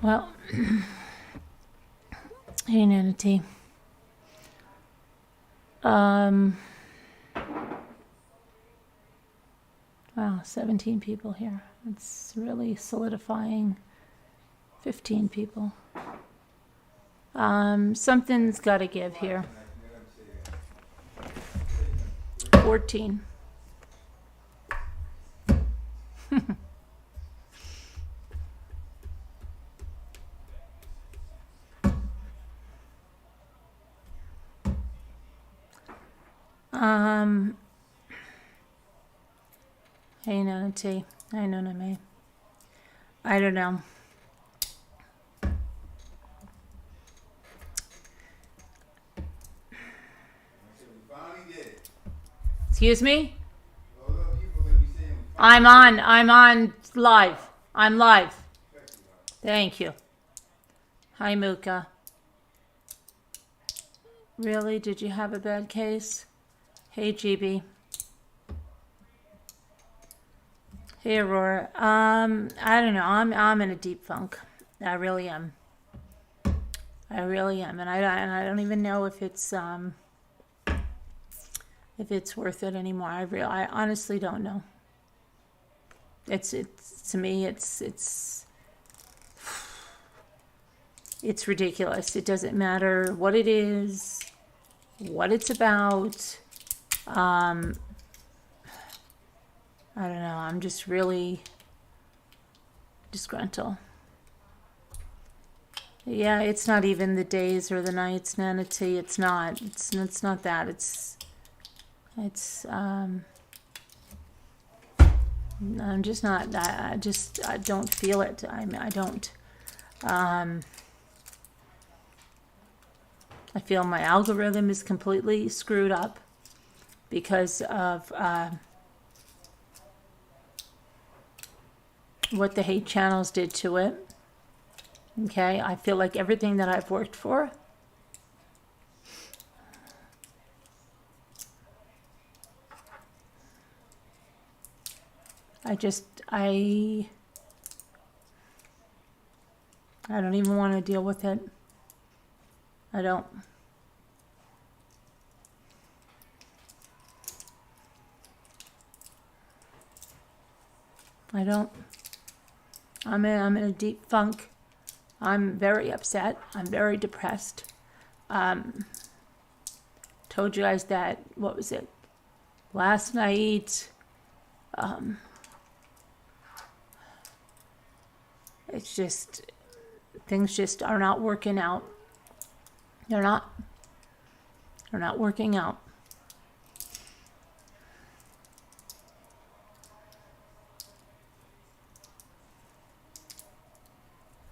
Well, humanity. Wow, 17 people here. It's really solidifying. 15 people. Something's got to give here. 14. Hey, Nancy. I know, me. I don't know. Excuse me? I'm on live. I'm live. Thank you. Hi, Muka. Really? Did you have a bad case? Hey, GB. Hey, Aurora. I don't know. I'm in a deep funk. I really am. I really am, and I don't even know if it's worth it anymore. I honestly don't know. It's to me it's ridiculous. It doesn't matter what it is, what it's about. I don't know. I'm just really disgruntled. Yeah, it's not even the days or the nights, Nanity. It's not. It's not that. It's I'm just not. I don't feel it. I don't. I feel my algorithm is completely screwed up because of what the hate channels did to it. Okay, I feel like everything that I've worked for I don't even want to deal with it. I don't. I'm in a deep funk. I'm very upset. I'm very depressed. Told you guys that, what was it? Last night, it's just, things just are not working out. They're not working out.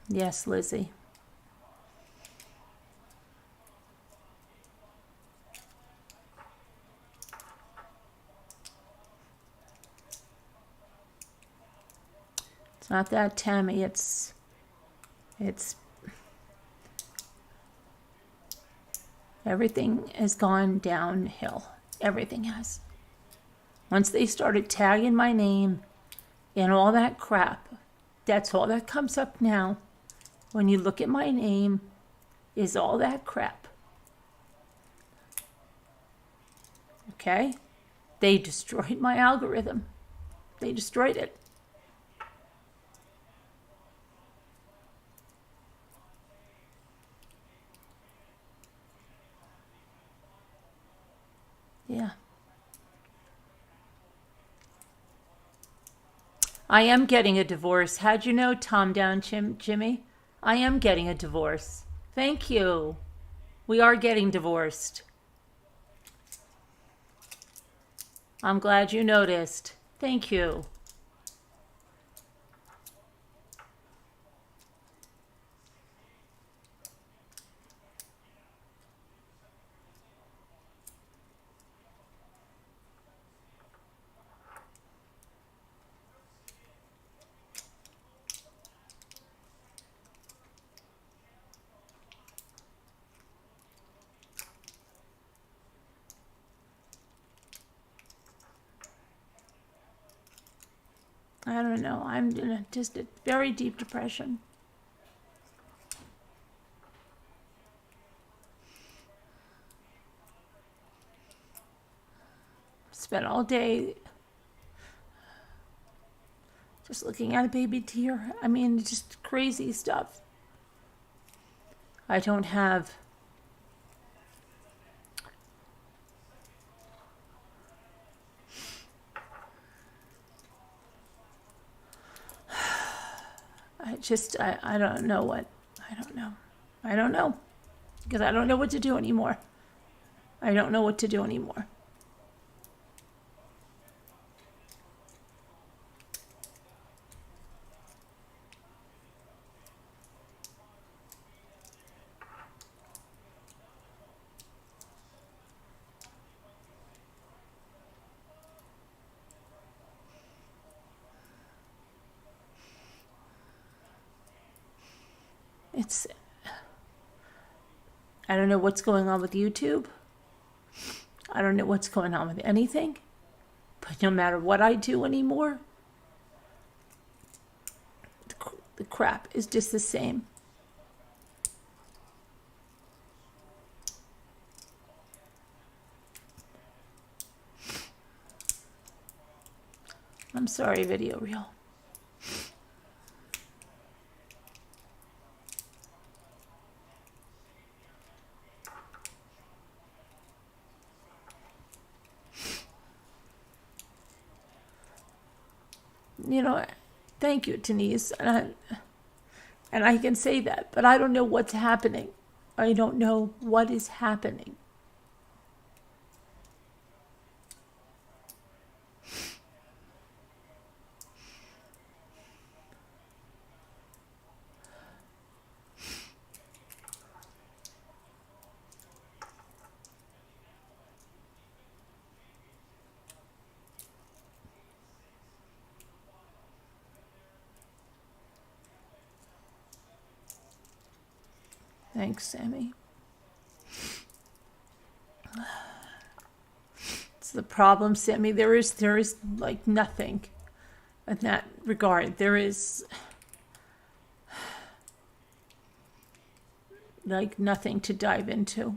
Yes, Lizzie. It's not that, Tammy. It's everything has gone downhill. Everything has. Once they started tagging my name and all that crap, that's all that comes up now. When you look at my name, is all that crap. Okay? They destroyed my algorithm. They destroyed it. Yeah. I am getting a divorce. How'd you know, Tom Down Jimmy? I am getting a divorce. Thank you. We are getting divorced. I'm glad you noticed. Thank you. I don't know. I'm in just a very deep depression. spent all day just looking at a baby deer. I mean, just crazy stuff. I don't have I don't know what, I don't know. I don't know. Because I don't know what to do anymore. I don't know what to do anymore. I don't know what's going on with YouTube. I don't know what's going on with anything. But no matter what I do anymore, the crap is just the same. I'm sorry, Video Reel. You know, thank you, Denise. And I can say that, but I don't know what's happening. I don't know what is happening. Thanks, Sammy. It's the problem, Sammy. There is like nothing in that regard. There is like nothing to dive into.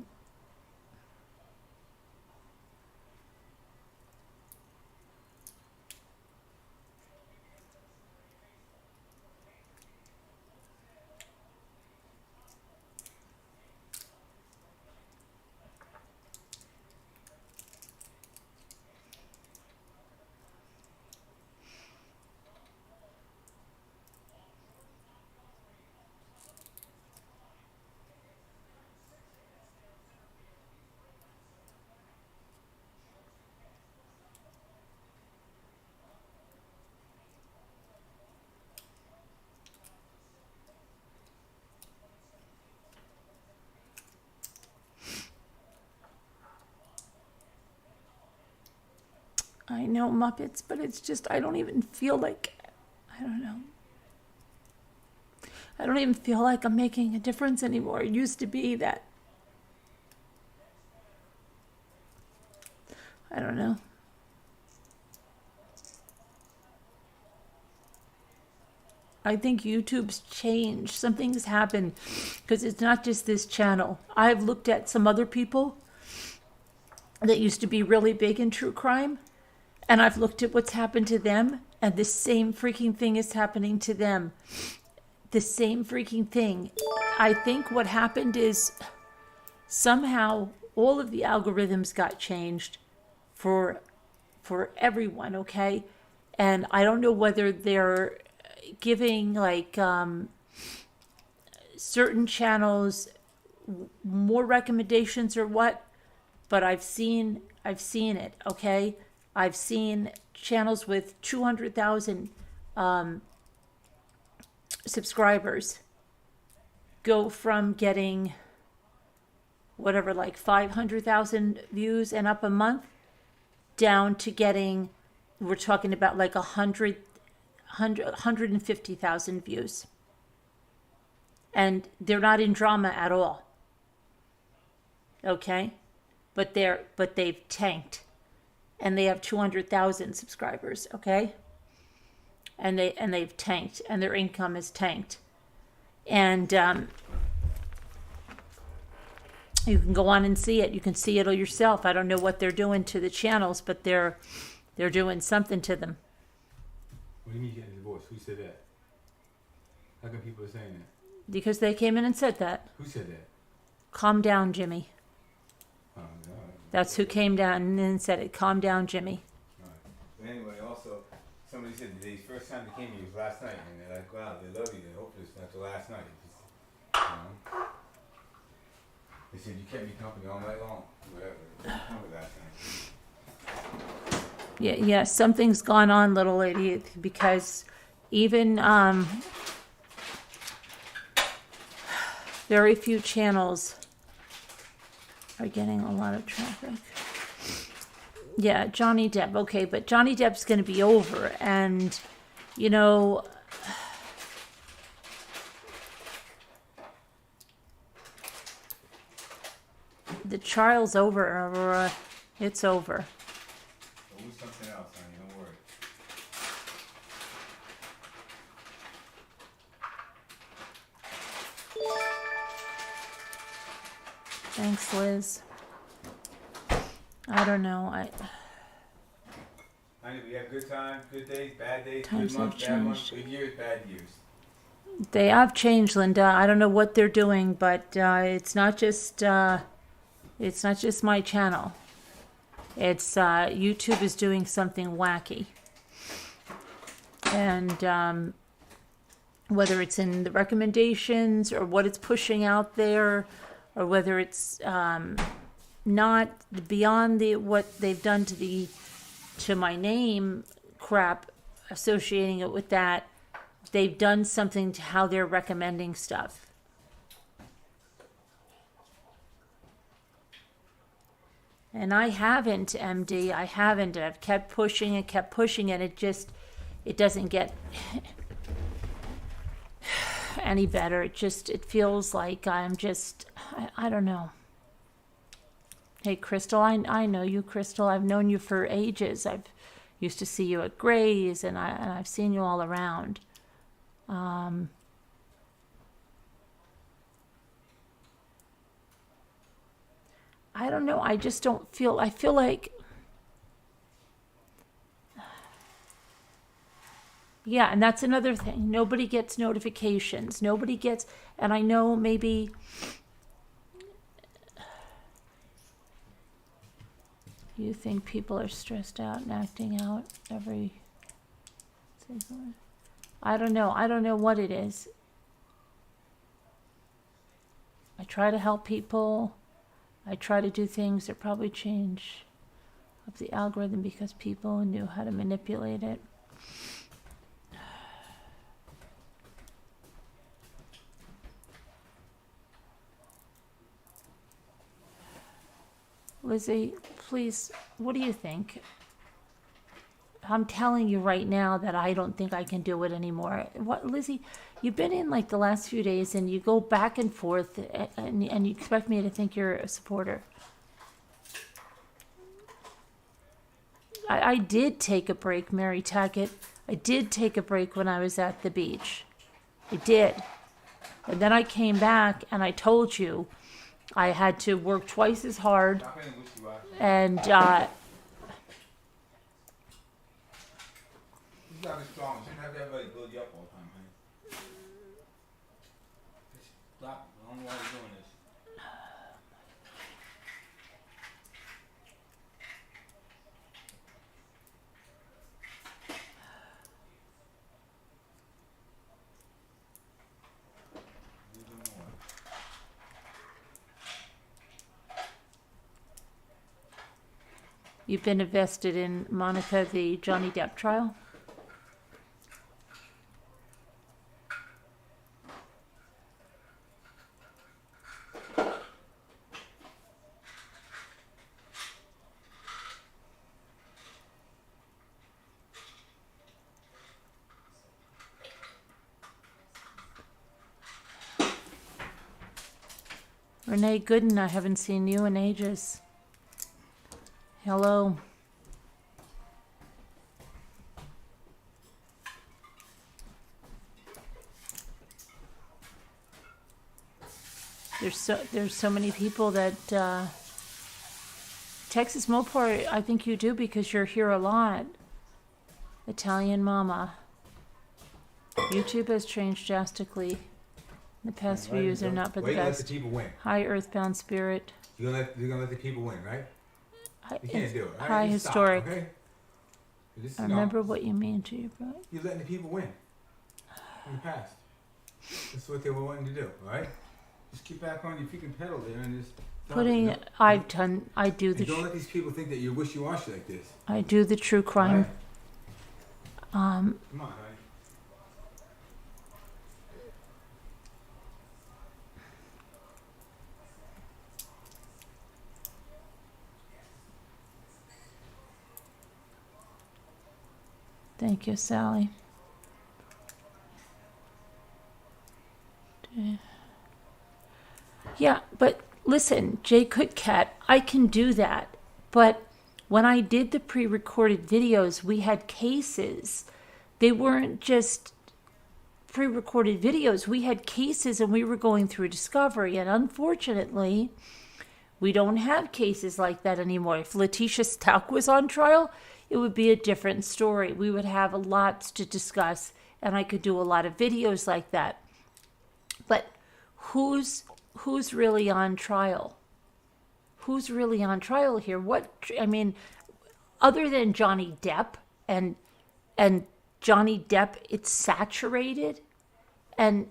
I know, Muppets, but it's just, I don't even feel like, I don't know. I don't even feel like I'm making a difference anymore. It used to be that, I don't know. I think YouTube's changed. Something's happened because it's not just this channel. I've looked at some other people that used to be really big in true crime, and I've looked at what's happened to them, and the same freaking thing is happening to them. The same freaking thing. I think what happened is somehow all of the algorithms got changed for everyone, okay? And I don't know whether they're giving like certain channels more recommendations or what, but I've seen it, okay? I've seen channels with 200,000 subscribers go from getting whatever, like 500,000 views and up a month, down to getting, we're talking about like 150,000 views. And they're not in drama at all. Okay? But they've tanked. And they have 200,000 subscribers, okay? And they've tanked, and their income is tanked. And You can go on and see it. You can see it yourself. I don't know what they're doing to the channels, but they're doing something to them. What do you mean getting divorced? Who said that? How come people are saying that? Because they came in and said that. Who said that? Calm down, Jimmy. Oh, no. That's who came down and said it. Calm down, Jimmy. But anyway, also, somebody said the first time they came here was last night, and they're like, wow, they love you. They hope it's not the last night. They said you kept me company all night long. Whatever. Company last night. Yeah, something's gone on, little lady, because even very few channels are getting a lot of traffic. Yeah, Johnny Depp. Okay, but Johnny Depp's going to be over, and you know, the trial's over, Aurora. It's over. We'll do something else, honey. Don't worry. Thanks, Liz. I don't know. Honey, we have good times, good days, bad days, Times good months, have bad months, changed. good years, bad years. They have changed, Linda. I don't know what they're doing, but it's not just my channel. It's YouTube is doing something wacky, and whether it's in the recommendations or what it's pushing out there, or whether it's not beyond what they've done to my name crap, associating it with that. They've done something to how they're recommending stuff. And I haven't, MD. I haven't. I've kept pushing and kept pushing, and it doesn't get any better. It feels like I don't know. Hey, Crystal, I know you, Crystal. I've known you for ages. I've used to see you at Gray's, and I've seen you all around. I don't know. I just don't feel. I feel like, yeah, and that's another thing. Nobody gets notifications. Nobody gets, and I know maybe. You think people are stressed out and acting out every. I don't know. I don't know what it is. I try to help people. I try to do things that probably change up the algorithm because people knew how to manipulate it. Lizzie, please, what do you think? I'm telling you right now that I don't think I can do it anymore. What, Lizzie, you've been in like the last few days and you go back and forth and you expect me to think you're a supporter. I did take a break, Mary Tackett. I did take a break when I was at the beach. I did. And then I came back and I told you I had to work twice as hard. And He's not as strong. You shouldn't have everybody build you up all the time, honey. Just stop. I don't know why you're doing this. you've been invested in Monica, the Johnny Depp trial? Renee Gooden, I haven't seen you in ages. Hello. there's so many people that Texas Mopar. I think you do because you're here a lot. Italian Mama. YouTube has changed drastically. The past few years are not but the Let best. the people win. Hi, Earthbound Spirit. You're gonna let the people win, right? You can't do it. Right? Hi, Just Historic. Stop, okay? I remember what you mean to you, bro. You're letting the people win. In the past. That's what they were wanting to do, alright? Just keep back on your freaking pedal there and just Putting, I do the. Don't let these people think that you're wishy-washy like this. I do the true crime. Right? Come on, honey. Thank you, Sally. Yeah, but listen, Jay Cookcat, I can do that. But when I did the pre-recorded videos, we had cases. They weren't just pre-recorded videos. We had cases and we were going through discovery. And unfortunately, we don't have cases like that anymore. If Letitia Stout was on trial, it would be a different story. We would have lots to discuss, and I could do a lot of videos like that. But who's really on trial? Who's really on trial here? Other than Johnny Depp and Johnny Depp, it's saturated, and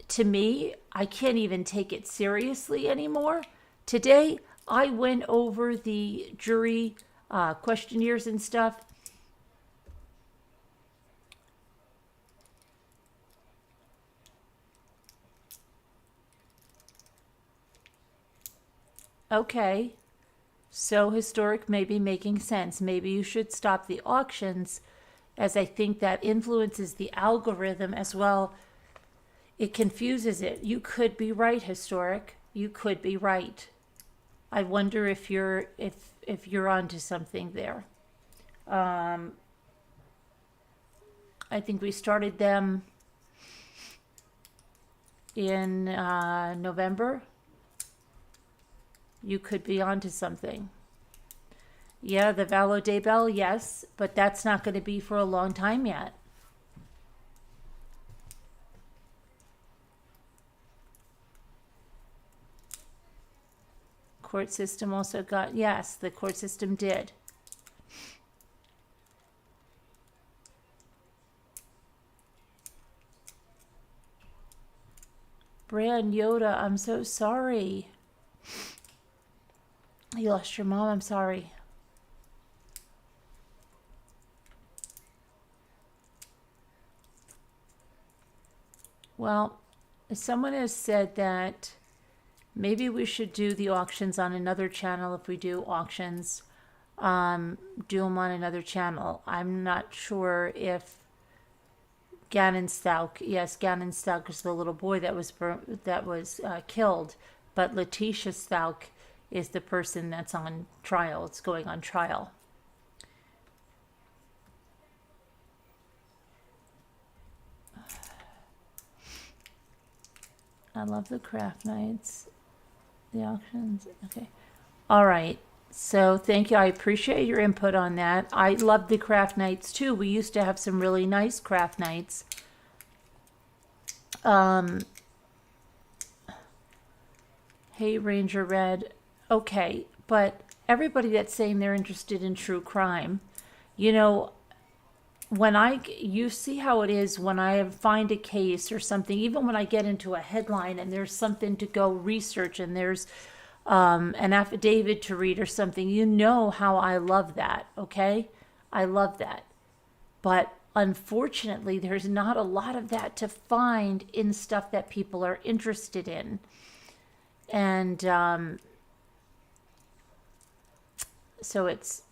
to me, I can't even take it seriously anymore. Today, I went over the jury questionnaires and stuff. Okay, so Historic may be making sense. Maybe you should stop the auctions, as I think that influences the algorithm as well. It confuses it. You could be right, Historic. You could be right. I wonder if you're onto something there. I think we started them in November. You could be onto something. Yeah, the Valo de Bell, yes, but that's not going to be for a long time yet. Court system also got, yes, the court system did. Brand Yoda, I'm so sorry. You lost your mom, I'm sorry. Well, someone has said that maybe we should do the auctions on another channel. If we do auctions, do them on another channel. I'm not sure if Gannon Stalk, yes, Gannon Stalk is the little boy that was killed, but Letitia Stalk is the person that's on trial. It's going on trial. I love the craft nights. The auctions. Okay. All right. So thank you. I appreciate your input on that. I love the craft nights too. We used to have some really nice craft nights. Hey, Ranger Red. Okay. But everybody that's saying they're interested in true crime, you know, you see how it is when I find a case or something, even when I get into a headline and there's something to go research and there's an affidavit to read or something, you know how I love that, okay? I love that. But unfortunately, there's not a lot of that to find in stuff that people are interested in. And so it's,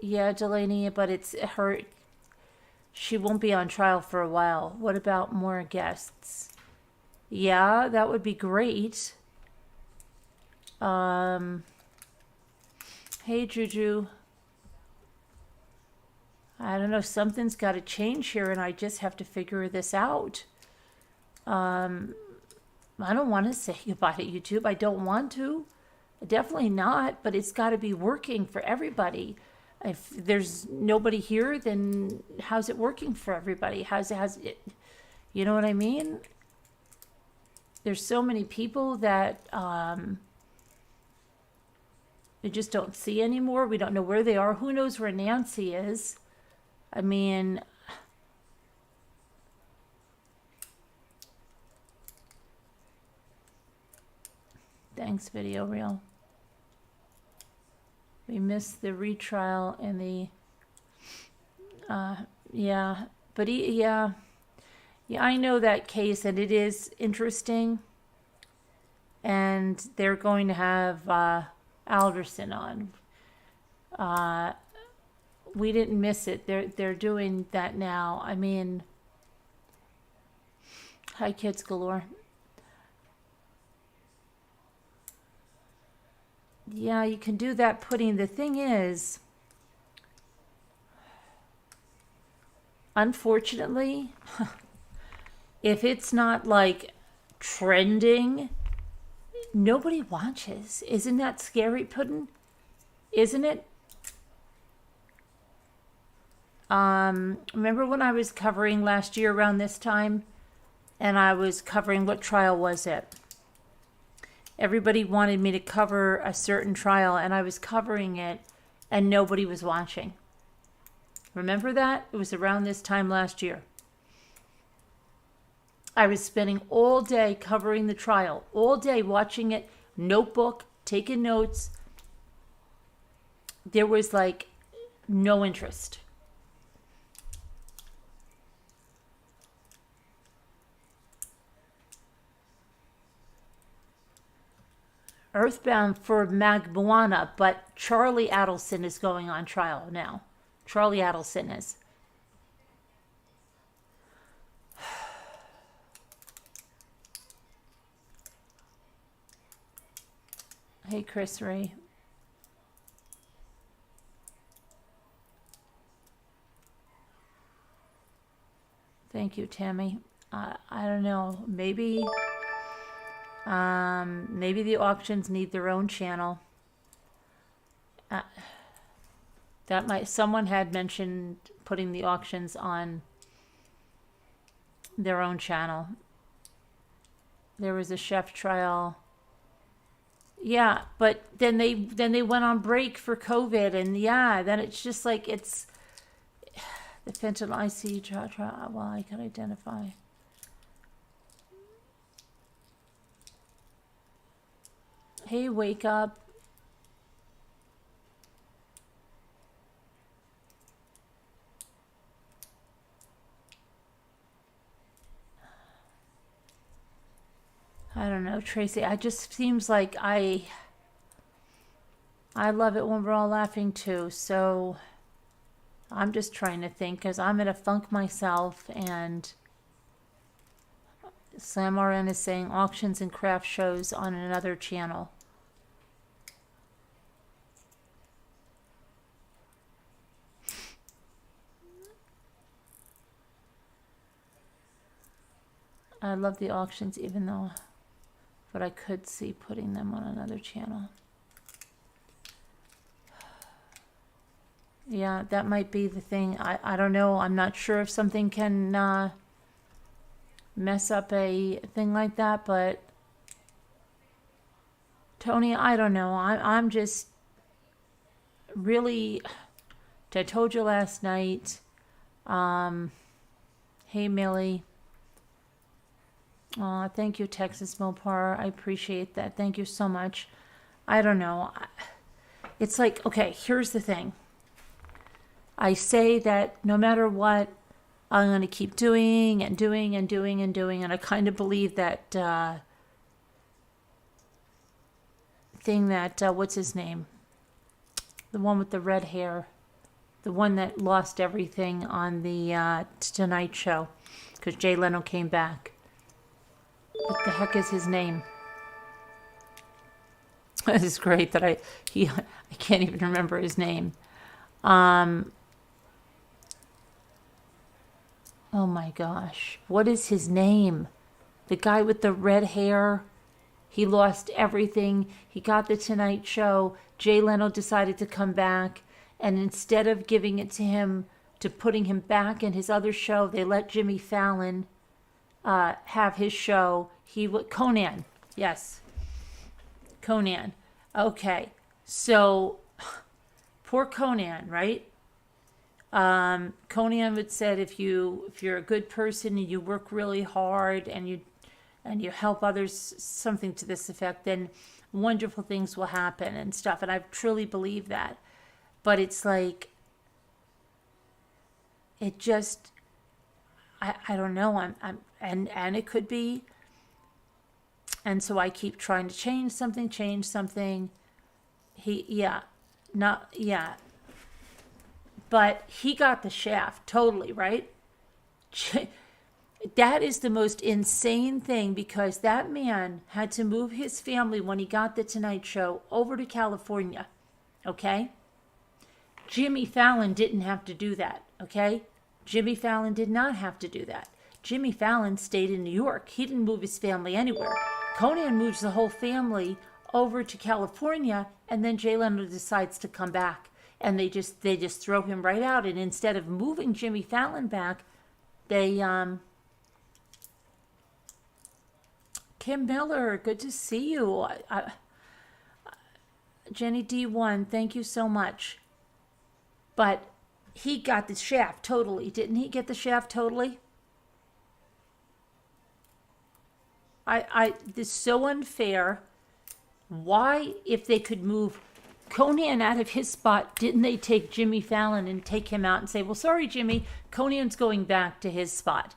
yeah, Delaney, but it's her. She won't be on trial for a while. What about more guests? Yeah, that would be great. Hey, Juju. I don't know. Something's got to change here, and I just have to figure this out. I don't want to say goodbye to YouTube. I don't want to. Definitely not, but it's got to be working for everybody. If there's nobody here, then how's it working for everybody? How's it, you know what I mean? There's so many people that we just don't see anymore. We don't know where they are. Who knows where Nancy is? I mean, thanks, Video Reel. We missed the retrial and the, yeah, but yeah, I know that case, and it is interesting. And they're going to have Alderson on. We didn't miss it. They're doing that now. I mean, hi, Kids Galore. Yeah, you can do that pudding. The thing is, unfortunately, if it's not like trending, nobody watches. Isn't that scary, pudding? Isn't it? Remember when I was covering last year around this time, and I was covering, what trial was it? Everybody wanted me to cover a certain trial, and I was covering it, and nobody was watching. Remember that? It was around this time last year. I was spending all day covering the trial, all day watching it, notebook, taking notes. There was like no interest. Earthbound for Magbuana, but Charlie Adelson is going on trial now. Charlie Adelson is. Hey, Chris Ray. Thank you, Tammy. I don't know. Maybe the auctions need their own channel. That might. Someone had mentioned putting the auctions on their own channel. There was a chef trial. Yeah, but then they went on break for COVID, and yeah, then it's just like it's the fentanyl IC trial. Well, I can identify. Hey, wake up. I don't know, Tracy. I just seems like I love it when we're all laughing too. So I'm just trying to think because I'm in a funk myself. And Slam RN is saying auctions and craft shows on another channel. I love the auctions, even though, but I could see putting them on another channel. Yeah, that might be the thing. I don't know. I'm not sure if something can mess up a thing like that, but Tony, I don't know. I'm just really, I told you last night, hey Millie. Thank you, Texas Mopar. I appreciate that. Thank you so much. I don't know. It's like, okay, here's the thing. I say that no matter what, I'm going to keep doing and doing and doing and doing. And I kind of believe that thing that, what's his name? The one with the red hair. The one that lost everything on the Tonight Show. Because Jay Leno came back. What the heck is his name? This is great that I can't even remember his name. Oh my gosh. What is his name? The guy with the red hair. He lost everything. He got the Tonight Show. Jay Leno decided to come back. And instead of giving it to him, to putting him back in his other show, they let Jimmy Fallon have his show. Conan. Yes. Conan. Okay. So, poor Conan, right? Conan would said if you're a good person and you work really hard and you help others, something to this effect, then wonderful things will happen and stuff. And I truly believe that. But it's like, it just, I don't know. And it could be. And so I keep trying to change something. But he got the shaft totally, right? That is the most insane thing, because that man had to move his family when he got the Tonight Show over to California, okay? Jimmy Fallon didn't have to do that, okay? Jimmy Fallon did not have to do that. Jimmy Fallon stayed in New York. He didn't move his family anywhere. Conan moves the whole family over to California, and then Jay Leno decides to come back. And they just throw him right out. And instead of moving Jimmy Fallon back, they Kim Miller, good to see you. Jenny D1, thank you so much. But he got the shaft totally. Didn't he get the shaft totally? This is so unfair. Why, if they could move Conan out of his spot, didn't they take Jimmy Fallon and take him out and say, well, sorry, Jimmy, Conan's going back to his spot?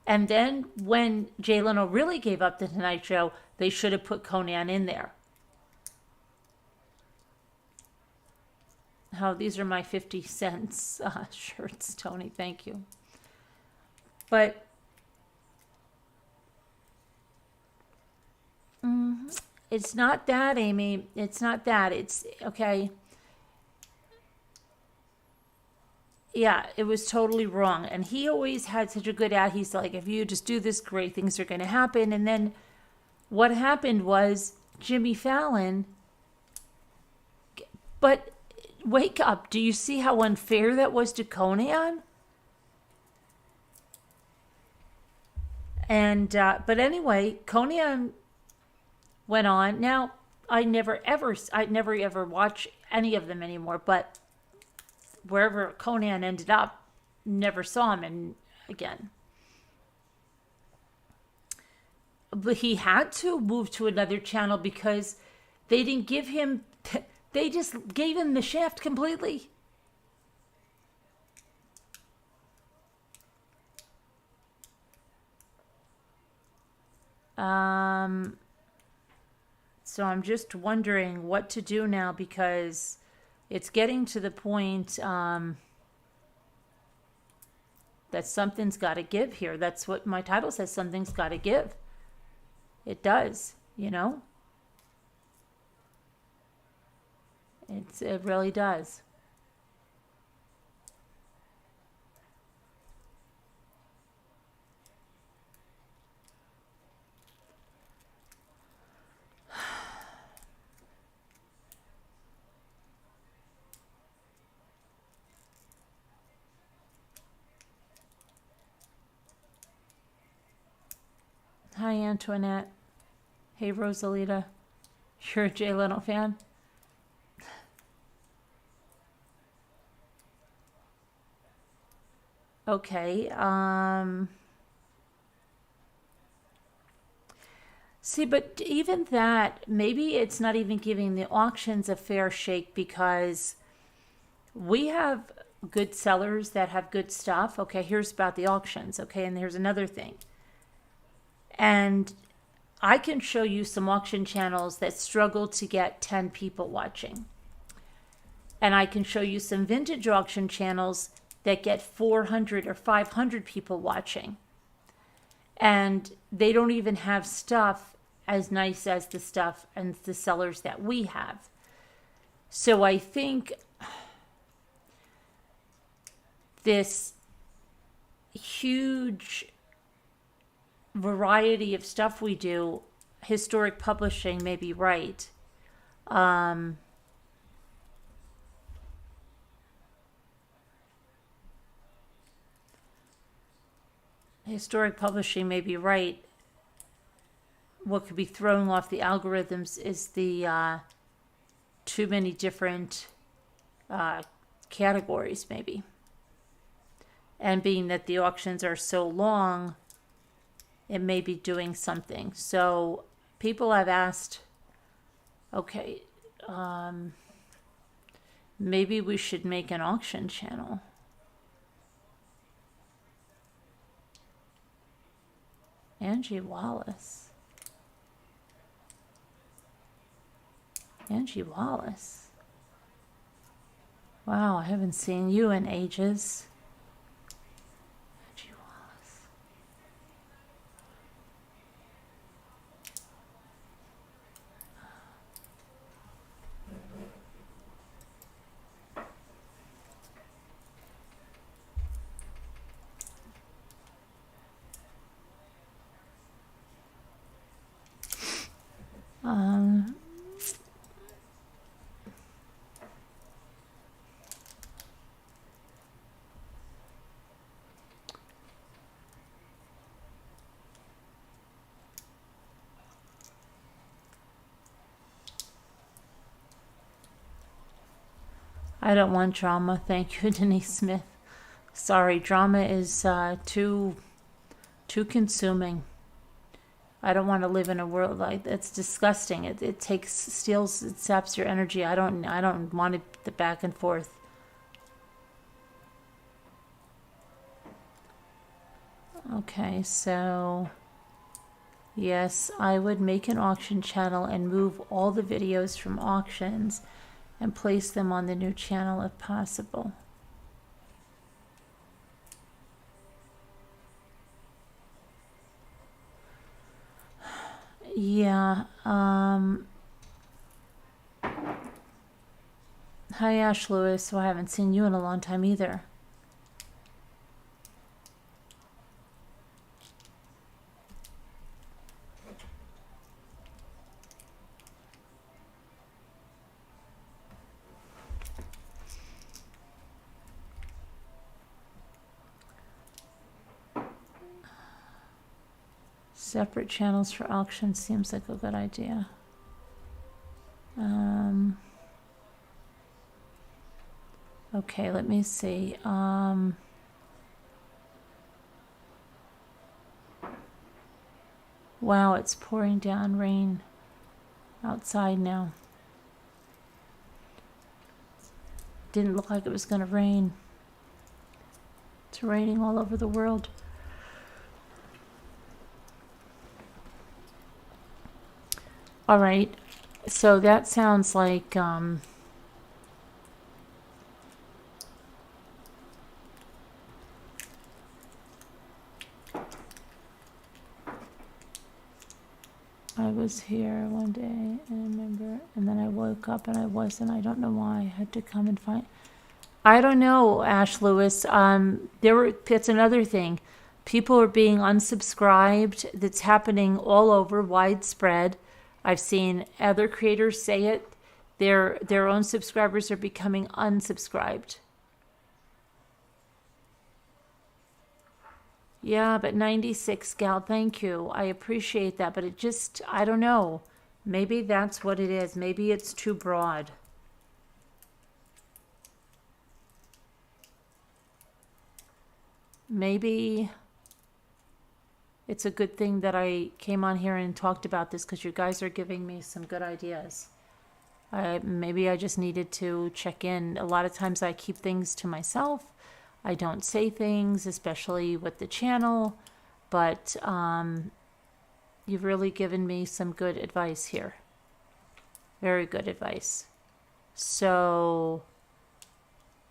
And then when Jay Leno really gave up the Tonight Show, they should have put Conan in there. Oh, these are my 50 cents shirts, Tony. Thank you. But it's not that, Amy. It's not that. It's okay. Yeah, it was totally wrong. And he always had such a good at. He's like, if you just do this, great things are going to happen. And then what happened was Jimmy Fallon. But wake up. Do you see how unfair that was to Conan? And, but anyway, Conan went on. Now, I never ever watch any of them anymore, but wherever Conan ended up, never saw him again. But he had to move to another channel because they didn't give him, they just gave him the shaft completely. So I'm just wondering what to do now, because it's getting to the point that something's got to give here. That's what my title says, something's got to give. It does, you know? It really does. Hi, Antoinette. Hey, Rosalita. You're a Jay Leno fan? Okay. See, but even that, maybe it's not even giving the auctions a fair shake, because we have good sellers that have good stuff. Okay, here's about the auctions. Okay, and here's another thing. And I can show you some auction channels that struggle to get 10 people watching. And I can show you some vintage auction channels that get 400 or 500 people watching. And they don't even have stuff as nice as the stuff and the sellers that we have. So I think this huge variety of stuff we do, historic publishing may be right. Historic publishing may be right. What could be throwing off the algorithms is the too many different categories, maybe. And being that the auctions are so long, it may be doing something. So people have asked, okay, maybe we should make an auction channel. Angie Wallace. Angie Wallace. Wow, I haven't seen you in ages. Angie Wallace. I don't want drama. Thank you, Denise Smith. Sorry, drama is too consuming. I don't want to live in a world like that's disgusting. It steals, it saps your energy. I don't want the back and forth. Okay, so yes, I would make an auction channel and move all the videos from auctions and place them on the new channel if possible. Yeah. Hi, Ash Lewis. So I haven't seen you in a long time either. Separate channels for auction seems like a good idea. Okay, let me see. Wow, it's pouring down rain outside now. Didn't look like it was going to rain. It's raining all over the world. All right, so that sounds like I was here one day and I remember, and then I woke up and I wasn't. I don't know why. I had to come and find. I don't know, Ash Lewis. It's another thing. People are being unsubscribed. That's happening all over, widespread. I've seen other creators say it. Their own subscribers are becoming unsubscribed. Yeah, but 96, gal, thank you. I appreciate that, but it just, I don't know. Maybe that's what it is. Maybe it's too broad. Maybe it's a good thing that I came on here and talked about this because you guys are giving me some good ideas. Maybe I just needed to check in. A lot of times I keep things to myself. I don't say things, especially with the channel, but you've really given me some good advice here. Very good advice. So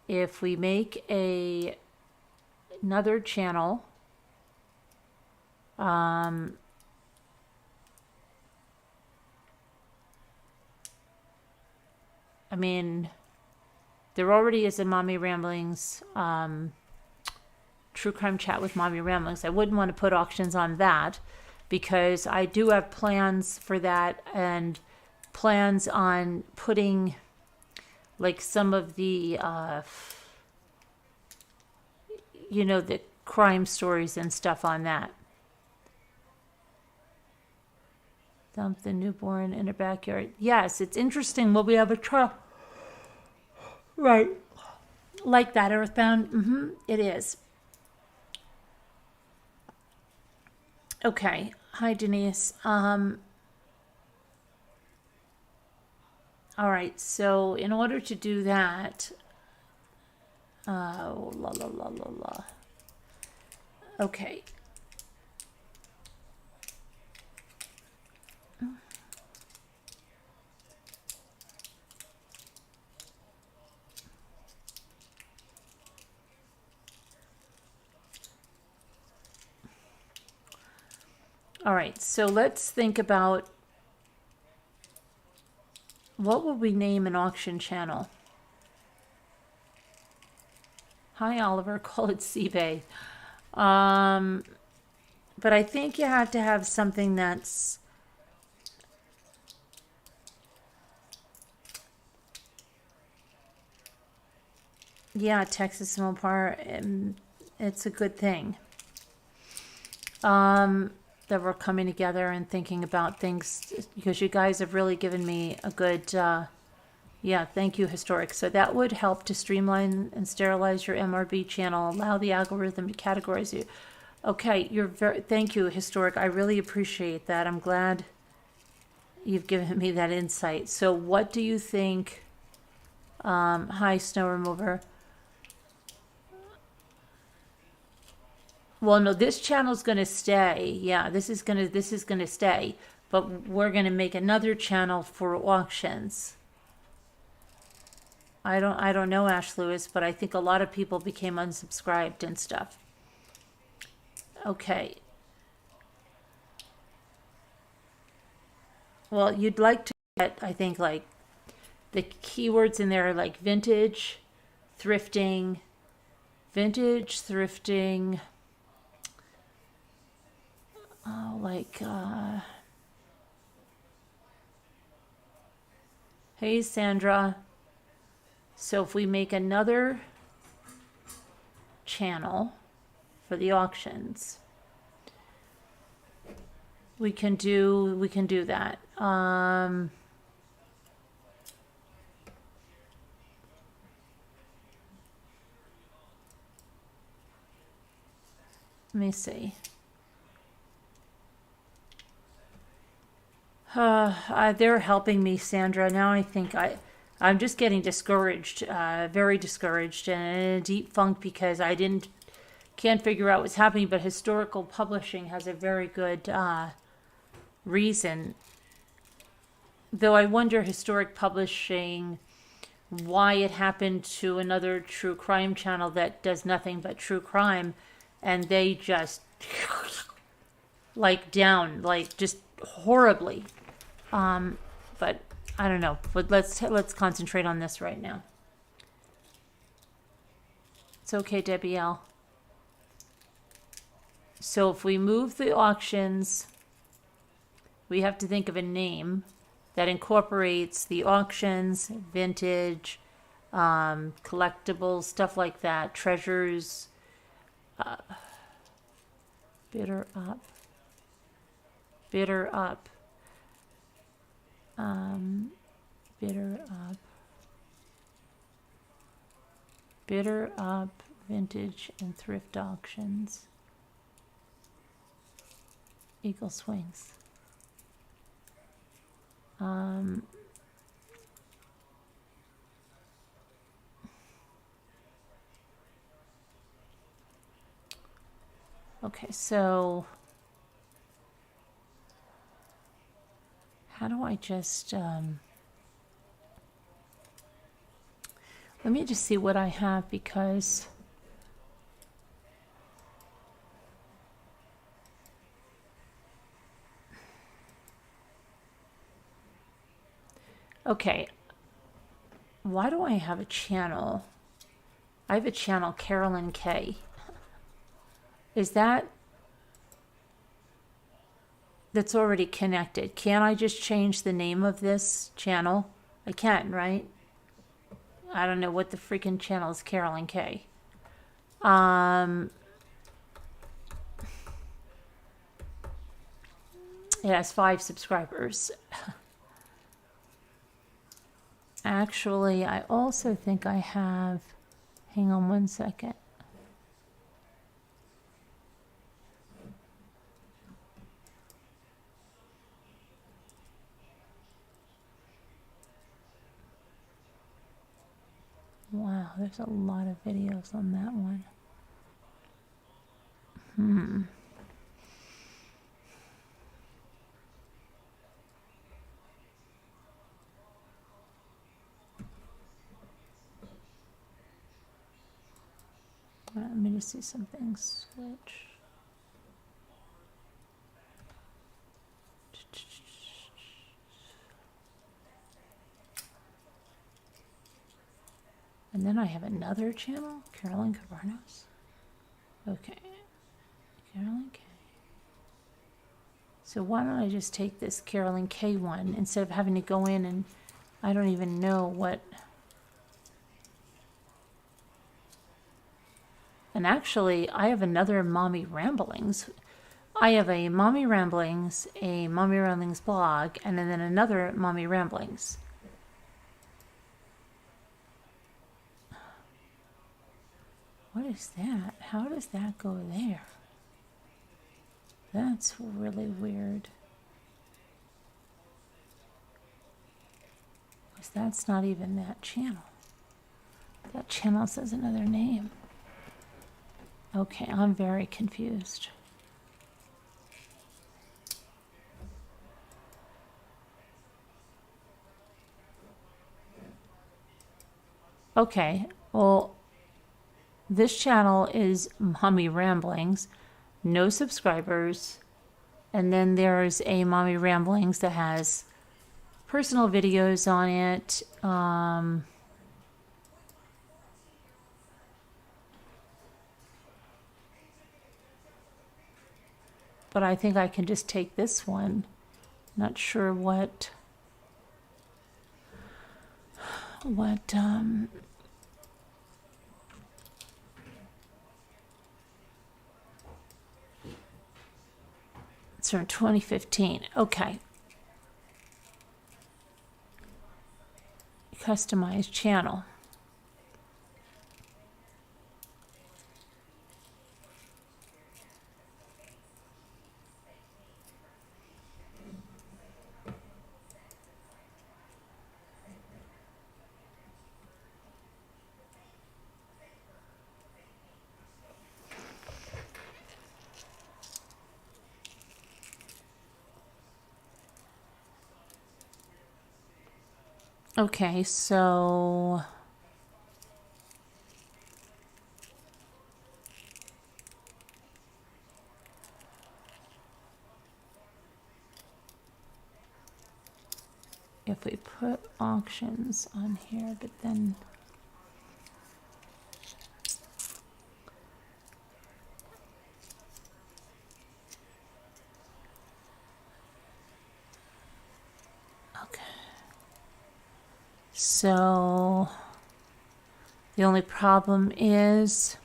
if we make another channel, I mean, there already is a Mommy Ramblings True Crime Chat with Mommy Ramblings. I wouldn't want to put auctions on that because I do have plans for that and plans on putting like some of the, the crime stories and stuff on that. Dump the newborn in a backyard. Yes, it's interesting. Will we have a trial? Right. Like that, Earthbound? It is. Okay. Hi, Denise. All right. So in order to do that, Okay. All right, so let's think about what would we name an auction channel? Hi, Oliver. Call it Seabay. But I think you have to have something that's Texas Mopar. It's a good thing. That we're coming together and thinking about things because you guys have really given me a good, thank you, Historic. So that would help to streamline and sterilize your MRB channel, allow the algorithm to categorize you. Okay, thank you, Historic. I really appreciate that. I'm glad you've given me that insight. So what do you think? Hi, Snow Remover. Well, no, this channel's going to stay. Yeah, this is going to stay, but we're going to make another channel for auctions. I don't know, Ash Lewis, but I think a lot of people became unsubscribed and stuff. Okay. Well, you'd like to get, I think, like the keywords in there are like vintage, thrifting, hey, Sandra. So if we make another channel for the auctions, we can do that. Let me see. They're helping me, Sandra. Now I think I'm just getting discouraged, very discouraged, and in a deep funk because I can't figure out what's happening. But Historical Publishing has a very good reason. Though I wonder, Historic Publishing, why it happened to another true crime channel that does nothing but true crime, and they just down, just horribly. But I don't know. But let's concentrate on this right now. It's okay, Debbie L. So if we move the auctions, we have to think of a name that incorporates the auctions, vintage, collectibles, stuff like that, treasures, bitter up, bitter up, vintage and thrift auctions, Eagle Swings. Okay, so how do I just, let me just see what I have because okay, why do I have a channel? I have a channel, Carolyn K. Is that's already connected? Can't I just change the name of this channel? I can, right? I don't know what the freaking channel is. Carolyn K. It has 5 subscribers. Actually, I also think I have, hang on one second. Wow, there's a lot of videos on that one. Let me just see something switch. And then I have another channel, Carolyn Cabarnos. Okay, Carolyn K. So why don't I just take this Carolyn K one instead of having to go in and I don't even know what. And actually, I have another Mommy Ramblings. I have a Mommy Ramblings blog, and then another Mommy Ramblings. What is that? How does that go there? That's really weird. Because that's not even that channel. That channel says another name. Okay, I'm very confused. Okay, well, this channel is Mommy Ramblings, no subscribers, and then there's a Mommy Ramblings that has personal videos on it. But I think I can just take this one. Not sure what it's from 2015. Okay. Customize channel. Okay, so if we put auctions on here, but then okay. So the only problem is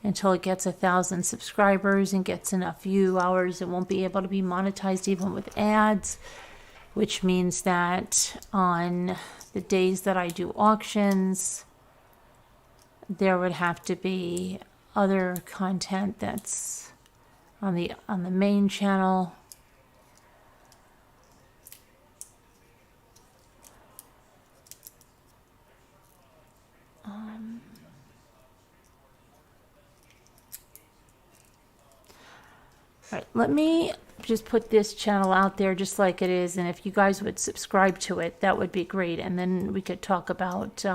until it gets 1,000 subscribers and gets enough view hours, it won't be able to be monetized even with ads, which means that on the days that I do auctions, there would have to be other content that's on the main channel. All right, let me just put this channel out there just like it is, and if you guys would subscribe to it, that would be great, and then we could talk about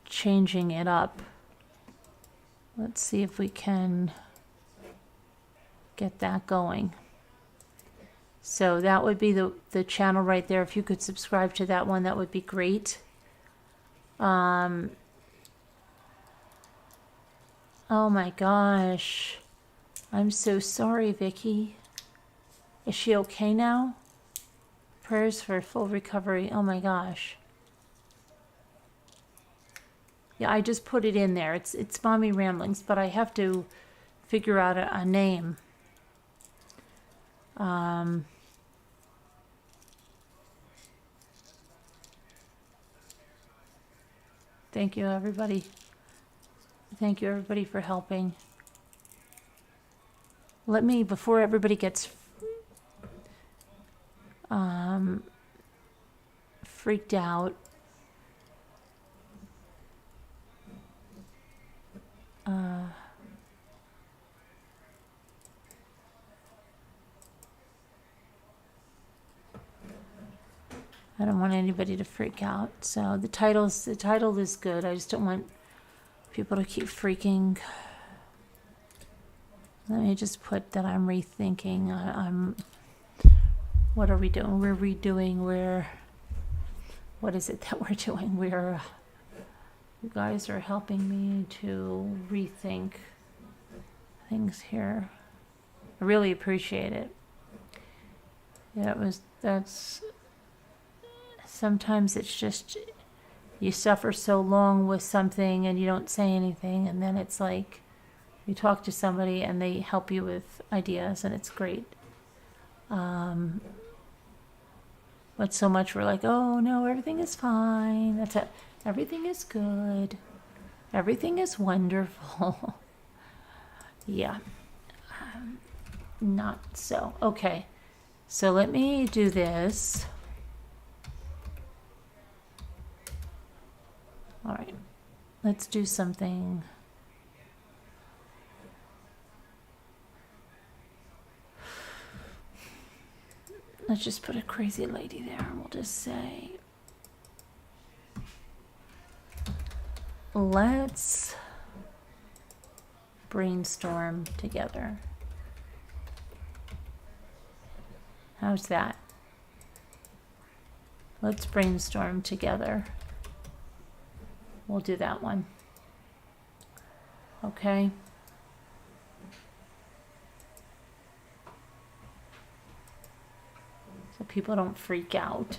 changing it up. Let's see if we can get that going. So that would be the channel right there. If you could subscribe to that one, that would be great. Oh my gosh. I'm so sorry, Vicky. Is she okay now? Prayers for full recovery. Oh my gosh. Yeah, I just put it in there. It's Mommy Ramblings, but I have to figure out a name. Thank you, everybody. Thank you, everybody, for helping. Let me, before everybody gets freaked out, I don't want anybody to freak out. So the title is good. I just don't want people to keep freaking. Let me just put that I'm rethinking. What are we doing? We're redoing. What is it that we're doing? You guys are helping me to rethink things here. I really appreciate it. Yeah, that's. Sometimes it's just you suffer so long with something and you don't say anything, and then it's like you talk to somebody and they help you with ideas, and it's great. But so much we're like, oh no, everything is fine. That's it. Everything is good. Everything is wonderful. Yeah. Not so. Okay. So let me do this. All right, let's do something. Let's just put a crazy lady there. We'll just say, let's brainstorm together. How's that? Let's brainstorm together. We'll do that one. Okay. So people don't freak out.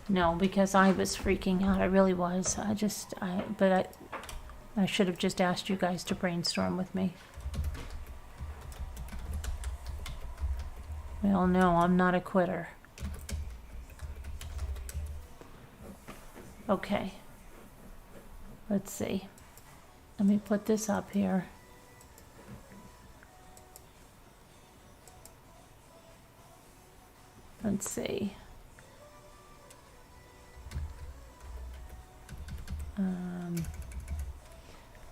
No, because I was freaking out. I really was. I should have just asked you guys to brainstorm with me. Well, no, I'm not a quitter. Okay. Let's see. Let me put this up here. Let's see. All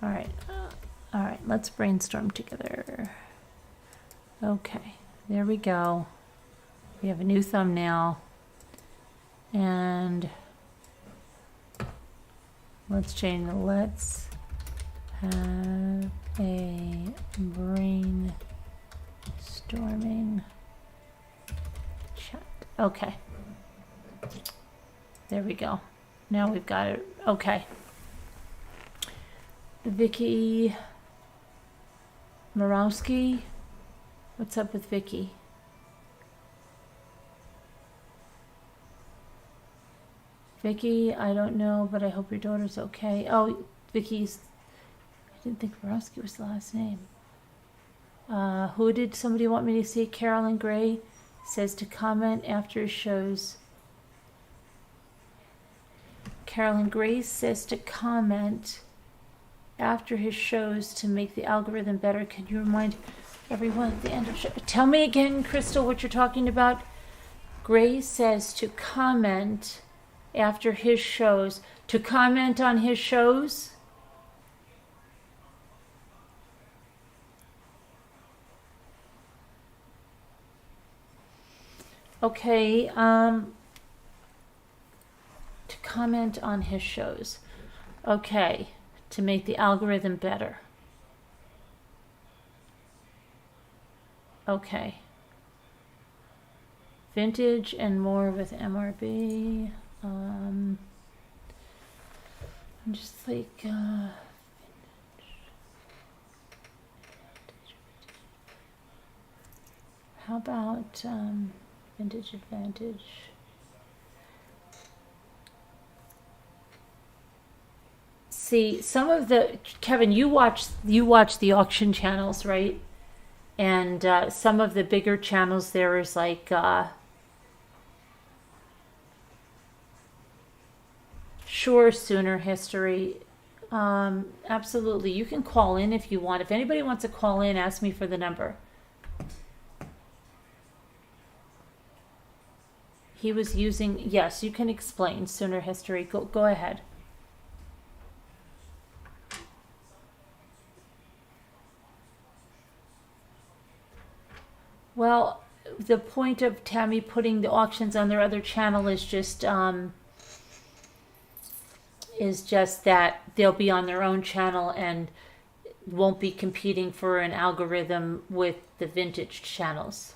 right. All right. Let's brainstorm together. Okay. There we go. We have a new thumbnail. And let's change the let's have a brainstorming chat. Okay. There we go. Now we've got it. Okay. Vicky Morowski. What's up with Vicky? Vicky, I don't know, but I hope your daughter's okay. Oh, Vicky's, I didn't think Borowski was the last name. Who did somebody want me to see? Carolyn Gray says to comment after shows. Carolyn Gray says to comment after his shows to make the algorithm better. Can you remind everyone at the end of show? Tell me again, Crystal, what you're talking about. Gray says to comment after his shows. To comment on his shows? Okay, to comment on his shows. Okay, to make the algorithm better. Okay. Vintage and more with MRB. I'm just like, how about vintage advantage? See, some of the, Kevin, you watch the auction channels, right? And some of the bigger channels there is like sure, Sooner History. Absolutely, you can call in if you want. If anybody wants to call in, ask me for the number. He was using, yes, you can explain Sooner History. Go ahead. Well, the point of Tammy putting the auctions on their other channel is just that they'll be on their own channel and won't be competing for an algorithm with the vintage channels.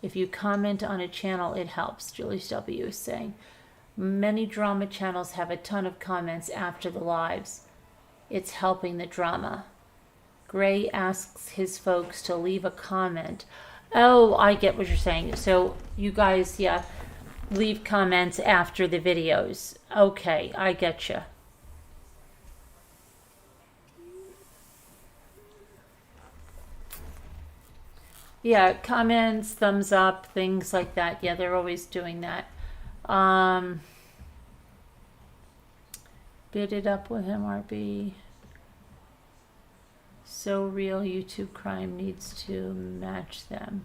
If you comment on a channel, it helps, Julius W. is saying. Many drama channels have a ton of comments after the lives. It's helping the drama. Gray asks his folks to leave a comment. Oh, I get what you're saying. So you guys, yeah, leave comments after the videos. Okay, I get you. Yeah, comments, thumbs up, things like that. Yeah, they're always doing that. Bid it up with MRB. So real YouTube crime needs to match them.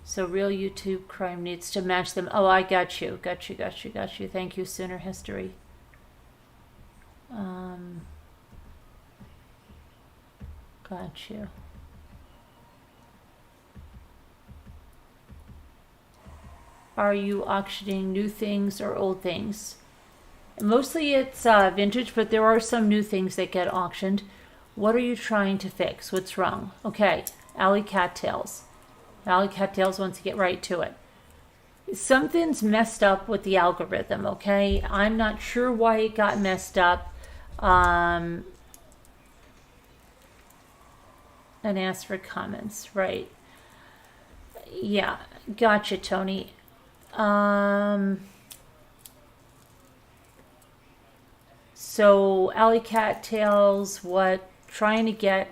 So real YouTube crime needs to match them. Oh, I got you. Got you. Thank you, Sooner History. Got you. Are you auctioning new things or old things? Mostly it's vintage, but there are some new things that get auctioned. What are you trying to fix? What's wrong? Okay, Alley Cattails. Alley Cattails wants to get right to it. Something's messed up with the algorithm, okay? I'm not sure why it got messed up. And ask for comments, right? Yeah, gotcha, Tony. So Alley Cattails, what? Trying to get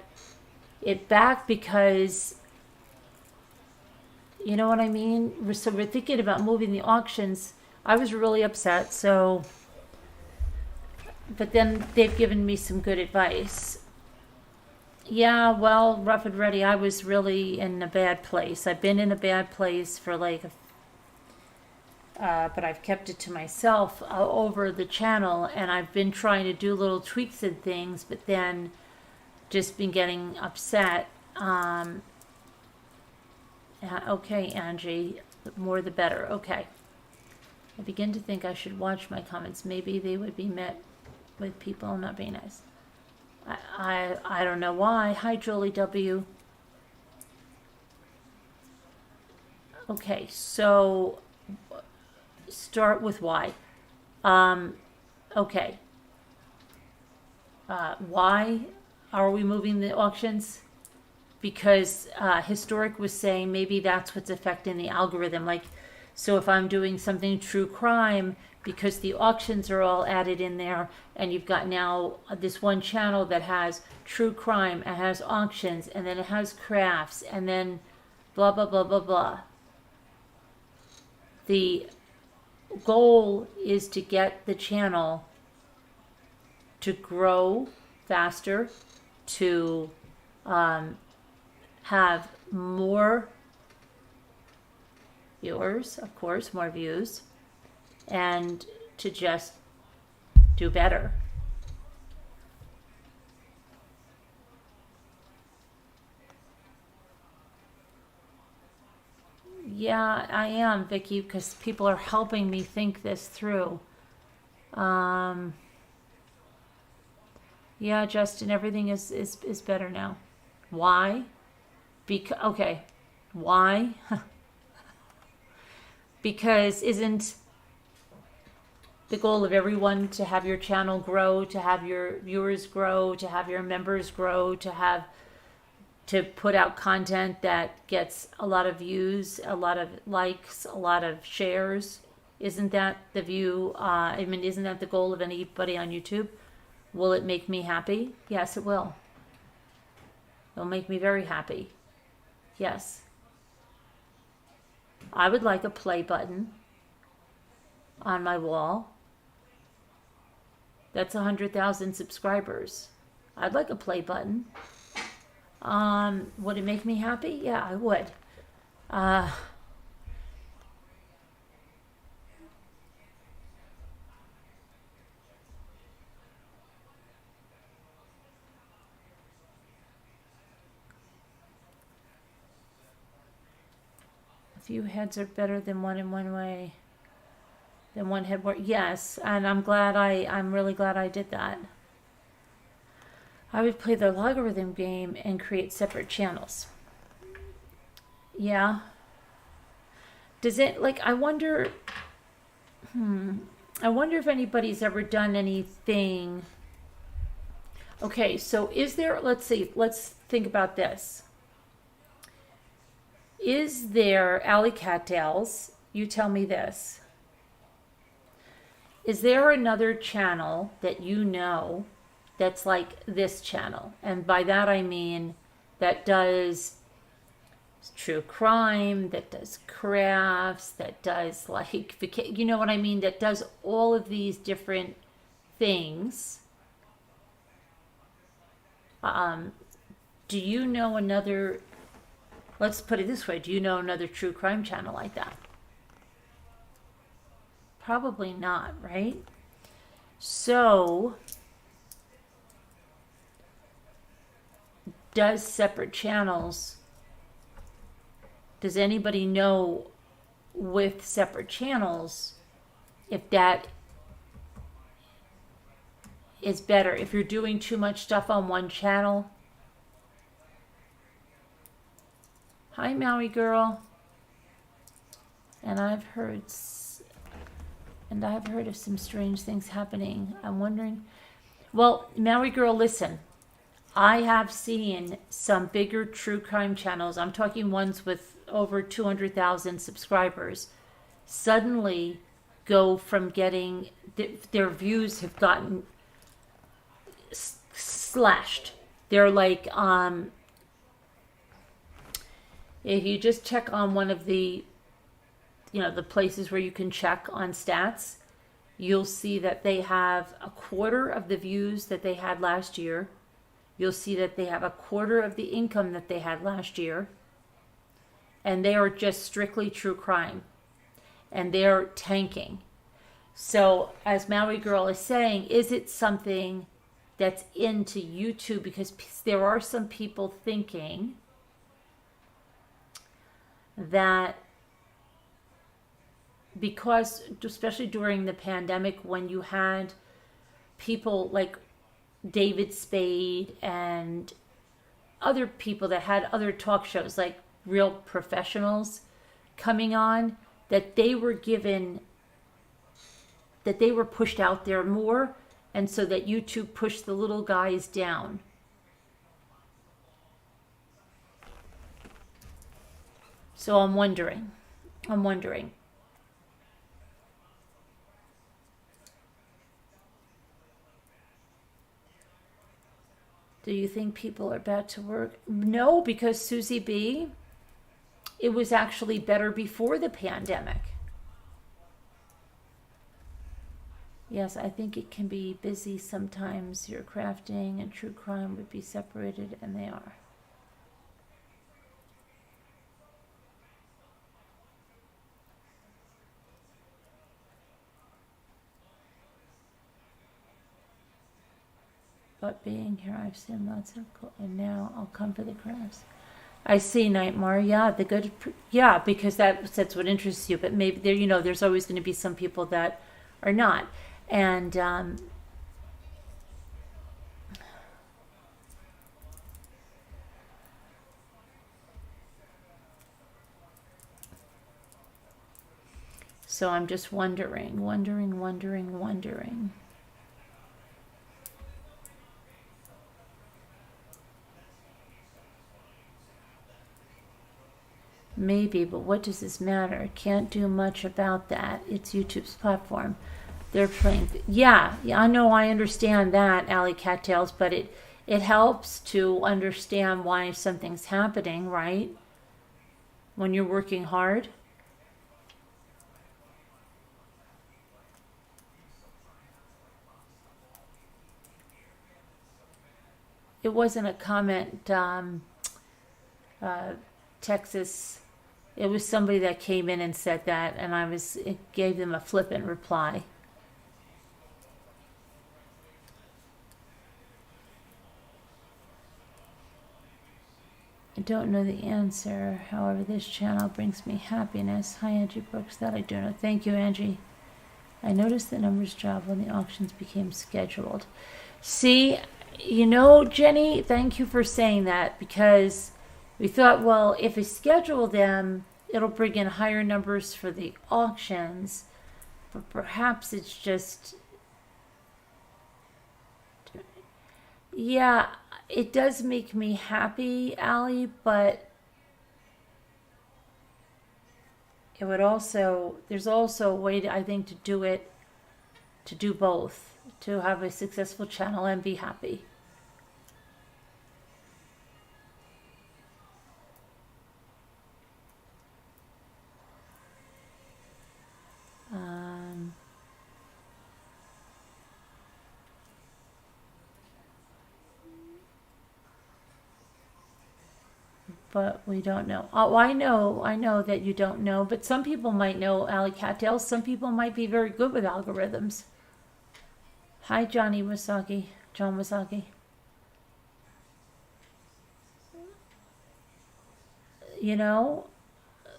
it back because, you know what I mean? So we're thinking about moving the auctions. I was really upset, so, but then they've given me some good advice. Yeah, well, rough and ready, I was really in a bad place. I've been in a bad place for like, but I've kept it to myself over the channel, and I've been trying to do little tweaks and things, but then just been getting upset. Okay, Angie, the more the better. Okay. I begin to think I should watch my comments. Maybe they would be met with people not being nice. I don't know why. Hi, Julie W. Okay, so start with why. Okay. Why are we moving the auctions? Because Historic was saying maybe that's what's affecting the algorithm. Like, so if I'm doing something true crime, because the auctions are all added in there, and you've got now this one channel that has true crime, it has auctions, and then it has crafts, and then blah, blah, blah, blah, blah. The goal is to get the channel to grow faster, to have more viewers, of course, more views, and to just do better. Yeah, I am, Vicky, because people are helping me think this through. Yeah, Justin, everything is better now. Why? Okay. Why? Because isn't the goal of everyone to have your channel grow, to have your viewers grow, to have your members grow, to put out content that gets a lot of views, a lot of likes, a lot of shares? Isn't that the view? Isn't that the goal of anybody on YouTube? Will it make me happy? Yes, it will. It'll make me very happy. Yes. I would like a play button on my wall. That's 100,000 subscribers. I'd like a play button. Would it make me happy? Yeah, I would. A few heads are better than one in one way. Than one head work. Yes, and I'm really glad I did that. I would play the logarithm game and create separate channels. Yeah. Does it, like, I wonder if anybody's ever done anything. Okay, so is there, let's think about this. Is there, Alley Cattails, you tell me this. Is there another channel that you know that's like this channel? And by that I mean that does true crime, that does crafts, that does like, you know what I mean? That does all of these different things. Do you know another, let's put it this way, do you know another true crime channel like that? Probably not, right? So, does separate channels, does anybody know with separate channels if that is better? If you're doing too much stuff on one channel. Hi, Maui girl. And I've heard of some strange things happening. I'm wondering. Well, Maui girl, listen. I have seen some bigger true crime channels. I'm talking ones with over 200,000 subscribers. Suddenly go from getting, their views have gotten slashed. They're like, if you just check on one of the, the places where you can check on stats, you'll see that they have a quarter of the views that they had last year. You'll see that they have a quarter of the income that they had last year. And they are just strictly true crime. And they're tanking. So, as Maui Girl is saying, is it something that's into YouTube? Because there are some people thinking that because, especially during the pandemic, when you had people like David Spade and other people that had other talk shows, like real professionals coming on, that they were pushed out there more, and so that YouTube pushed the little guys down. So I'm wondering. Do you think people are bad to work? No, because Susie B, it was actually better before the pandemic. Yes, I think it can be busy sometimes. Your crafting and true crime would be separated, and they are. But being here, I've seen lots of cool, and now I'll come for the crafts. I see, Nightmare. Yeah, because that's what interests you. But maybe there, there's always going to be some people that are not, and So I'm just wondering. Maybe, but what does this matter? Can't do much about that. It's YouTube's platform. They're playing. Yeah, I know, I understand that, Alley Cattails, but it helps to understand why something's happening, right? When you're working hard. It wasn't a comment, Texas. It was somebody that came in and said that, and it gave them a flippant reply. I don't know the answer. However, this channel brings me happiness. Hi, Angie Brooks. That I do know. Thank you, Angie. I noticed the numbers dropped when the auctions became scheduled. See, Jenny, thank you for saying that, because we thought, well, if we schedule them, it'll bring in higher numbers for the auctions. But perhaps it's just... Yeah, it does make me happy, Allie, but it would also... There's also a way, I think, to do both. To have a successful channel and be happy. But we don't know. Oh, I know that you don't know, but some people might know, Alley Cattails. Some people might be very good with algorithms. Hi, John Wasaki.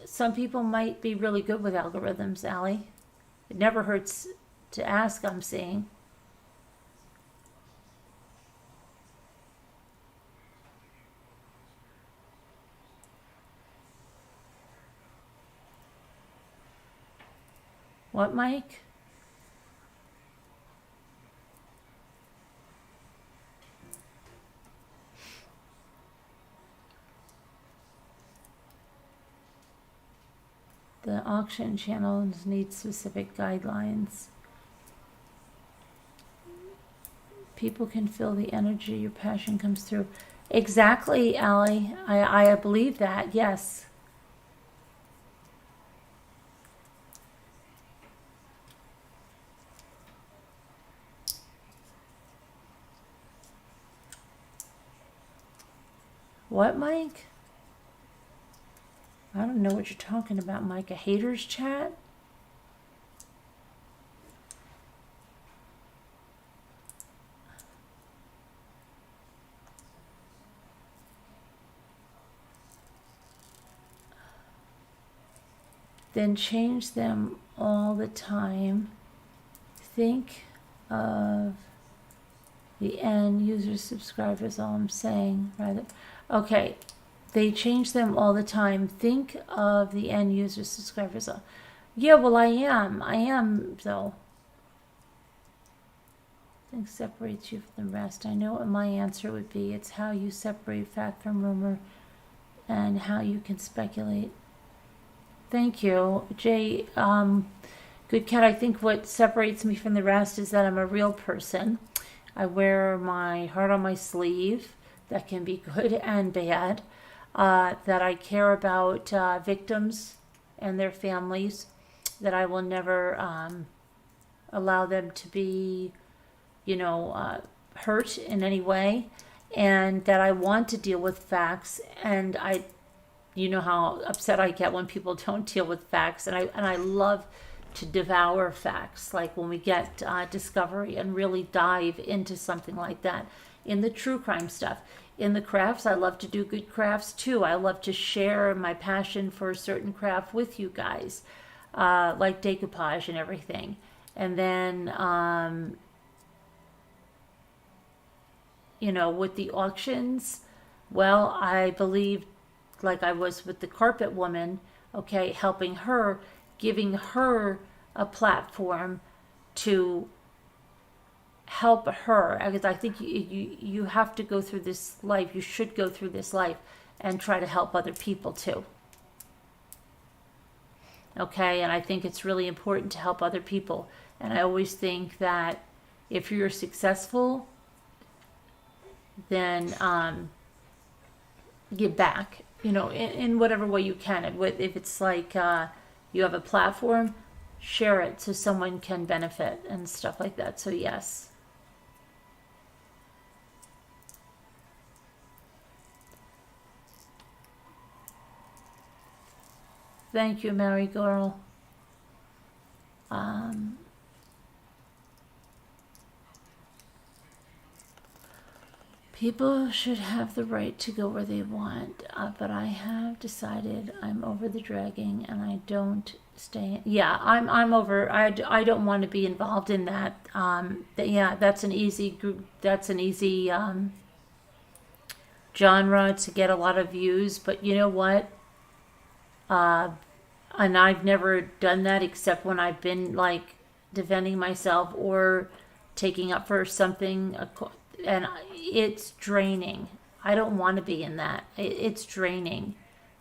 Some people might be really good with algorithms, Allie. It never hurts to ask, I'm seeing. What, Mike? The auction channels need specific guidelines. People can feel the energy, your passion comes through. Exactly, Allie. I believe that, yes. What, Mike? I don't know what you're talking about, Mike. A haters chat? Then change them all the time. Think of the end user subscribers, all I'm saying. Rather, okay. They change them all the time. Think of the end user subscribers. Yeah, well, I am, though. I think separates you from the rest. I know what my answer would be. It's how you separate fact from rumor and how you can speculate. Thank you, Jay. Good Cat, I think what separates me from the rest is that I'm a real person. I wear my heart on my sleeve. That can be good and bad. That I care about victims and their families, that I will never allow them to be, hurt in any way, and that I want to deal with facts. And you know how upset I get when people don't deal with facts, and I love to devour facts, like when we get discovery and really dive into something like that. In the true crime stuff. In the crafts, I love to do good crafts too. I love to share my passion for a certain craft with you guys, like decoupage and everything. And then, with the auctions, well, I believe, like I was with the carpet woman, okay, helping her, giving her a platform to help her, because I think you have to go through this life, you should go through this life and try to help other people too. Okay, and I think it's really important to help other people. And I always think that if you're successful, then give back, in whatever way you can. If it's like you have a platform, share it so someone can benefit and stuff like that. So yes. Thank you, Mary Girl. People should have the right to go where they want, but I have decided I'm over the dragging, and I don't stay. Yeah, I'm over. I don't want to be involved in that. Yeah, that's an easy group. That's an easy genre to get a lot of views. But you know what? And I've never done that except when I've been like defending myself or taking up for something, and it's draining. I don't want to be in that. It's draining.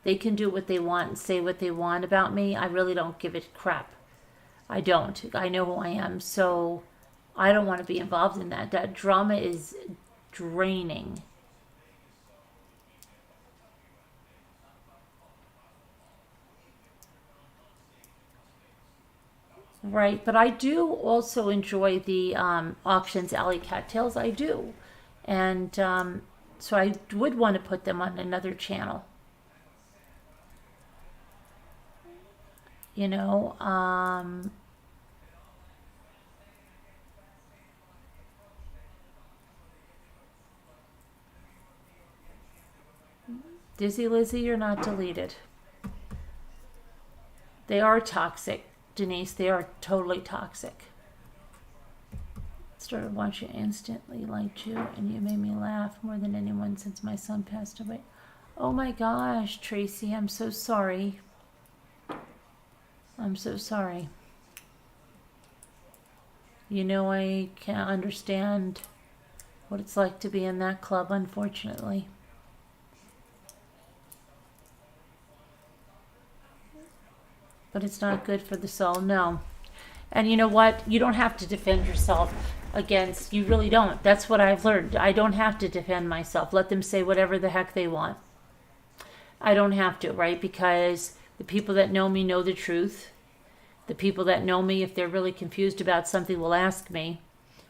They can do what they want and say what they want about me. I really don't give a crap. I don't. I know who I am, so I don't want to be involved in that. That drama is draining. Right, but I do also enjoy the auctions, alley cattails. I do, and so I would want to put them on another channel. Dizzy Lizzie, you're not deleted. They are toxic, Denise. They are totally toxic. Started watching, instantly liked you, and you made me laugh more than anyone since my son passed away. Oh my gosh, Tracy, I'm so sorry. I'm so sorry. I can't understand what it's like to be in that club, unfortunately. But it's not good for the soul, no. And you know what? You don't have to defend yourself against, you really don't. That's what I've learned. I don't have to defend myself. Let them say whatever the heck they want. I don't have to, right? Because the people that know me know the truth. The people that know me, if they're really confused about something, will ask me.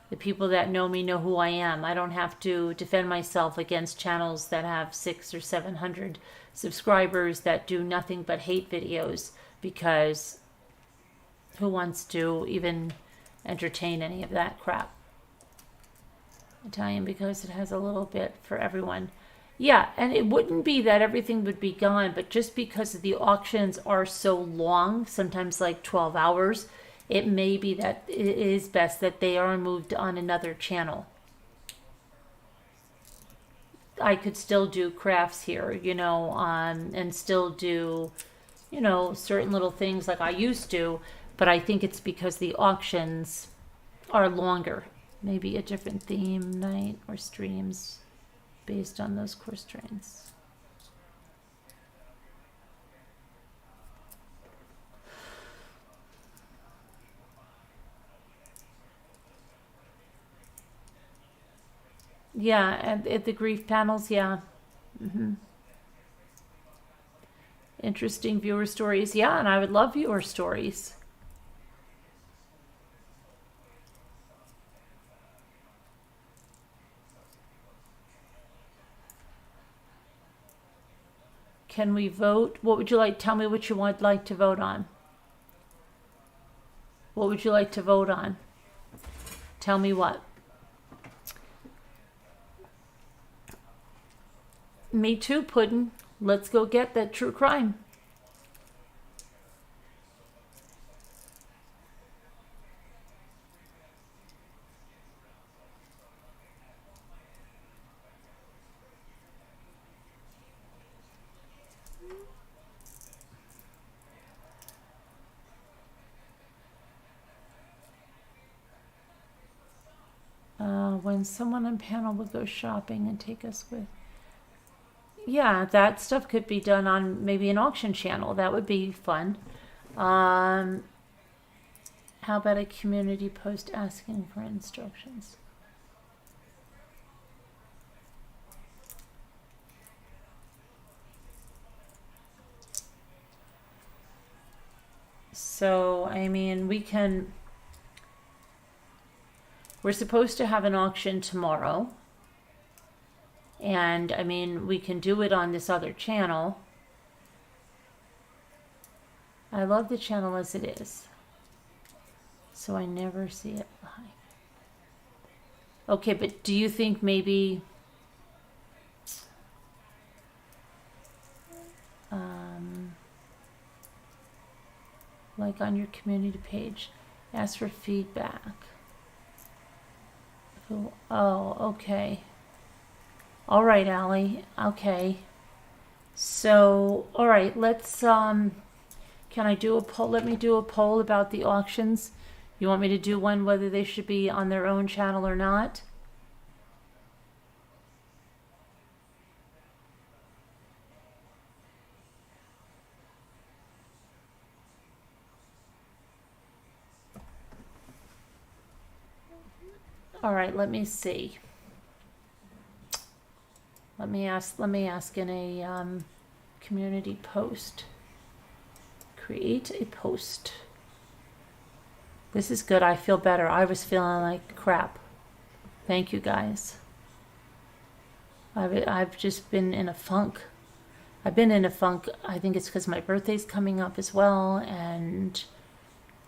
The people that know me know who I am. I don't have to defend myself against channels that have 600 or 700 subscribers that do nothing but hate videos, because who wants to even entertain any of that crap? Italian, because it has a little bit for everyone. Yeah, and it wouldn't be that everything would be gone, but just because the auctions are so long, sometimes like 12 hours, it may be that it is best that they are moved on another channel. I could still do crafts here, and still do, certain little things like I used to, but I think it's because the auctions are longer. Maybe a different theme night or streams based on those course trains. Yeah, at the grief panels, yeah. Interesting viewer stories, yeah, and I would love viewer stories. Can we vote? What would you like? Tell me what you would like to vote on. What would you like to vote on? Tell me what. Me too, Puddin'. Let's go get that true crime. when someone on panel would go shopping and take us with. Yeah, that stuff could be done on maybe an auction channel. That would be fun. How about a community post asking for instructions? So, I mean, we're supposed to have an auction tomorrow. And, I mean, we can do it on this other channel. I love the channel as it is. So I never see it live. Okay, but do you think maybe... like on your community page, ask for feedback. Oh, okay. All right, Allie. Okay. So, all right, let's, can I do a poll? Let me do a poll about the auctions. You want me to do one whether they should be on their own channel or not? All right, let me see. Let me ask in a community post. Create a post. This is good. I feel better. I was feeling like crap. Thank you guys. I've just been in a funk. I've been in a funk. I think it's because my birthday's coming up as well, and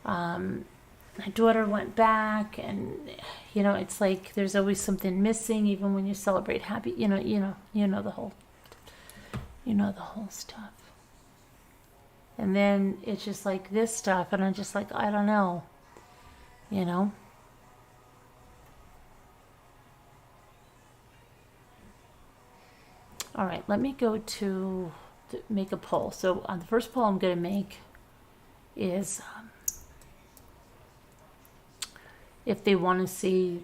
my daughter went back, and you know, it's like there's always something missing, even when you celebrate happy. You know the whole stuff. And then it's just like this stuff, and I'm just like, I don't know, you know. All right, let me go to make a poll. So on the first poll I'm going to make is if they want to see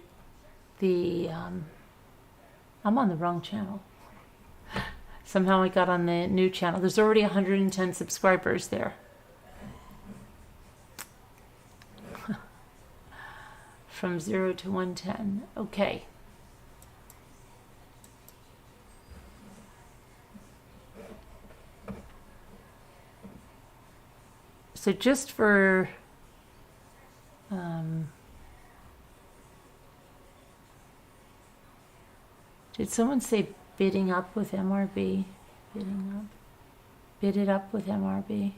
the, I'm on the wrong channel. Somehow I got on the new channel. There's already 110 subscribers there. From 0 to 110. Okay. So just for did someone say bidding up with MRB? Bidding up. Bid it up with MRB.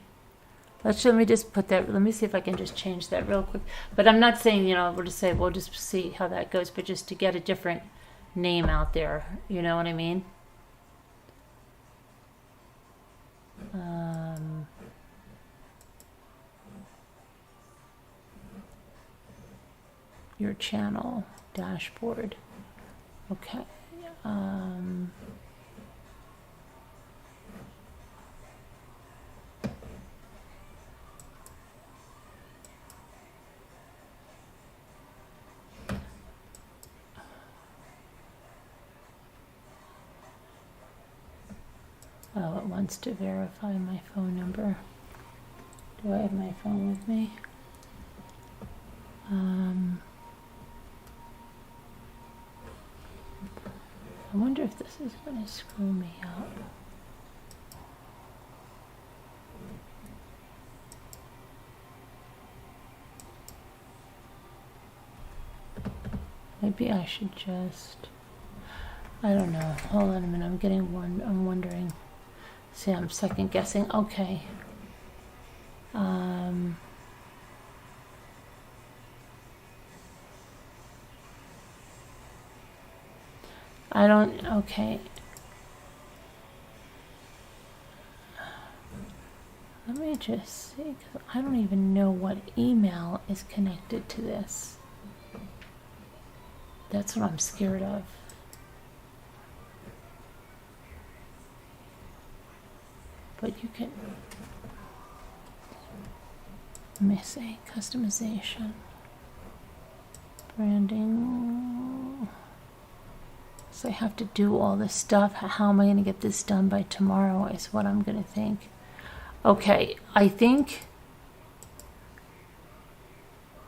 Let me just put that. Let me see if I can just change that real quick. But I'm not saying, we'll just say we'll just see how that goes. But just to get a different name out there, you know what I mean? Your channel dashboard. Okay. Oh, it wants to verify my phone number. Do I have my phone with me? I wonder if this is going to screw me up. Maybe I should just, I don't know. Hold on a minute. I'm wondering. See, I'm second guessing. Okay. Okay. Let me just see, 'cause I don't even know what email is connected to this. That's what I'm scared of. But you can, let me see, customization, branding. So I have to do all this stuff. How am I going to get this done by tomorrow is what I'm going to think. Okay, I think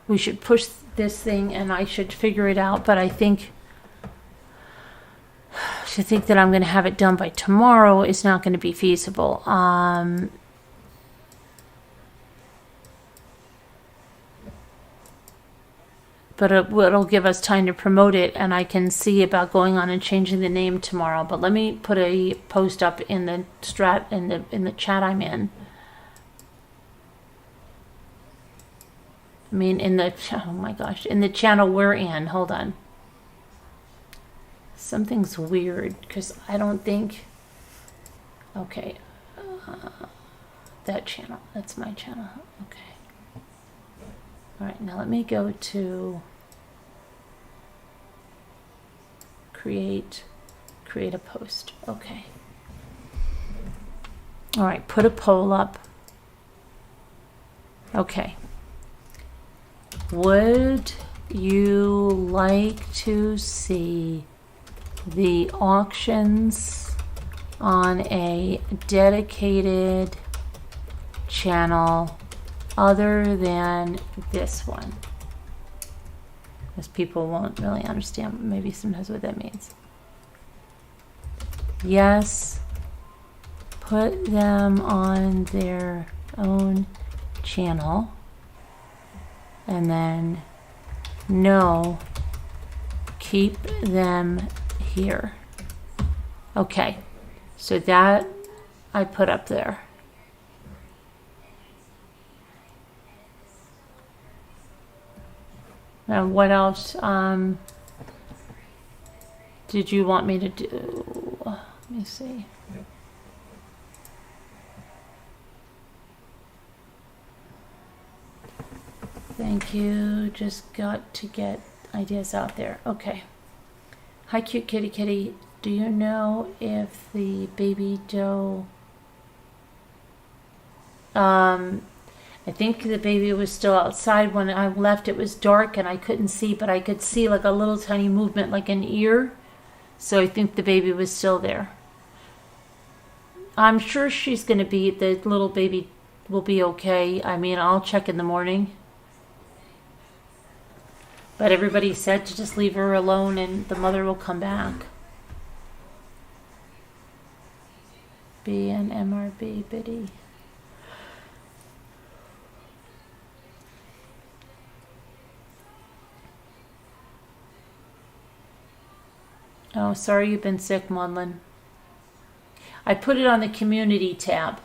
we should push this thing and I should figure it out, but I think to think that I'm going to have it done by tomorrow is not going to be feasible. But it'll give us time to promote it, and I can see about going on and changing the name tomorrow. But let me put a post up in the in the chat I'm in. I mean, oh my gosh, in the channel we're in. Hold on. Something's weird because I don't think. Okay, that channel. That's my channel. Okay. All right, now let me go to create a post. Okay. All right, put a poll up. Okay. Would you like to see the auctions on a dedicated channel other than this one? Because people won't really understand maybe sometimes what that means. Yes, put them on their own channel. And then no, keep them here. Okay, so that I put up there. Now, what else did you want me to do? Let me see. Thank you. Just got to get ideas out there. Okay. Hi, cute kitty kitty. Do you know if the baby doe... I think the baby was still outside. When I left, it was dark and I couldn't see, but I could see like a little tiny movement, like an ear. So I think the baby was still there. I'm sure she's going to be, the little baby will be okay. I mean, I'll check in the morning. But everybody said to just leave her alone and the mother will come back. B and MRB Biddy. Oh, sorry you've been sick, Maudlin. I put it on the community tab.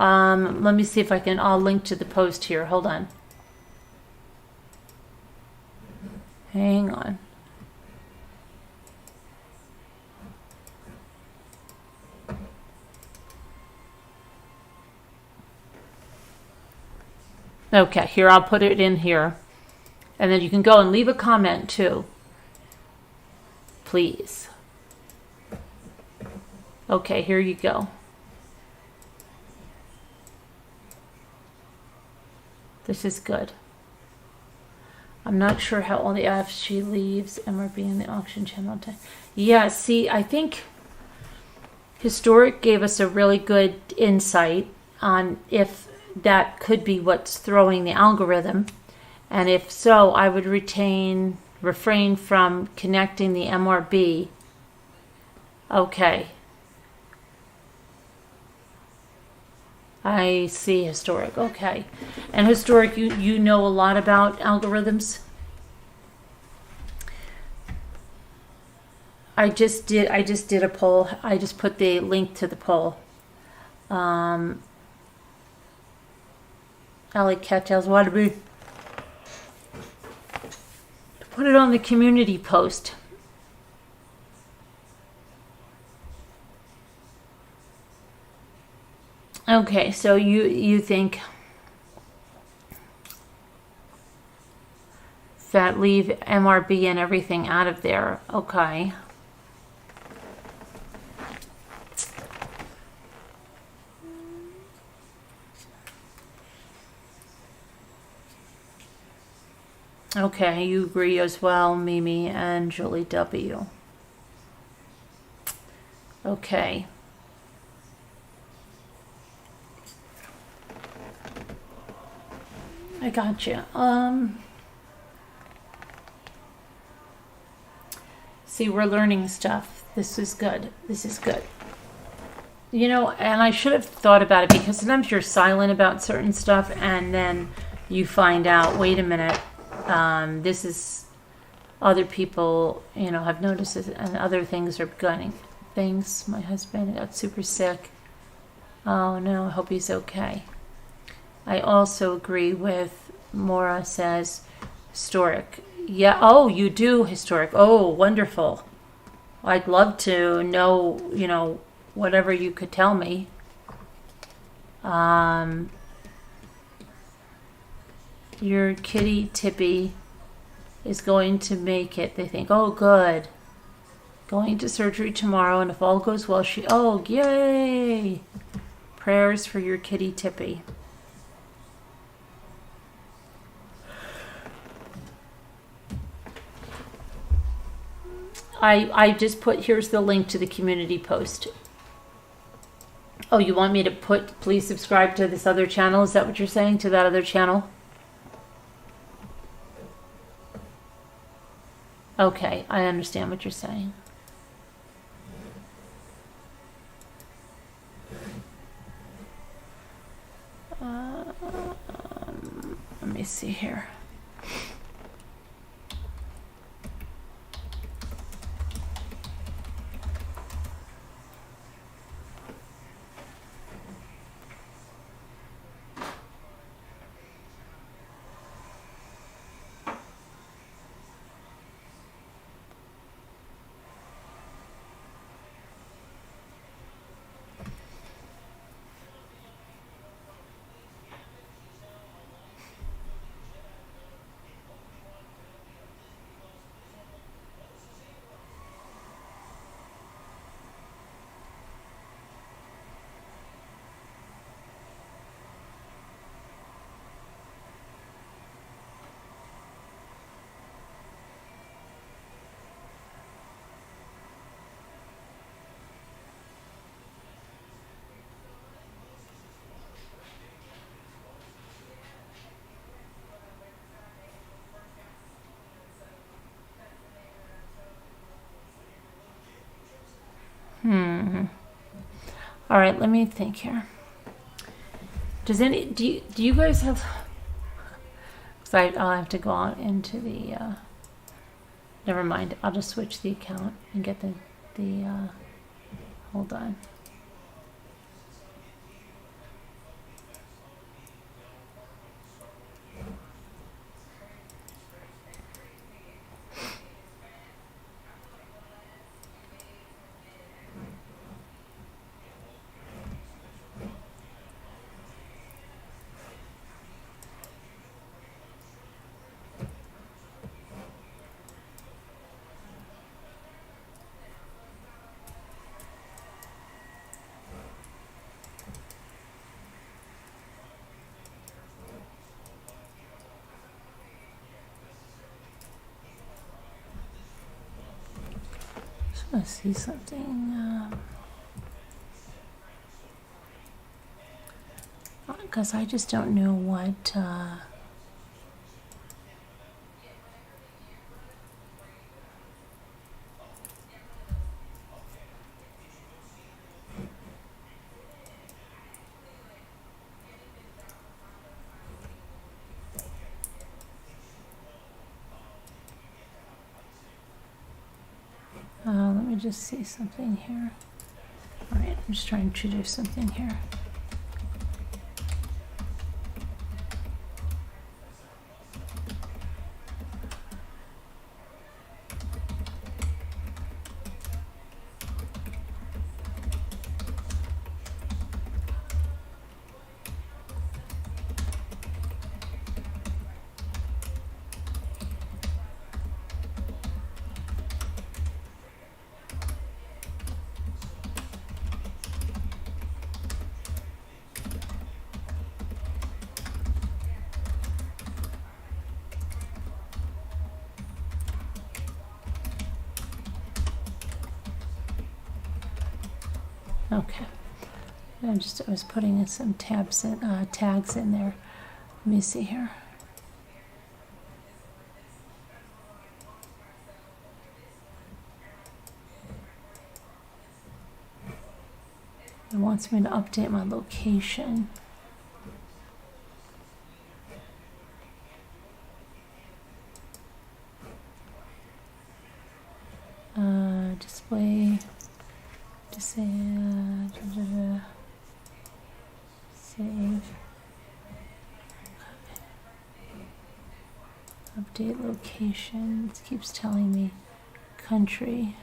Let me see if I'll link to the post here. Hold on. Hang on. Okay, here, I'll put it in here. And then you can go and leave a comment too. Please. Okay, here you go. This is good. I'm not sure how all the F's she leaves MRB in the auction channel. Yeah, see, I think Historic gave us a really good insight on if that could be what's throwing the algorithm. And if so, I would refrain from connecting the MRB. Okay. I see Historic. Okay. And Historic, you know a lot about algorithms? I just did a poll. I just put the link to the poll. Alley Cattails wanted me to put it on the community post. Okay, so you think that leave MRB and everything out of there. Okay. Okay, you agree as well, Mimi and Julie W. Okay. I got you. See, we're learning stuff. This is good. This is good. You know, and I should have thought about it, because sometimes you're silent about certain stuff and then you find out, wait a minute, this is, other people, you know, have noticed it, and other things are gunning. Things, my husband got super sick. Oh no, I hope he's okay. I also agree with Maura says historic. Yeah, oh, you do historic. Oh, wonderful. I'd love to know, you know, whatever you could tell me. Your kitty Tippy is going to make it. They think, oh, good. Going to surgery tomorrow, and if all goes well, oh, yay. Prayers for your kitty Tippy. I just put, here's the link to the community post. Oh, you want me to put, please subscribe to this other channel? Is that what you're saying, to that other channel? Okay, I understand what you're saying. Let me see here. All right, let me think here. Do you guys have? Because I'll have to go on into the. Never mind. I'll just switch the account and get the. Hold on. I see something. Because I just don't know what. Let me just see something here. All right, I'm just trying to do something here. Okay. I was putting in some tags in there. Let me see here. It wants me to update my location. Display, save, update location. It keeps telling me country.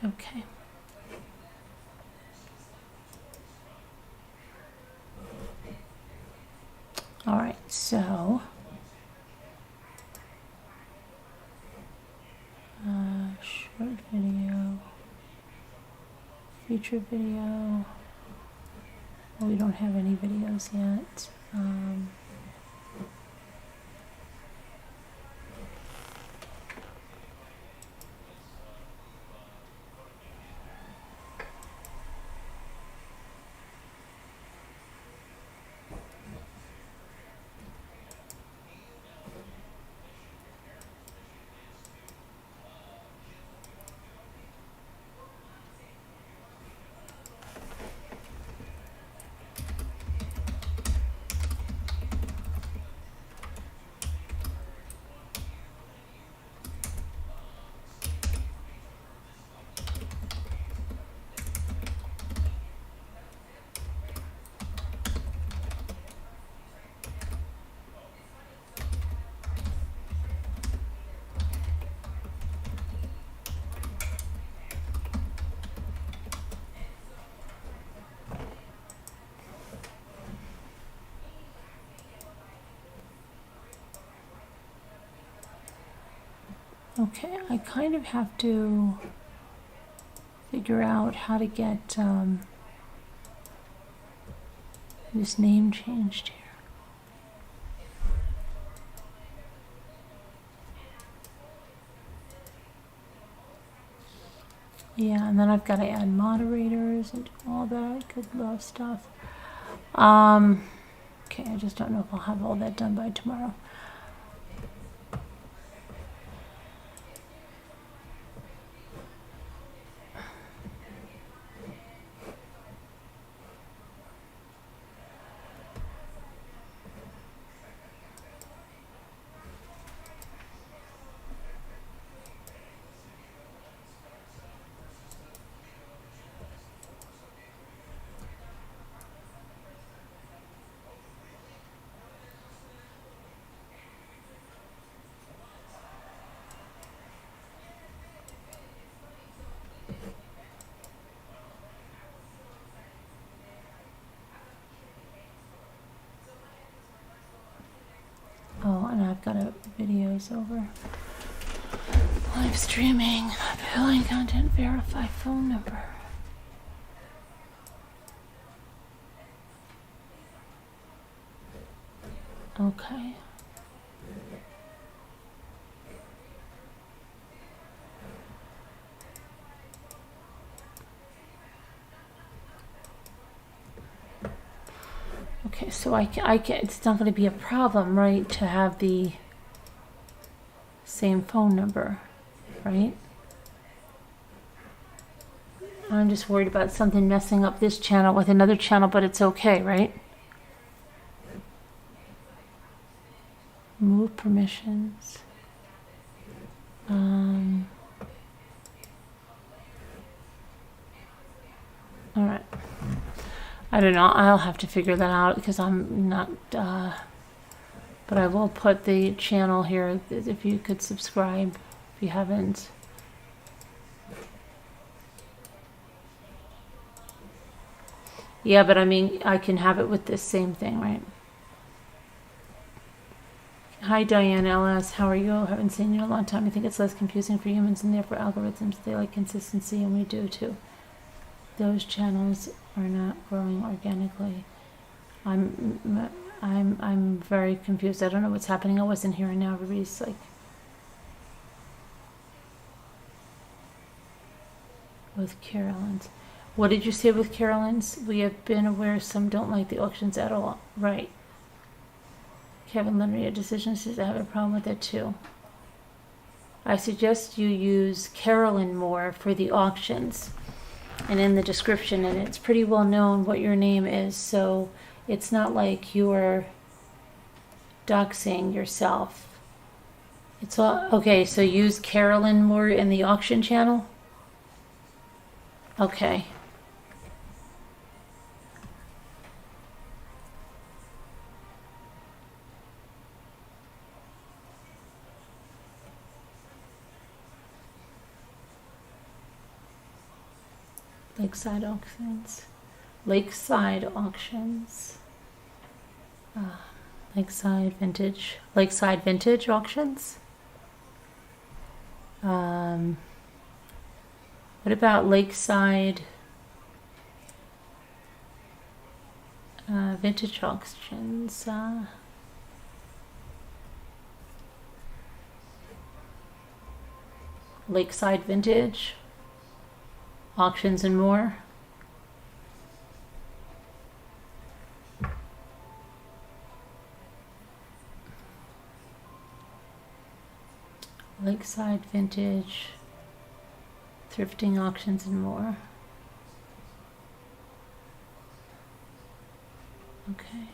Okay. All right, so short video, feature video. Well, we don't have any videos yet. Okay, I kind of have to figure out how to get this name changed here. Yeah, and then I've got to add moderators and all that good stuff. Okay, I just don't know if I'll have all that done by tomorrow. Oh, and I've got videos over. Live streaming, billing content, verify phone number. Okay. Okay, so I can, it's not going to be a problem, right, to have the same phone number, right? I'm just worried about something messing up this channel with another channel, but it's okay, right? Move permissions. All right. I don't know. I'll have to figure that out because I'm not. But I will put the channel here if you could subscribe if you haven't. Yeah, but I mean, I can have it with this same thing, right? Hi, Diane LS. How are you? Haven't seen you in a long time. I think it's less confusing for humans and therefore algorithms. They like consistency, and we do too. Those channels are not growing organically. I'm very confused. I don't know what's happening. I wasn't here, and now everybody's like, with Carolyn's. What did you say with Carolyn's? We have been aware some don't like the auctions at all. Right. Kevin Leonard, decision says I have a problem with that too. I suggest you use Carolyn more for the auctions and in the description, and it's pretty well known what your name is, so it's not like you're doxing yourself. It's all okay. So use Carolyn more in the auction channel. Okay. Lakeside auctions. Lakeside auctions. Lakeside vintage auctions. What about Lakeside vintage auctions? Lakeside vintage auctions and more. Lakeside vintage thrifting auctions and more. Okay.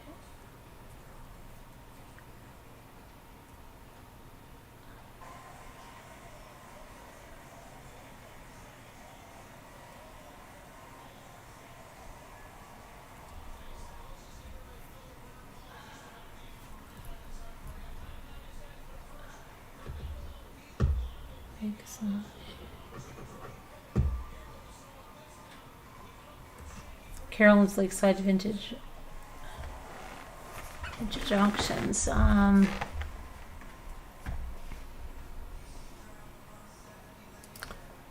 Carolyn's Lakeside vintage auctions.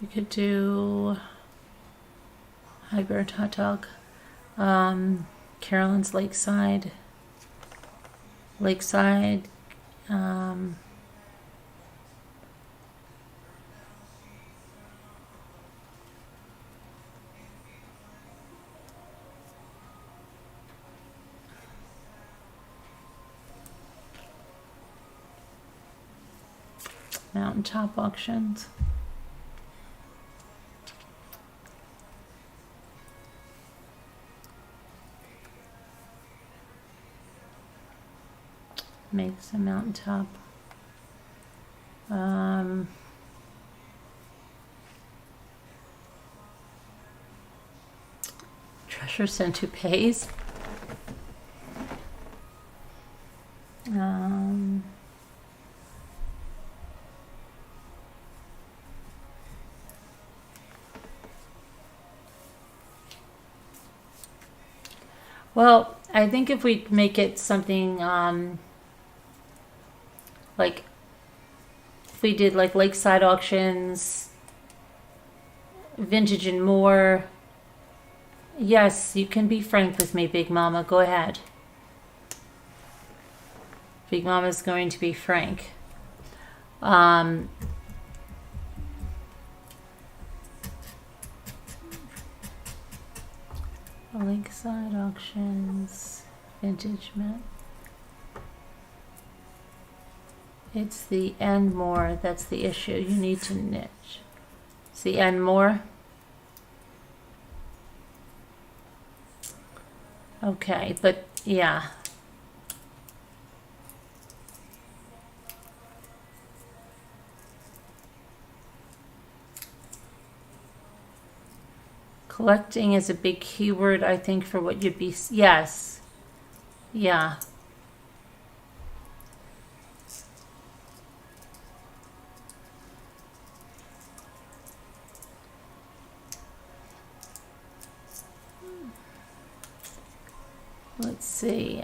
We could do hybrid hot dog. Carolyn's Lakeside. Mountaintop auctions. Makes a mountaintop. Treasure sent to pays. Well, I think if we make it something like if we did like Lakeside auctions, vintage and more. Yes, you can be frank with me, Big Mama. Go ahead. Big Mama's going to be frank. Lakeside auctions, vintage mint. It's the and more that's the issue. You need to niche. It's the and more. Okay, but yeah. Collecting is a big keyword, I think, for what you'd be. Yes. Yeah. Let's see.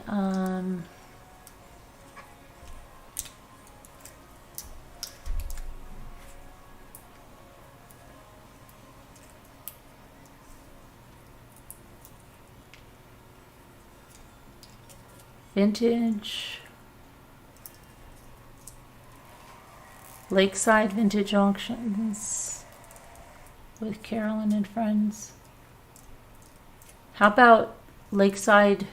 Vintage. Lakeside Vintage Auctions with Carolyn and friends. How about Lakeside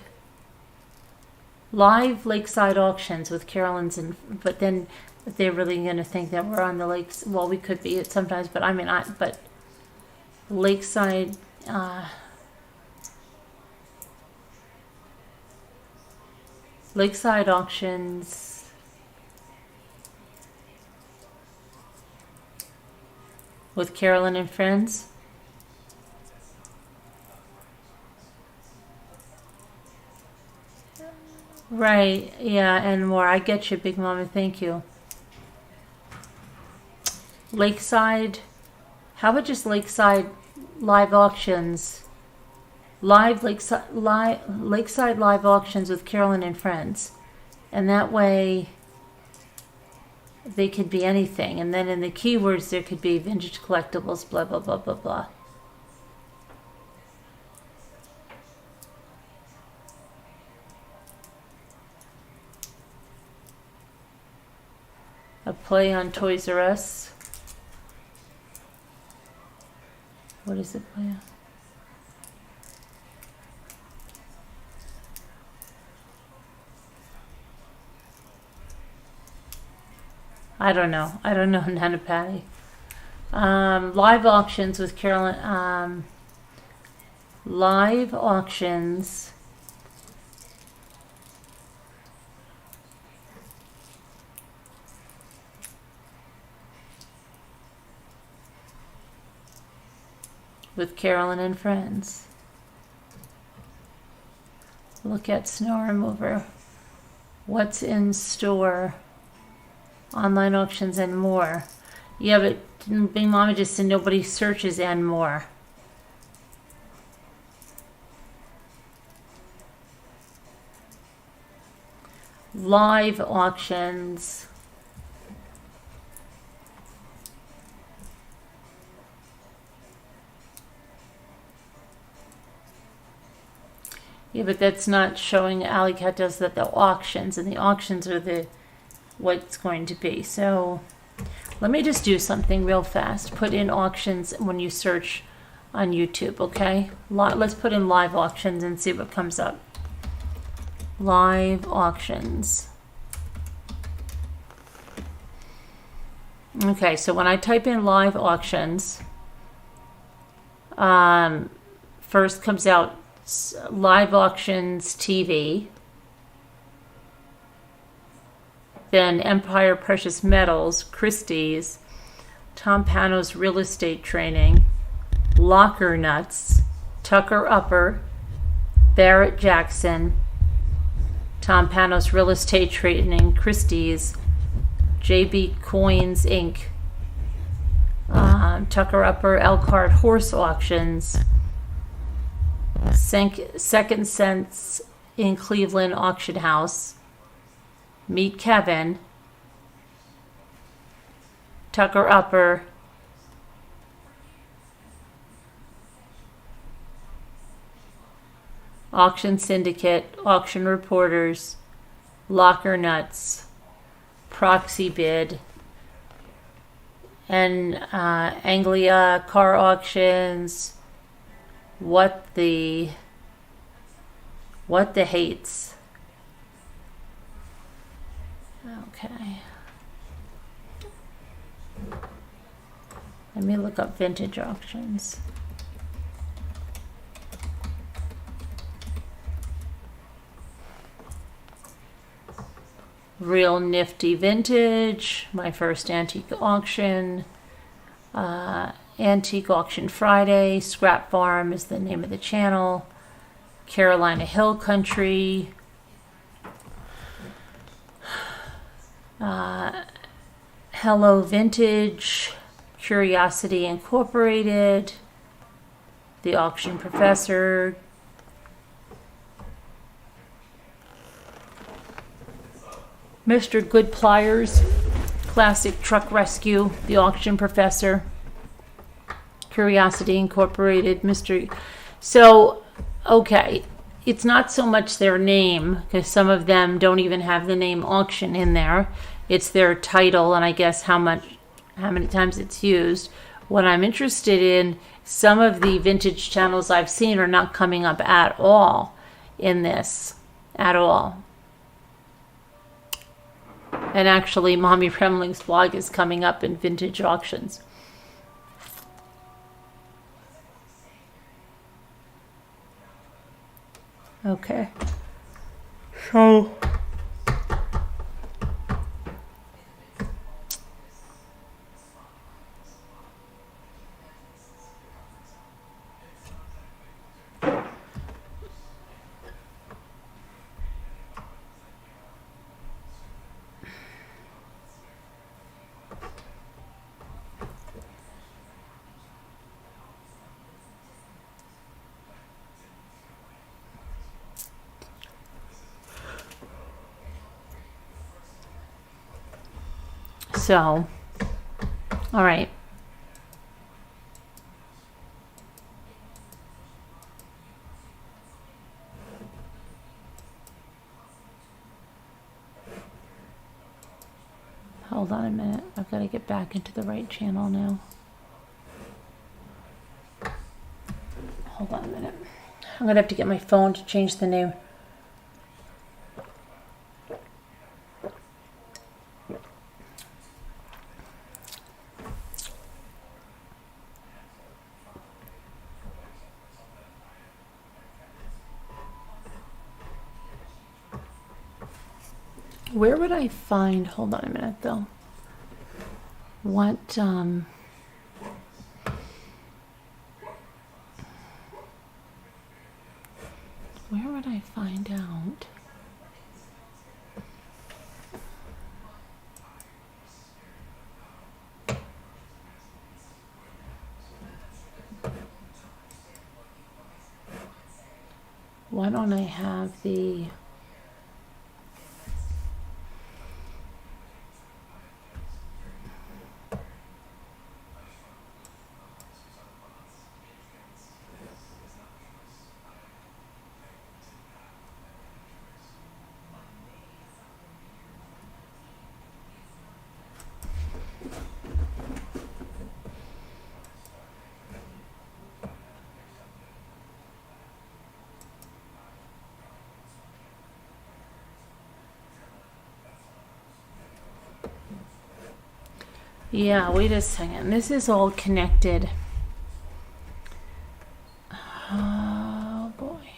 live Lakeside auctions with Carolyn's and but then they're really going to think that we're on the lakes. Well, we could be sometimes, but I mean, but Lakeside Lakeside auctions with Carolyn and friends. Right, yeah, and more. I get you, Big Mama, thank you. Lakeside, how about just Lakeside live auctions? Lakeside live auctions with Carolyn and friends. And that way they could be anything. And then in the keywords there could be vintage collectibles, blah, blah, blah, blah, blah. A play on Toys R Us. What is it play on? I don't know. I don't know, Nana Patty. Live auctions with Carolyn. Live auctions. With Carolyn and friends. Look at snow remover. What's in store? Online auctions and more. Yeah, but Big Mama just said nobody searches and more. Live auctions. Yeah, but that's not showing. Alley Cat does that, the auctions, and the auctions are the what's going to be. So let me just do something real fast. Put in auctions when you search on YouTube, okay? Let's put in live auctions and see what comes up. Live auctions. Okay, so when I type in live auctions, first comes out Live Auctions TV, then Empire Precious Metals, Christie's, Tom Pano's Real Estate Training, Locker Nuts, Tucker Upper, Barrett Jackson, Tom Pano's Real Estate Training, Christie's, JB Coins Inc., Tucker Upper, Elkhart Horse Auctions, Second Sense in Cleveland Auction House, Meet Kevin, Tucker Upper, Auction Syndicate, Auction Reporters, Locker Nuts, Proxy Bid, and Anglia Car Auctions, What the Hates. Okay. Let me look up vintage auctions. Real Nifty Vintage, my first antique auction. Antique Auction Friday, Scrap Farm is the name of the channel. Carolina Hill Country. Hello Vintage, Curiosity Incorporated, The Auction Professor, Mr. Good Pliers, Classic Truck Rescue, The Auction Professor, Curiosity Incorporated, Mr. So, okay, it's not so much their name, because some of them don't even have the name auction in there. It's their title, and I guess how many times it's used. What I'm interested in, some of the vintage channels I've seen are not coming up at all in this, at all. And actually, Mommy Remling's blog is coming up in vintage auctions. Okay. So all right. Hold on a minute. I've got to get back into the right channel now. Hold on a minute. I'm going to have to get my phone to change the name. Where would I find, hold on a minute though. What, where would I find out? Why don't I have the yeah, wait a second. This is all connected. Oh boy.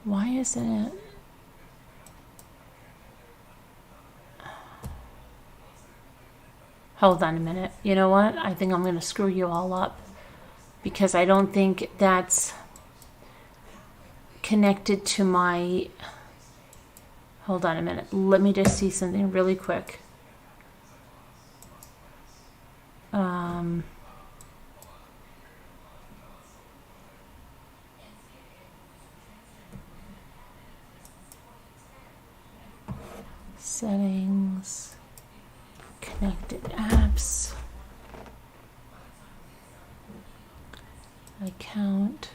Why isn't it? Hold on a minute. You know what? I think I'm going to screw you all up because I don't think that's connected to my... Hold on a minute. Let me just see something really quick. Settings, connected apps, account.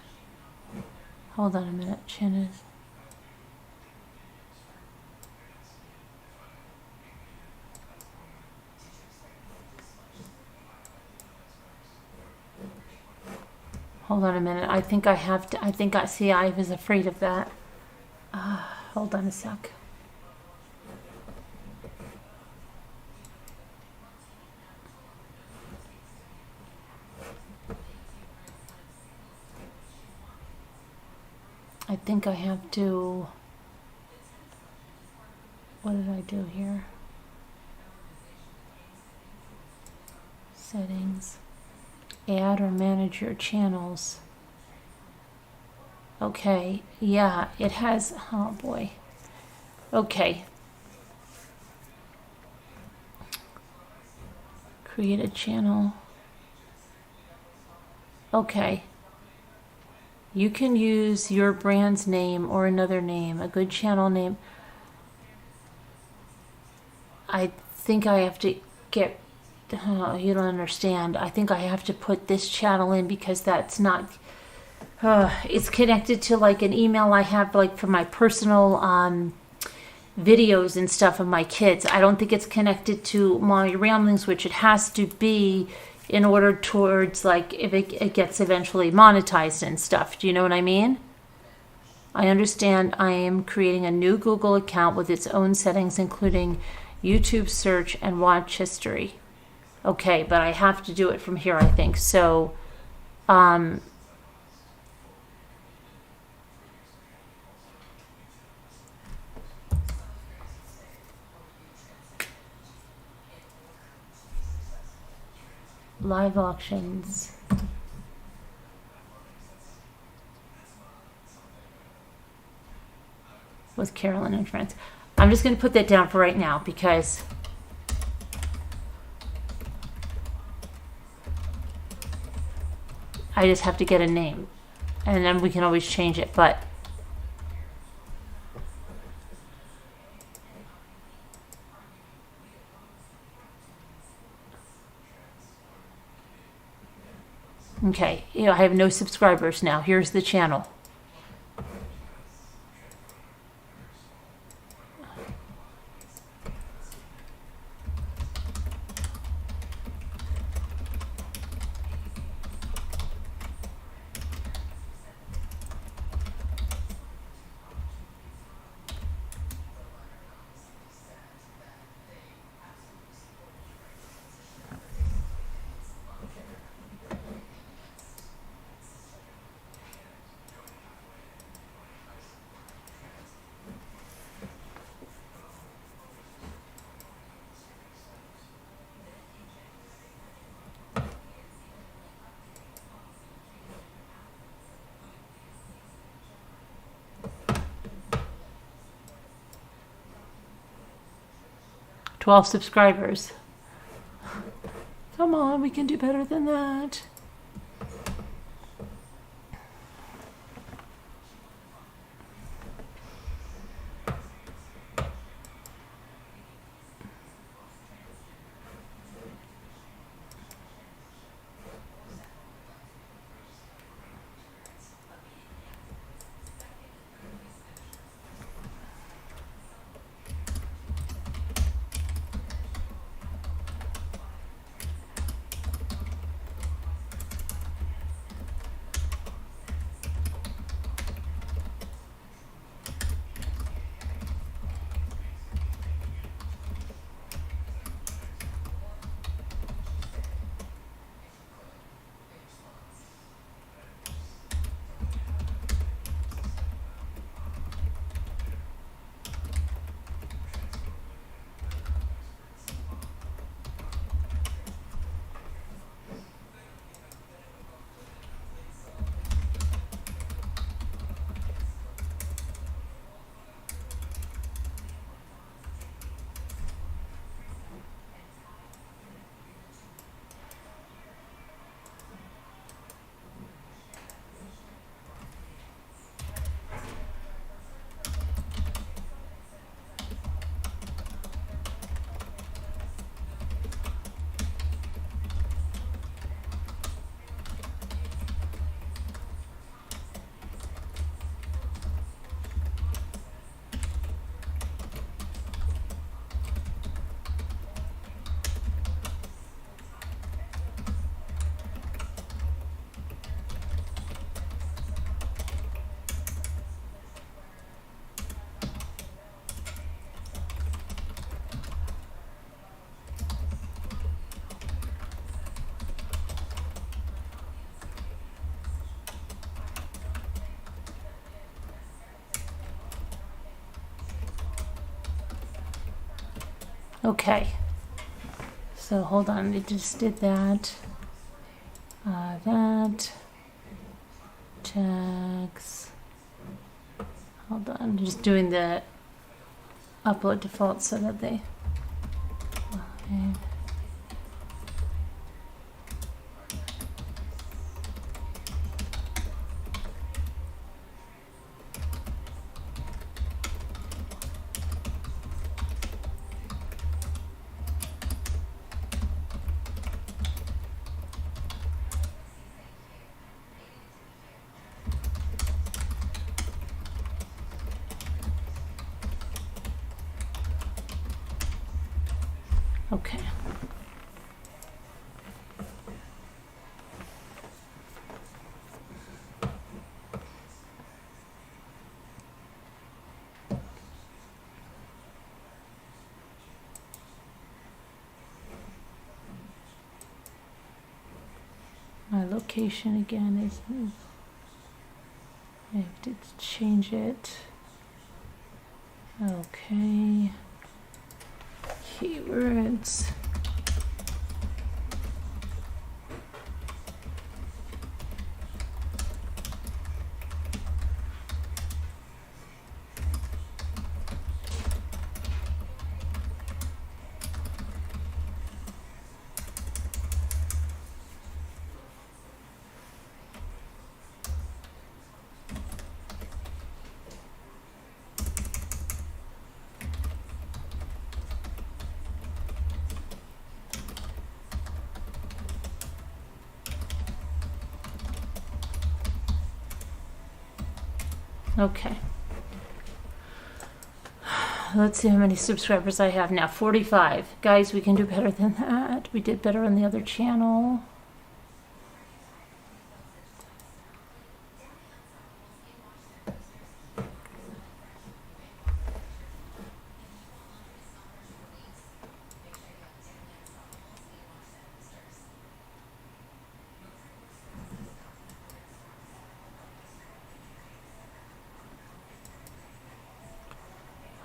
Hold on a minute, Chin is. Hold on a minute. I think I have to. I was afraid of that. Hold on a sec. I think I have to, what did I do here? Settings, add or manage your channels. Okay, yeah, it has, oh boy. Okay. Create a channel. Okay. You can use your brand's name or another name, a good channel name. I think I have to get, oh, you don't understand. I think I have to put this channel in because that's not, it's connected to like an email I have like for my personal videos and stuff of my kids. I don't think it's connected to Mommy Ramblings, which it has to be in order towards like if it gets eventually monetized and stuff. Do you know what I mean? I understand I am creating a new Google account with its own settings, including YouTube search and watch history. Okay, but I have to do it from here, I think. So, live auctions. With Carolyn and friends. I'm just going to put that down for right now because I just have to get a name and then we can always change it, but okay, you know, I have no subscribers now. Here's the channel. $12 subscribers. Come on, we can do better than that. Okay. So hold on, I just did that. That. Tags. Hold on, just doing the upload default so that they. Okay. My location again is, I have to change it. Okay. Keywords. Okay. Let's see how many subscribers I have now. 45. Guys, we can do better than that. We did better on the other channel.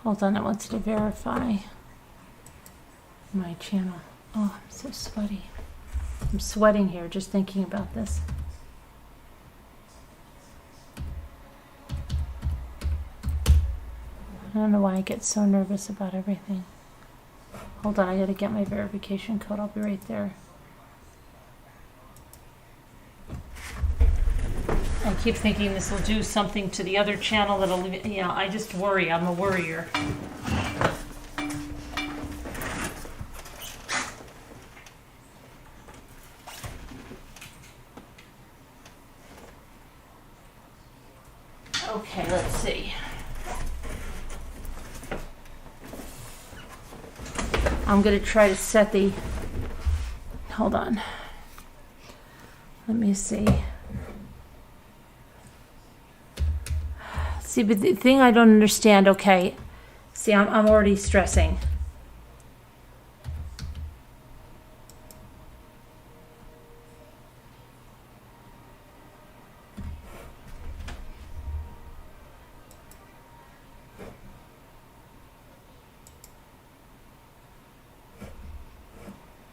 Hold on, it wants to verify my channel. Oh, I'm so sweaty. I'm sweating here just thinking about this. I don't know why I get so nervous about everything. Hold on, I gotta get my verification code. I'll be right there. I keep thinking this will do something to the other channel that'll, yeah, I just worry. I'm a worrier. Okay, let's see. I'm gonna try to set the, hold on. Let me see. See, but the thing I don't understand, okay, see, I'm already stressing.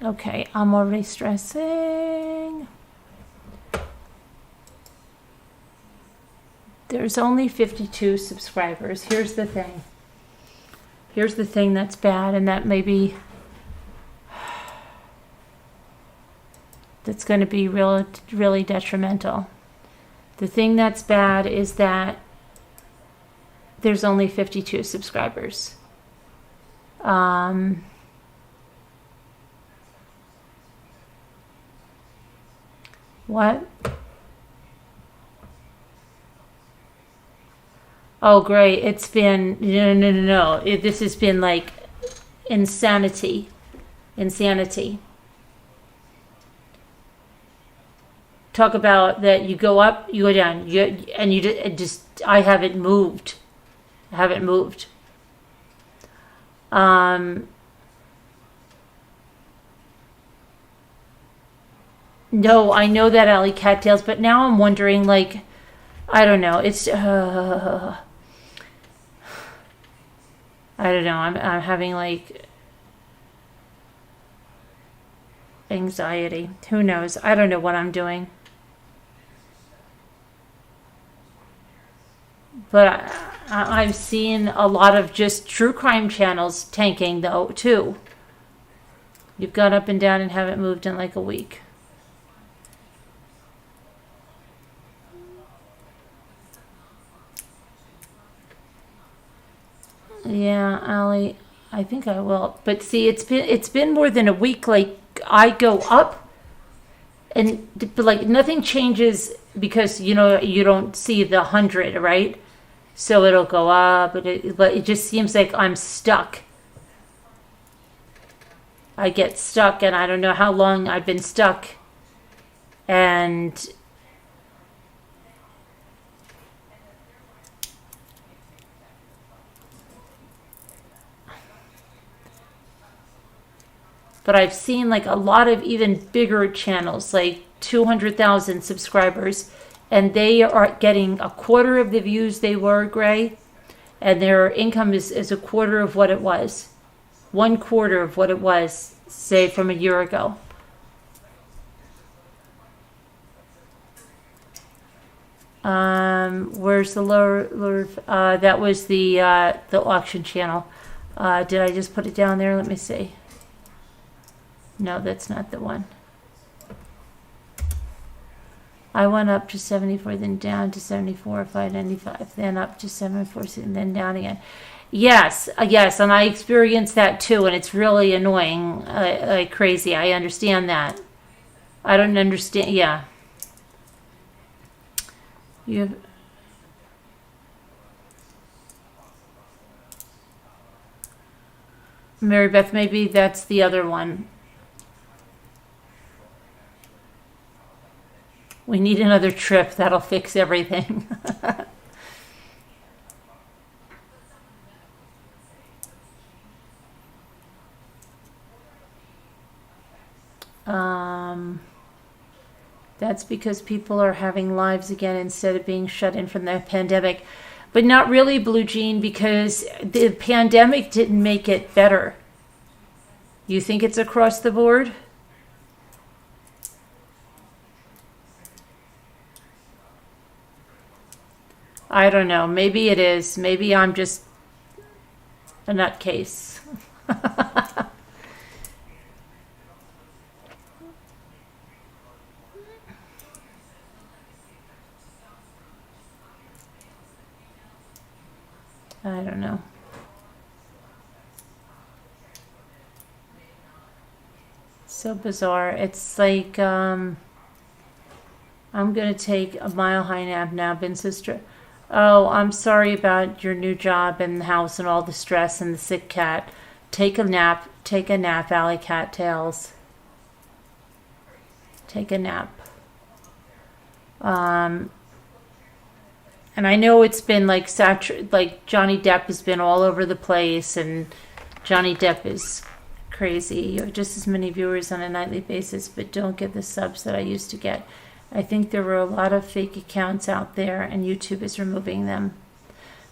Okay, I'm already stressing. There's only 52 subscribers. Here's the thing. Here's the thing that's bad, and that maybe that's going to be really detrimental. The thing that's bad is that there's only 52 subscribers. What? Oh, great. It's been, no. This has been like insanity. Talk about that you go up, you go down, I haven't moved. No, I know that, Alley Cattails, but now I'm wondering, like, I don't know. It's, I don't know. I'm having, like, anxiety. Who knows? I don't know what I'm doing. But I've seen a lot of just true crime channels tanking, though, too. You've gone up and down and haven't moved in like a week. Yeah, Allie, I think I will. But see, it's been more than a week. Like I go up, and but like nothing changes because you don't see the 100, right? So it'll go up, but it just seems like I'm stuck. I get stuck, and I don't know how long I've been stuck, and but I've seen like a lot of even bigger channels, like 200,000 subscribers, and they are getting a quarter of the views they were, Gray, and their income is a quarter of what it was. 1/4 of what it was, say, from a year ago. Where's the lower that was the auction channel. Did I just put it down there? Let me see. No, that's not the one. I went up to 74, then down to 74, 595, then up to 746, and then down again. Yes, and I experienced that too, and it's really annoying, like crazy. I understand that. I don't understand. Yeah. Mary Beth, maybe that's the other one. We need another trip. That'll fix everything. That's because people are having lives again instead of being shut in from the pandemic. But not really, Blue Jean, because the pandemic didn't make it better. You think it's across the board? I don't know. Maybe it is. Maybe I'm just a nutcase. I don't know. So bizarre. It's like I'm gonna take a Mile High nap now, been sister. Oh, I'm sorry about your new job and the house and all the stress and the sick cat. Take a nap, Alley Cattails. Take a nap. And I know it's been like like Johnny Depp has been all over the place, and Johnny Depp is crazy. You have just as many viewers on a nightly basis, but don't get the subs that I used to get. I think there were a lot of fake accounts out there, and YouTube is removing them.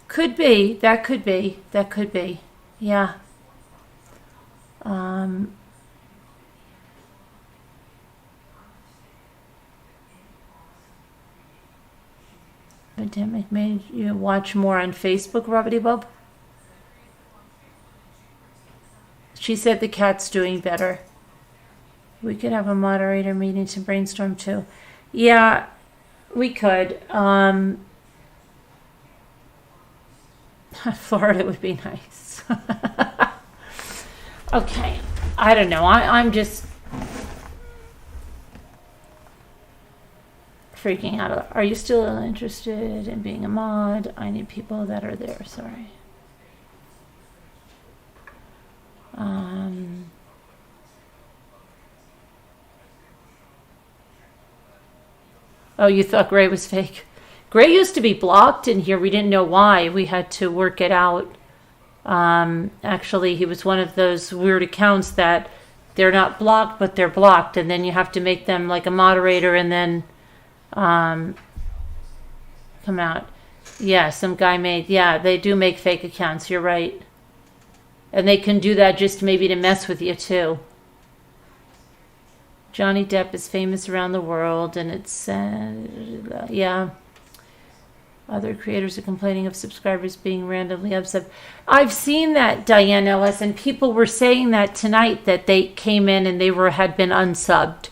Could be. That could be. That could be. Yeah. Pandemic made you watch more on Facebook, Robbity Bob? She said the cat's doing better. We could have a moderator meeting to brainstorm too. Yeah, we could. Florida would be nice. Okay. I don't know. I'm just freaking out. Are you still interested in being a mod? I need people that are there. Sorry. Oh, you thought Gray was fake? Gray used to be blocked in here. We didn't know why. We had to work it out. Actually, he was one of those weird accounts that they're not blocked, but they're blocked. And then you have to make them like a moderator and then come out. Yeah, some guy made, yeah, they do make fake accounts. You're right. And they can do that just maybe to mess with you too. Johnny Depp is famous around the world, and it's yeah. Other creators are complaining of subscribers being randomly upset. I've seen that, Diane Ellis, and people were saying that tonight, that they came in and had been unsubbed.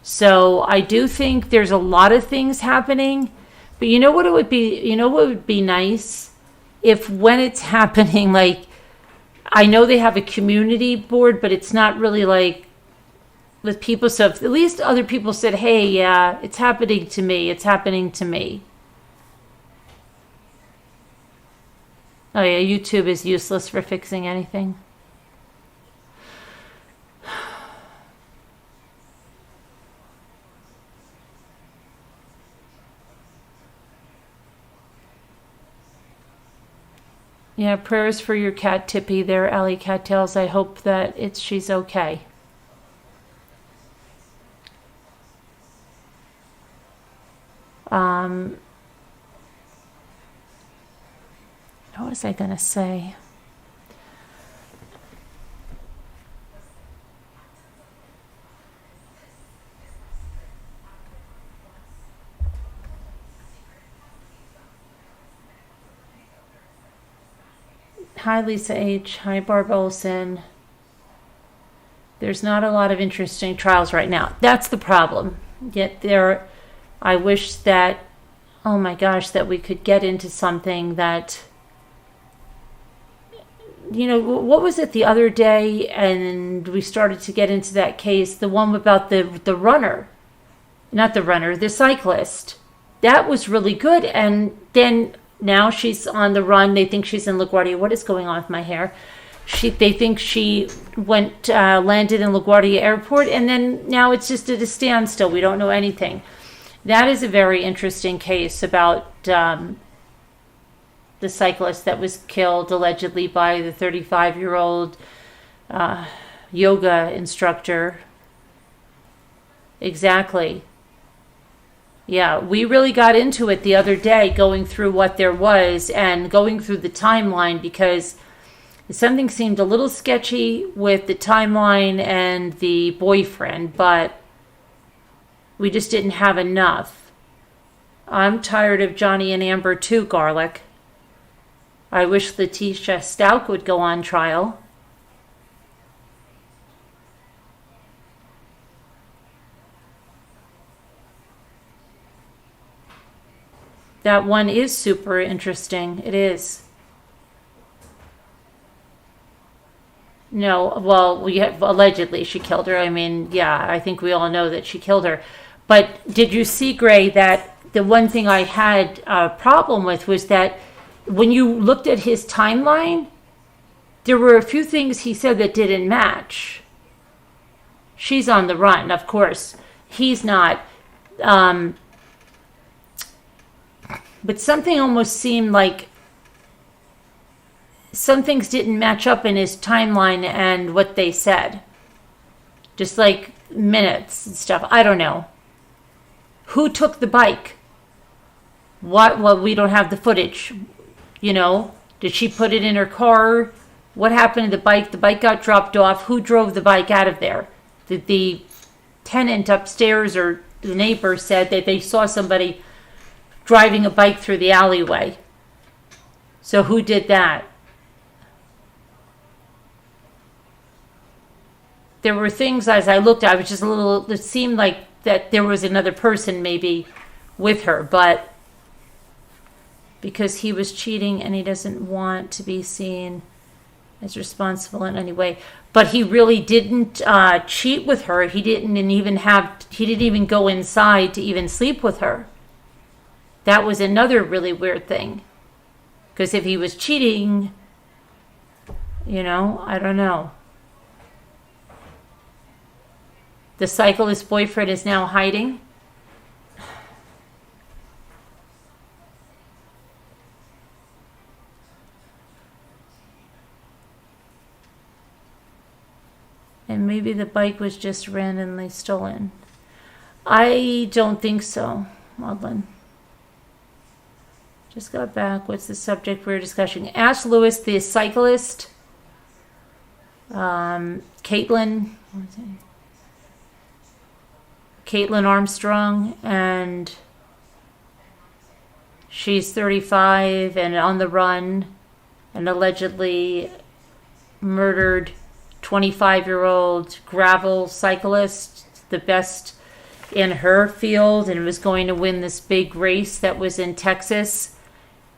So I do think there's a lot of things happening. But you know what it would be? You know what would be nice? If when it's happening, like, I know they have a community board, but it's not really like with people. So if at least other people said, hey, yeah, it's happening to me. It's happening to me. Oh yeah, YouTube is useless for fixing anything. Yeah, prayers for your cat Tippy there, Alley Cattails. I hope that she's okay. What was I gonna say? Hi, Lisa H. Hi, Barb Olson. There's not a lot of interesting trials right now. That's the problem. Yet I wish that, oh my gosh, that we could get into something that, you know, what was it the other day? And we started to get into that case, the one about the runner, not the runner, the cyclist. That was really good. And then now she's on the run. They think she's in LaGuardia. What is going on with my hair? They think she landed in LaGuardia Airport, and then now it's just at a standstill. We don't know anything. That is a very interesting case about the cyclist that was killed allegedly by the 35-year-old yoga instructor. Exactly. Yeah, we really got into it the other day, going through what there was and going through the timeline, because something seemed a little sketchy with the timeline and the boyfriend, but we just didn't have enough. I'm tired of Johnny and Amber too, Garlic. I wish Letitia Stout would go on trial. That one is super interesting. It is. No, well, allegedly she killed her. I mean, yeah, I think we all know that she killed her. But did you see, Gray, that the one thing I had a problem with was that when you looked at his timeline, there were a few things he said that didn't match. She's on the run, of course. He's not. But something almost seemed like some things didn't match up in his timeline and what they said. Just like minutes and stuff. I don't know. Who took the bike? What? Well, we don't have the footage. You know, did she put it in her car? What happened to the bike? The bike got dropped off. Who drove the bike out of there? The tenant upstairs or the neighbor said that they saw somebody driving a bike through the alleyway. So who did that? There were things as I looked, I was just it seemed like that there was another person maybe with her, but because he was cheating and he doesn't want to be seen as responsible in any way. But he really didn't cheat with her. He didn't even go inside to even sleep with her. That was another really weird thing. Because if he was cheating, you know, I don't know. The cyclist boyfriend is now hiding. And maybe the bike was just randomly stolen. I don't think so, Maudlin. Just got back. What's the subject we're discussing? Ash Lewis, the cyclist. Caitlin. Caitlin Armstrong, and she's 35 and on the run, and allegedly murdered 25-year-old gravel cyclist, the best in her field, and was going to win this big race that was in Texas.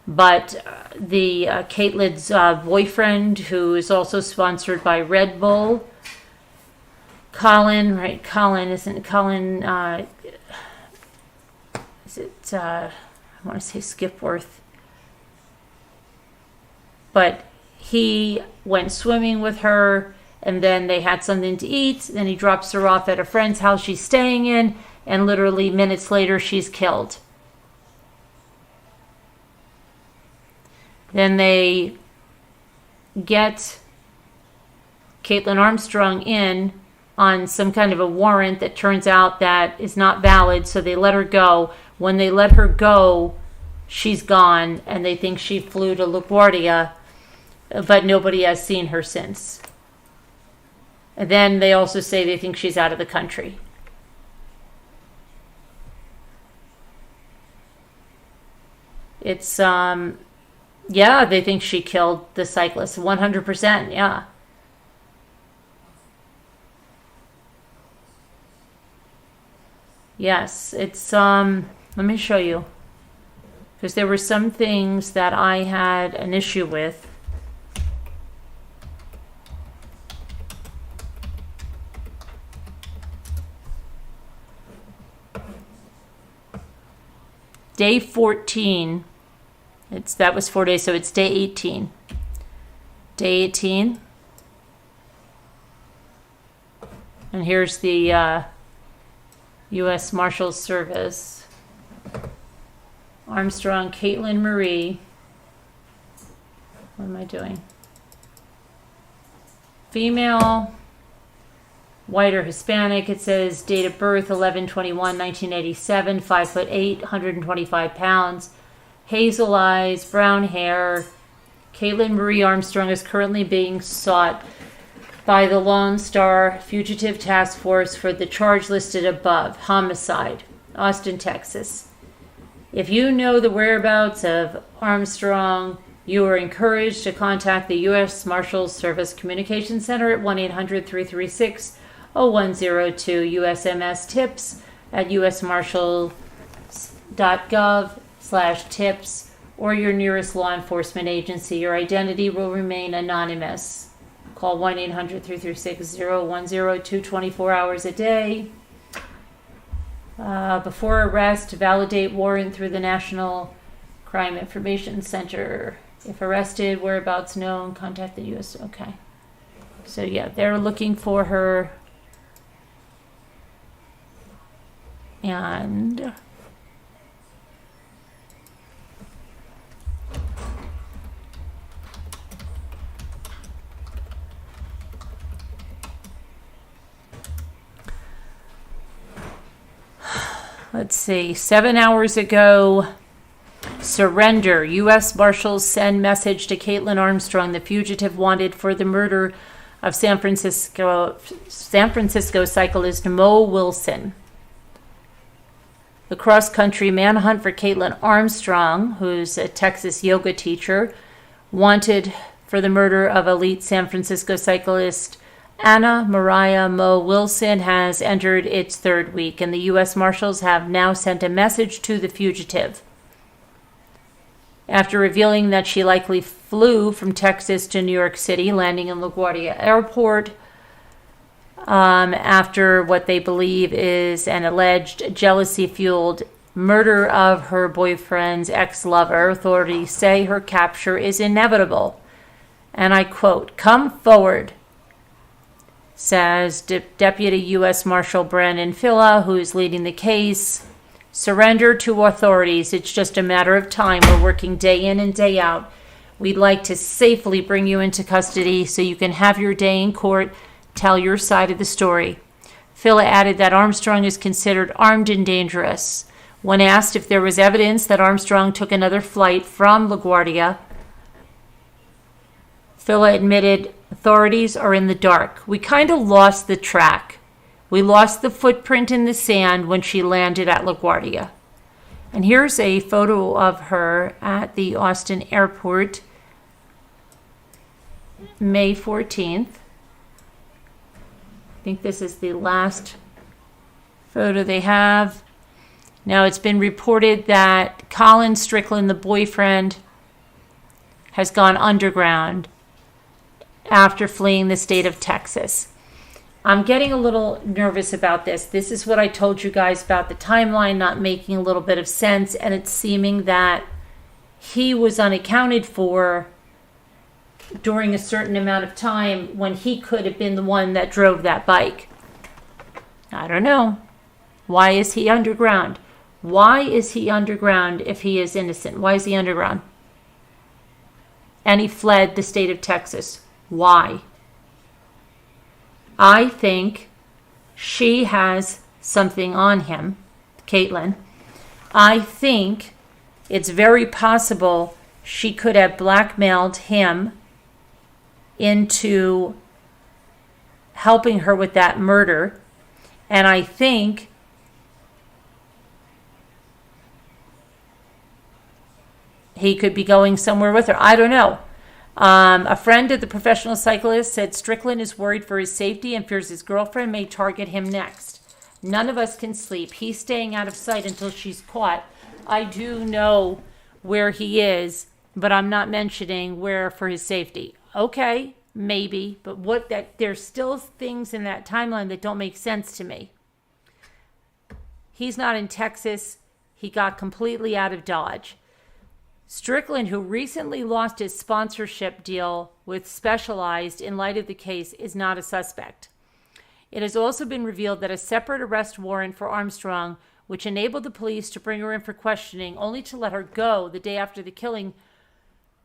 But the Caitlin's boyfriend, who is also sponsored by Red Bull, Colin, right? Colin, isn't Colin? Is it? I want to say Skipworth, but he went swimming with her, and then they had something to eat. Then he drops her off at a friend's house she's staying in, and literally minutes later, she's killed. Then they get Caitlin Armstrong in on some kind of a warrant that turns out that is not valid, so they let her go. When they let her go, she's gone, and they think she flew to LaGuardia, but nobody has seen her since. And then they also say they think she's out of the country. It's, yeah, they think she killed the cyclist, 100%, yeah. Yes, it's, let me show you. Because there were some things that I had an issue with. Day 14, that was 4 days, so it's day 18. Day 18. And here's the U.S. Marshals Service. Armstrong, Caitlin Marie. What am I doing? Female, white or Hispanic. It says date of birth 11/21/1987, 5'8", 125 pounds, hazel eyes, brown hair. Caitlin Marie Armstrong is currently being sought by the Lone Star Fugitive Task Force for the charge listed above, homicide, Austin, Texas. If you know the whereabouts of Armstrong, you are encouraged to contact the U.S. Marshals Service Communications Center at 1-800-336-0102, USMS tips at usmarshal.gov/tips, or your nearest law enforcement agency. Your identity will remain anonymous. Call 1-800-336-0102 24 hours a day. Before arrest, validate warrant through the National Crime Information Center. If arrested, whereabouts known, contact the U.S. Okay. So yeah, they're looking for her. And let's see, 7 hours ago, surrender. U.S. Marshals send message to Caitlin Armstrong, the fugitive wanted for the murder of San Francisco cyclist Mo Wilson. The cross-country manhunt for Caitlin Armstrong, who's a Texas yoga teacher, wanted for the murder of elite San Francisco cyclist Anna Maria Mo Wilson, has entered its third week, and the U.S. Marshals have now sent a message to the fugitive. After revealing that she likely flew from Texas to New York City, landing in LaGuardia Airport, after what they believe is an alleged jealousy-fueled murder of her boyfriend's ex-lover, authorities say her capture is inevitable. And I quote, "Come forward," says Deputy U.S. Marshal Brandon Filla, who is leading the case. "Surrender to authorities. It's just a matter of time. We're working day in and day out. We'd like to safely bring you into custody so you can have your day in court, tell your side of the story." Filla added that Armstrong is considered armed and dangerous. When asked if there was evidence that Armstrong took another flight from LaGuardia, Filla admitted authorities are in the dark. We kind of lost the track. We lost the footprint in the sand when she landed at LaGuardia. And here's a photo of her at the Austin airport, May 14th. I think this is the last photo they have. Now, it's been reported that Colin Strickland, the boyfriend, has gone underground after fleeing the state of Texas. I'm getting a little nervous about this. This is what I told you guys about the timeline not making a little bit of sense, and it's seeming that he was unaccounted for during a certain amount of time when he could have been the one that drove that bike. I don't know. Why is he underground? Why is he underground if he is innocent? Why is he underground? And he fled the state of Texas. Why? I think she has something on him, Caitlin. I think it's very possible she could have blackmailed him into helping her with that murder. And I think he could be going somewhere with her. I don't know. A friend of the professional cyclist said Strickland is worried for his safety and fears his girlfriend may target him next. None of us can sleep. He's staying out of sight until she's caught. I do know where he is, but I'm not mentioning where for his safety. Okay, maybe, but there's still things in that timeline that don't make sense to me. He's not in Texas. He got completely out of Dodge. Strickland, who recently lost his sponsorship deal with Specialized in light of the case, is not a suspect. It has also been revealed that a separate arrest warrant for Armstrong, which enabled the police to bring her in for questioning only to let her go the day after the killing,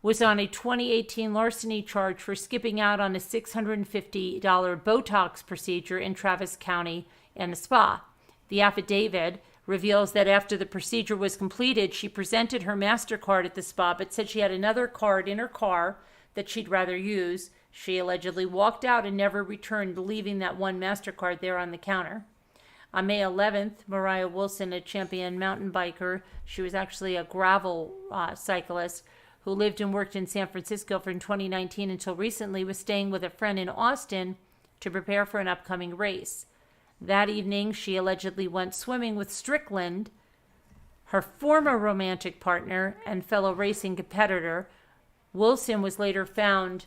was on a 2018 larceny charge for skipping out on a $650 Botox procedure in Travis County and a spa. The affidavit reveals that after the procedure was completed, she presented her MasterCard at the spa, but said she had another card in her car that she'd rather use. She allegedly walked out and never returned, leaving that one MasterCard there on the counter. On May 11th, Mariah Wilson, a champion mountain biker, she was actually a gravel cyclist who lived and worked in San Francisco from 2019 until recently, was staying with a friend in Austin to prepare for an upcoming race. That evening, she allegedly went swimming with Strickland, her former romantic partner and fellow racing competitor. Wilson was later found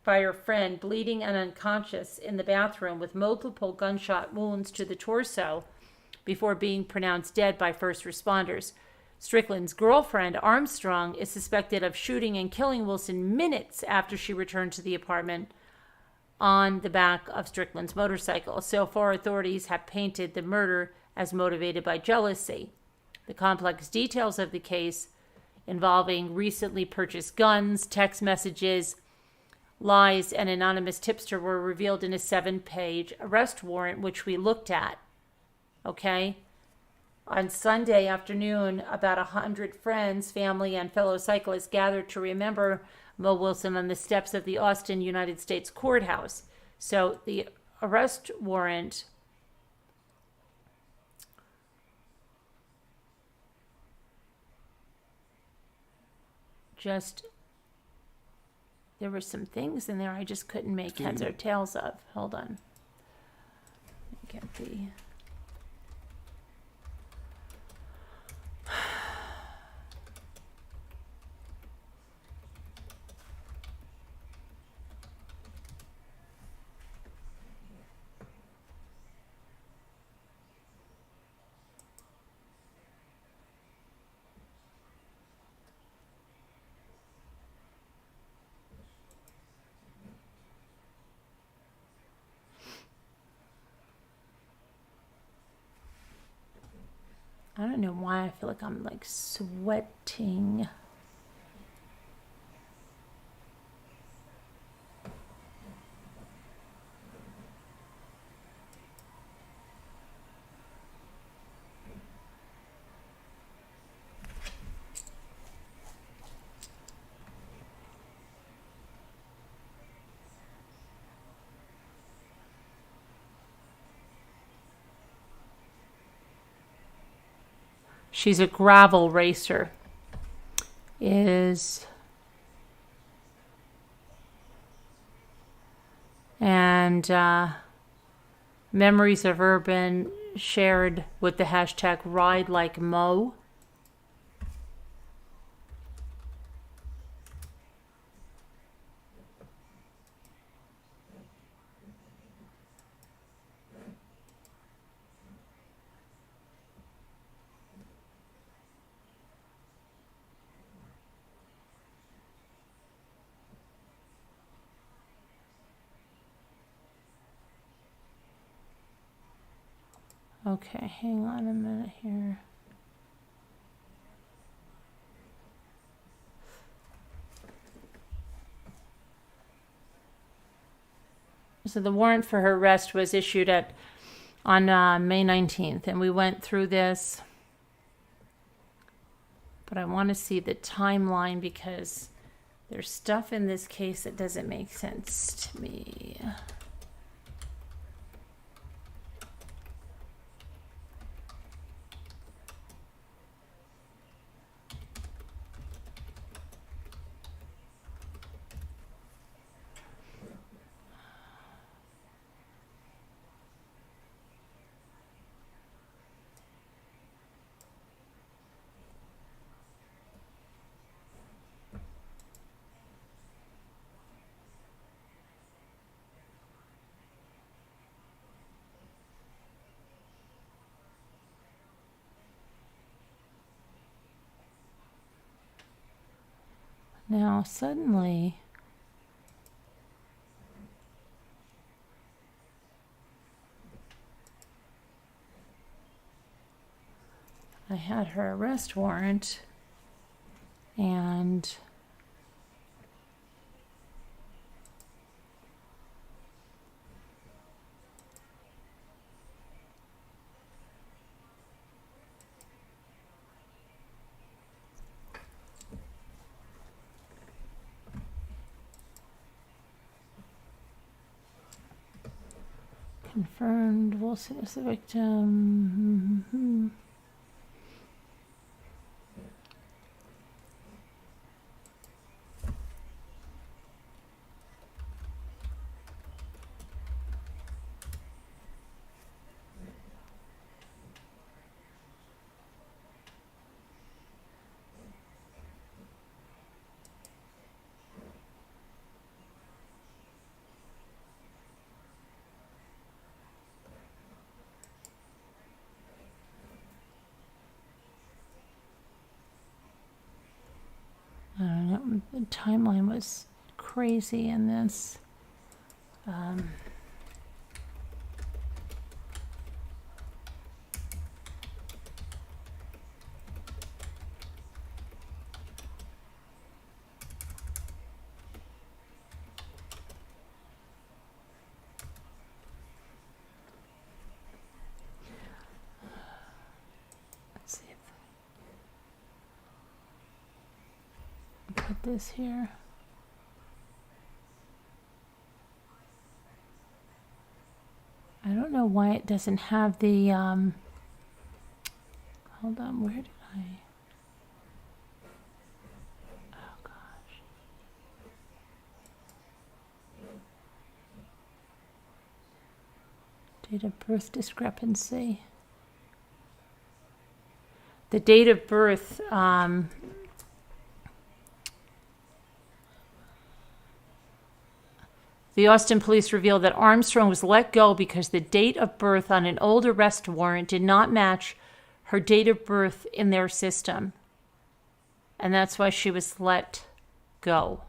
by her friend bleeding and unconscious in the bathroom with multiple gunshot wounds to the torso before being pronounced dead by first responders. Strickland's girlfriend, Armstrong, is suspected of shooting and killing Wilson minutes after she returned to the apartment on the back of Strickland's motorcycle. So far, authorities have painted the murder as motivated by jealousy. The complex details of the case, involving recently purchased guns, text messages, lies, and anonymous tipster, were revealed in a 7-page arrest warrant, which we looked at. Okay? On Sunday afternoon, about 100 friends, family, and fellow cyclists gathered to remember Mo Wilson on the steps of the Austin United States Courthouse. So the arrest warrant there were some things in there I just couldn't make heads or tails of. Hold on. Let me get the... I don't know why I feel like I'm like sweating. she's a gravel racer, is, and memories of her been shared with the hashtag Ride Like Mo. Okay, hang on a minute here. So the warrant for her arrest was issued on May 19th, and we went through this. But I want to see the timeline because there's stuff in this case that doesn't make sense to me. Now, suddenly, I had her arrest warrant, and confirmed, we'll see as the victim. I don't know, the timeline was crazy in this. Let's see if I put this here. I don't know why it doesn't have the, hold on, where did I? Oh gosh. Date of birth discrepancy. The date of birth, the Austin police revealed that Armstrong was let go because the date of birth on an old arrest warrant did not match her date of birth in their system. And that's why she was let go.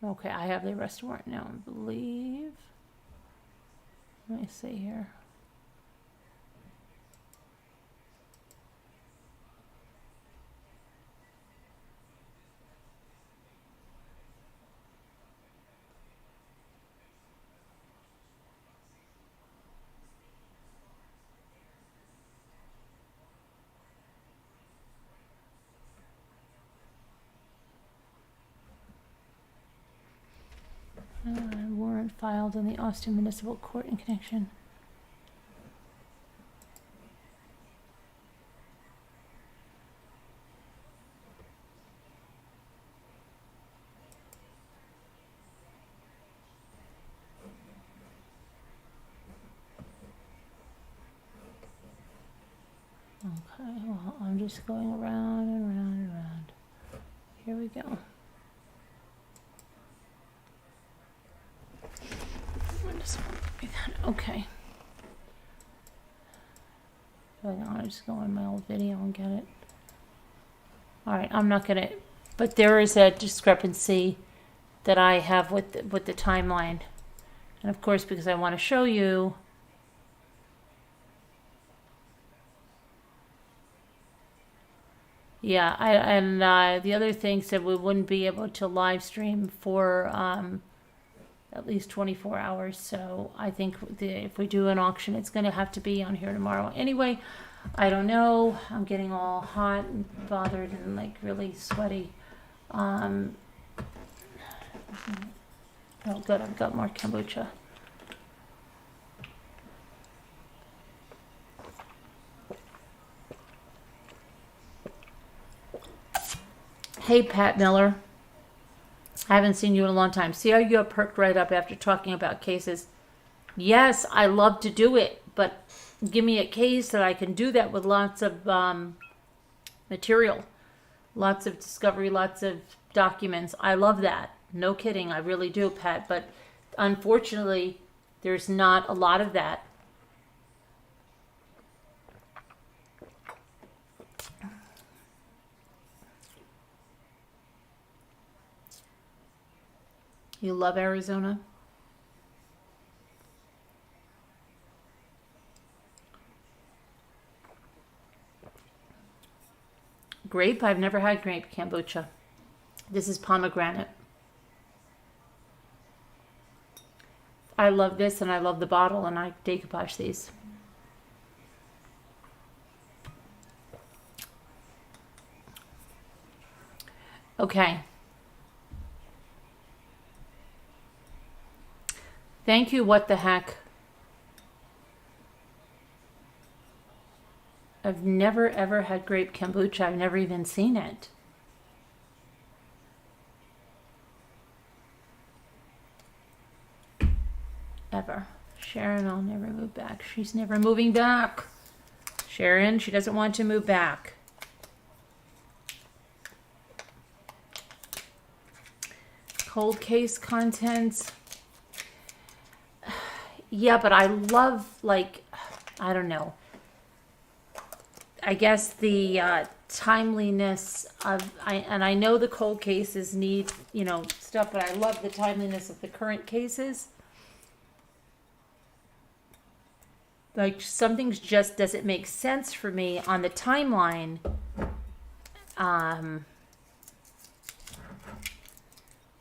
Okay, I have the arrest warrant now, I believe. Let me see here. Warrant filed in the Austin Municipal Court in connection. Okay, well, I'm just going around and around and around. Here we go. Okay. I'll just go on my old video and get it. Alright, I'm not gonna, but there is a discrepancy that I have with the timeline. And of course, because I want to show you, yeah, the other thing said we wouldn't be able to live stream for at least 24 hours. So I think if we do an auction, it's going to have to be on here tomorrow. Anyway, I don't know. I'm getting all hot and bothered and like really sweaty. Oh, good. I've got more kombucha. Hey, Pat Miller. I haven't seen you in a long time. See how you got perked right up after talking about cases? Yes, I love to do it, but give me a case that I can do that with lots of material, lots of discovery, lots of documents. I love that. No kidding, I really do, Pat. But unfortunately, there's not a lot of that. You love Arizona? Grape? I've never had grape kombucha. This is pomegranate. I love this and I love the bottle and I decoupage these. Okay. Thank you, what the heck. I've never ever had grape kombucha. I've never even seen it. Ever. Sharon, I'll never move back. She's never moving back. Sharon, she doesn't want to move back. Cold case contents. Yeah, but I love, like, I don't know. I guess the timeliness of, and I know the cold cases need, stuff, but I love the timeliness of the current cases. Like, some things just doesn't make sense for me on the timeline.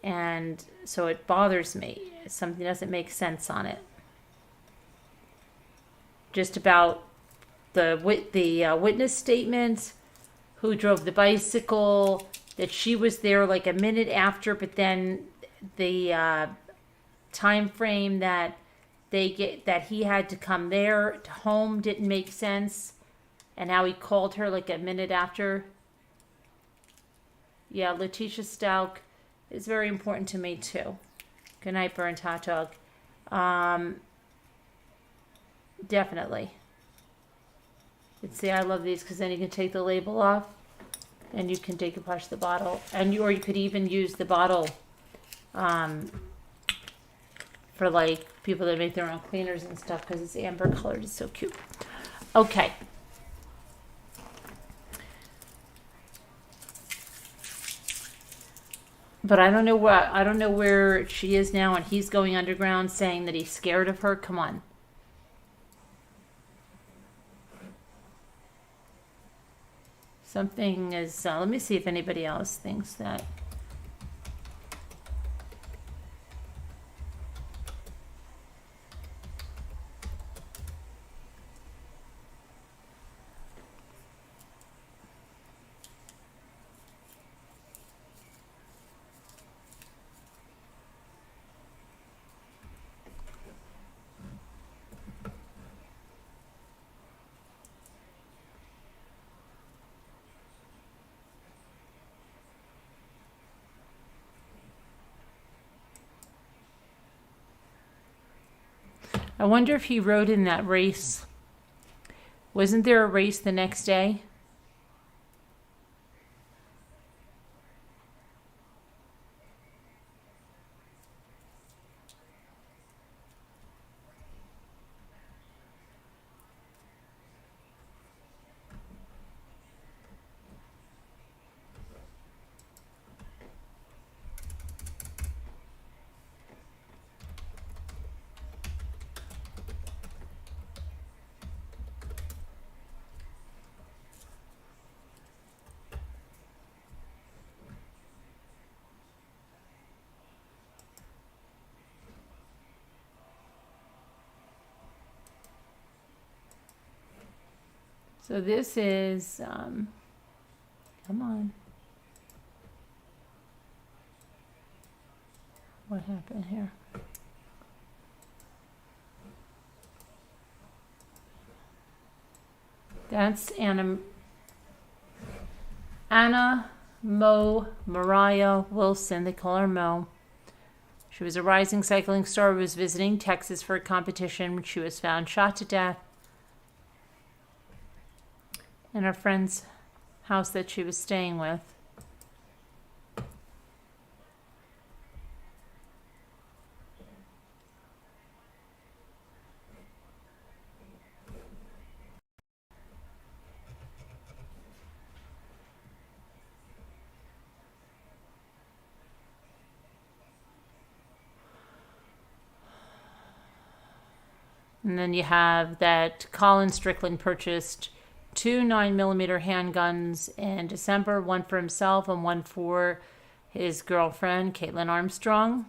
And so it bothers me. Something doesn't make sense on it. Just about the witness statements, who drove the bicycle, that she was there like a minute after, but then the time frame that he had to come there to home didn't make sense, and how he called her like a minute after. Yeah, Letitia Stout is very important to me too. Good night, burnt hot dog. Definitely. See, I love these because then you can take the label off and you can decoupage the bottle, or you could even use the bottle for like people that make their own cleaners and stuff because it's amber colored. It's so cute. Okay. But I don't know where she is now, and he's going underground saying that he's scared of her. Come on. Something is, let me see if anybody else thinks that. I wonder if he rode in that race. Wasn't there a race the next day? So this is, come on. What happened here? That's Anna Mariah Wilson. They call her Mo. She was a rising cycling star who was visiting Texas for a competition when she was found shot to death in her friend's house that she was staying with. And then you have that Colin Strickland purchased 2 9mm handguns in December, one for himself and one for his girlfriend, Caitlin Armstrong.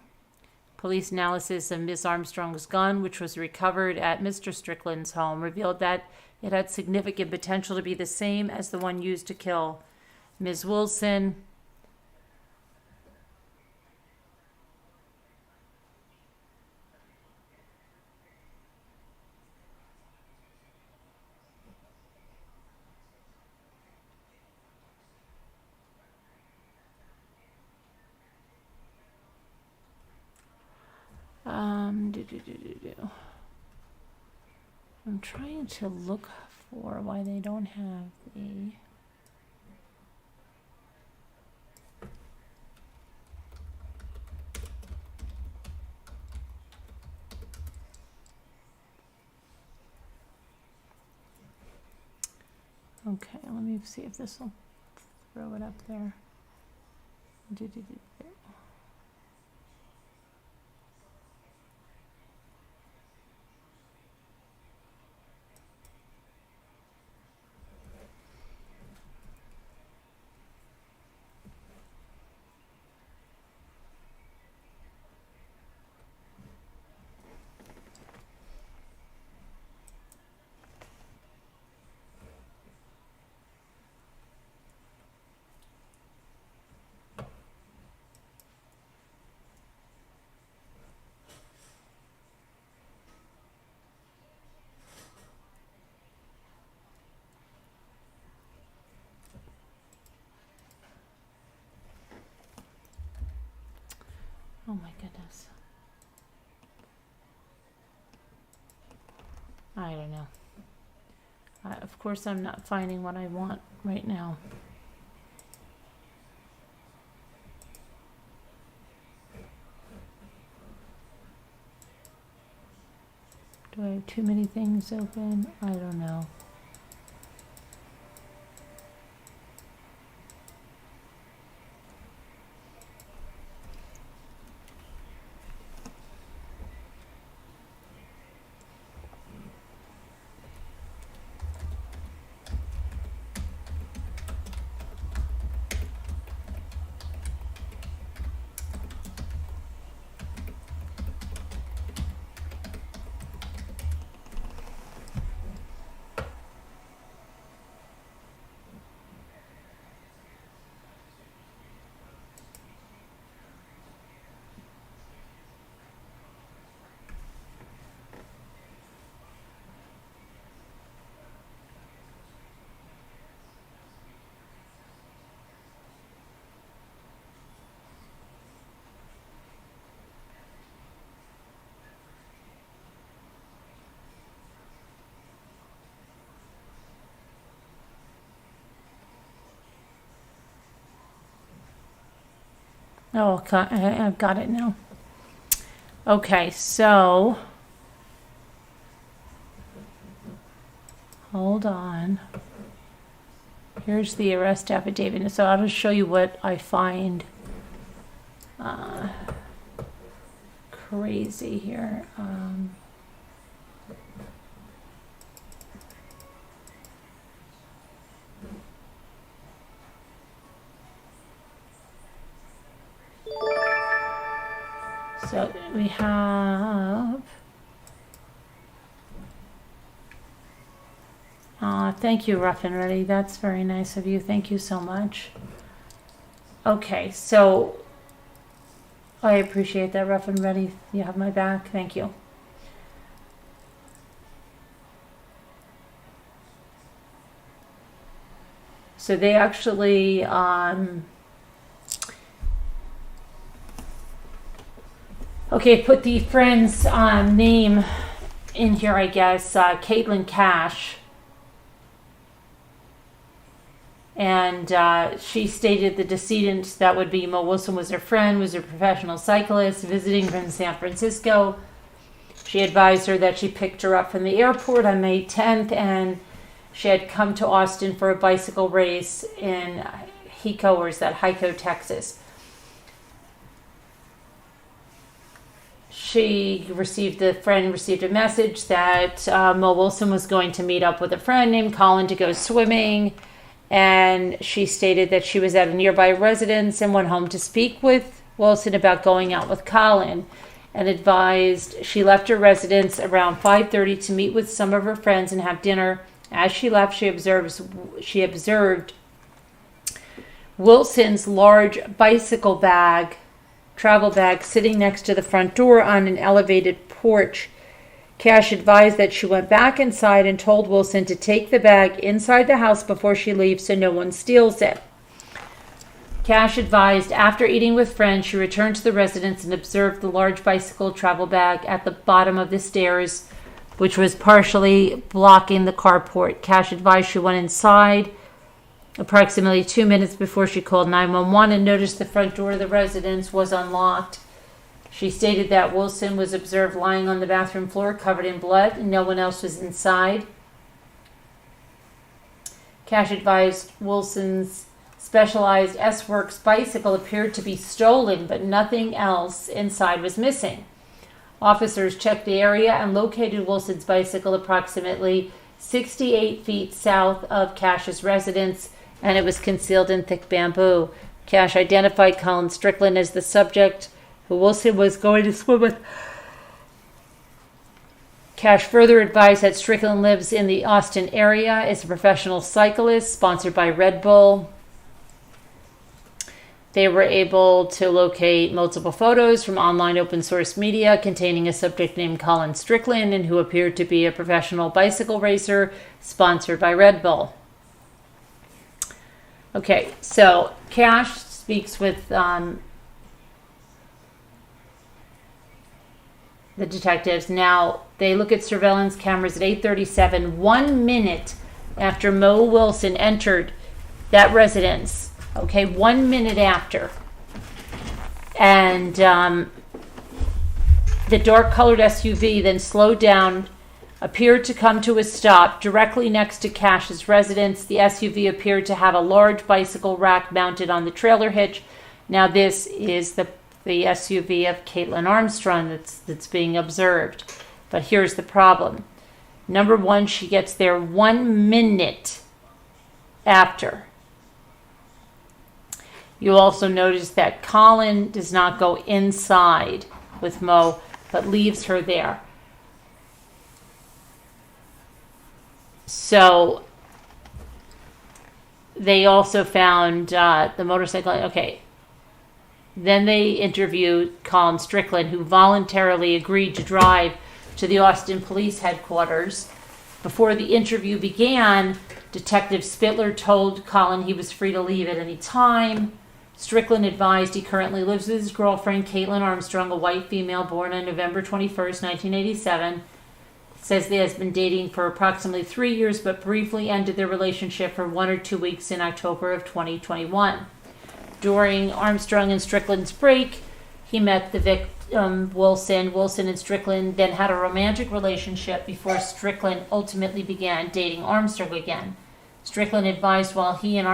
Police analysis of Ms. Armstrong's gun, which was recovered at Mr. Strickland's home, revealed that it had significant potential to be the same as the one used to kill Ms. Wilson. I'm trying to look for why they don't have the. Okay, let me see if this will throw it up there. Oh my goodness. I don't know. Of course, I'm not finding what I want right now. Do I have too many things open? I don't know. Oh, I've got it now. Okay, so hold on. Here's the arrest affidavit. So I'll just show you what I find crazy here. So we have. Thank you, Rough and Ready. That's very nice of you. Thank you so much. Okay, so I appreciate that, Rough and Ready. You have my back. Thank you. So they actually put the friend's name in here, I guess. Caitlin Cash. And she stated the decedent, that would be Mo Wilson, was her friend, was a professional cyclist visiting from San Francisco. She advised her that she picked her up from the airport on May 10th, and she had come to Austin for a bicycle race in Hico, Texas. The friend received a message that Mo Wilson was going to meet up with a friend named Colin to go swimming. And she stated that she was at a nearby residence and went home to speak with Wilson about going out with Colin, and advised she left her residence around 5:30 to meet with some of her friends and have dinner. As she left, she observed Wilson's large bicycle travel bag, sitting next to the front door on an elevated porch. Cash advised that she went back inside and told Wilson to take the bag inside the house before she leaves so no one steals it. Cash advised after eating with friends, she returned to the residence and observed the large bicycle travel bag at the bottom of the stairs, which was partially blocking the carport. Cash advised she went inside approximately 2 minutes before she called 911 and noticed the front door of the residence was unlocked. She stated that Wilson was observed lying on the bathroom floor covered in blood and no one else was inside. Cash advised Wilson's Specialized S-Works bicycle appeared to be stolen, but nothing else inside was missing. Officers checked the area and located Wilson's bicycle approximately 68 feet south of Cash's residence, and it was concealed in thick bamboo. Cash identified Colin Strickland as the subject who Wilson was going to swim with. Cash further advised that Strickland lives in the Austin area, is a professional cyclist, sponsored by Red Bull. They were able to locate multiple photos from online open source media containing a subject named Colin Strickland and who appeared to be a professional bicycle racer, sponsored by Red Bull. Okay, so Cash speaks with the detectives. Now, they look at surveillance cameras at 8:37, 1 minute after Mo Wilson entered that residence. Okay, 1 minute after. And the dark-colored SUV then slowed down, appeared to come to a stop directly next to Cash's residence. The SUV appeared to have a large bicycle rack mounted on the trailer hitch. Now, this is the SUV of Caitlin Armstrong that's being observed. But here's the problem. Number one, she gets there 1 minute after. You also notice that Colin does not go inside with Mo, but leaves her there. So they also found the motorcycle. Okay. Then they interviewed Colin Strickland, who voluntarily agreed to drive to the Austin Police Headquarters. Before the interview began, Detective Spittler told Colin he was free to leave at any time. Strickland advised he currently lives with his girlfriend, Caitlin Armstrong, a white female born on November 21st, 1987. Says they has been dating for approximately 3 years, but briefly ended their relationship for 1 or 2 weeks in October of 2021. During Armstrong and Strickland's break, he met the victim, Wilson. Wilson and Strickland then had a romantic relationship before Strickland ultimately began dating Armstrong again. Strickland advised while he and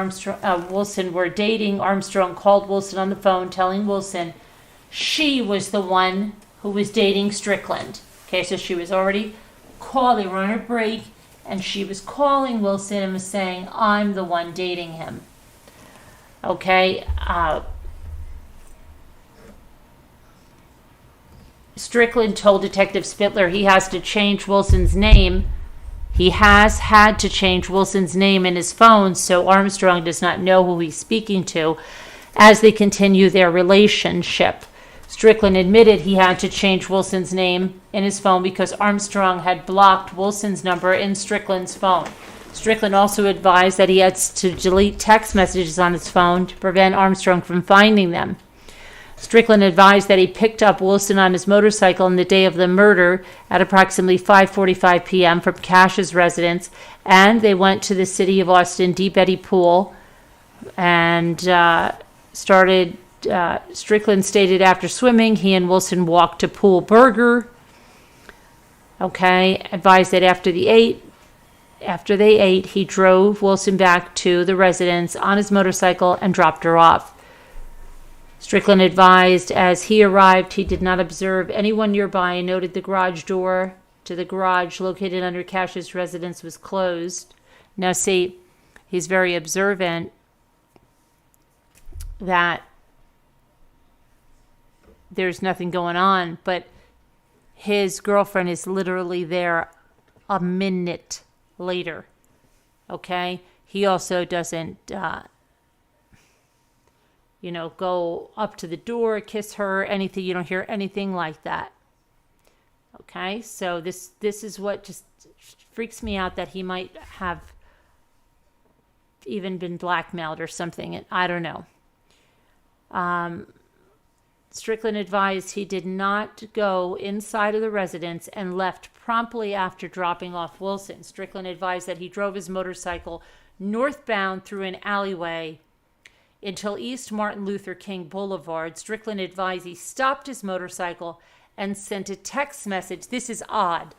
Wilson were dating, Armstrong called Wilson on the phone, telling Wilson she was the one who was dating Strickland. Okay, so she was already calling, they were on her break, and she was calling Wilson and was saying, I'm the one dating him. Okay, Strickland told Detective Spittler he has to change Wilson's name. He has had to change Wilson's name in his phone so Armstrong does not know who he's speaking to as they continue their relationship. Strickland admitted he had to change Wilson's name in his phone because Armstrong had blocked Wilson's number in Strickland's phone. Strickland also advised that he had to delete text messages on his phone to prevent Armstrong from finding them. Strickland advised that he picked up Wilson on his motorcycle on the day of the murder at approximately 5:45 p.m. from Cash's residence, and they went to the City of Austin Deep Eddy Pool and Strickland stated after swimming, he and Wilson walked to Pool Burger. Okay, advised that after they ate, he drove Wilson back to the residence on his motorcycle and dropped her off. Strickland advised as he arrived, he did not observe anyone nearby and noted the garage door to the garage located under Cash's residence was closed. Now see, he's very observant that there's nothing going on, but his girlfriend is literally there a minute later. Okay? He also doesn't go up to the door, kiss her, anything. You don't hear anything like that. Okay? So this is what just freaks me out, that he might have even been blackmailed or something. I don't know. Strickland advised he did not go inside of the residence and left promptly after dropping off Wilson. Strickland advised that he drove his motorcycle northbound through an alleyway until East Martin Luther King Boulevard. Strickland advised he stopped his motorcycle and sent a text message, this is odd,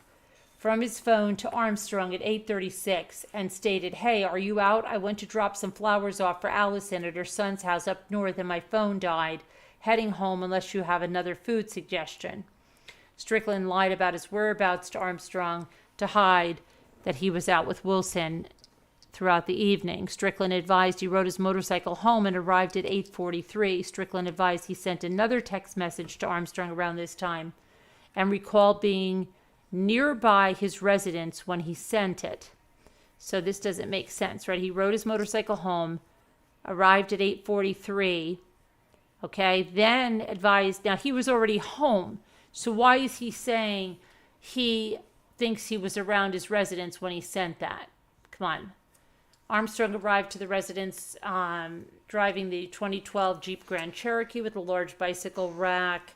from his phone to Armstrong at 8:36 and stated, hey, are you out? I went to drop some flowers off for Allison at her son's house up north and my phone died. Heading home unless you have another food suggestion. Strickland lied about his whereabouts to Armstrong to hide that he was out with Wilson throughout the evening. Strickland advised he rode his motorcycle home and arrived at 8:43. Strickland advised he sent another text message to Armstrong around this time and recalled being nearby his residence when he sent it. So this doesn't make sense, right? He rode his motorcycle home, arrived at 8:43. Okay, then advised, now he was already home. So why is he saying he thinks he was around his residence when he sent that? Come on. Armstrong arrived to the residence driving the 2012 Jeep Grand Cherokee with a large bicycle rack.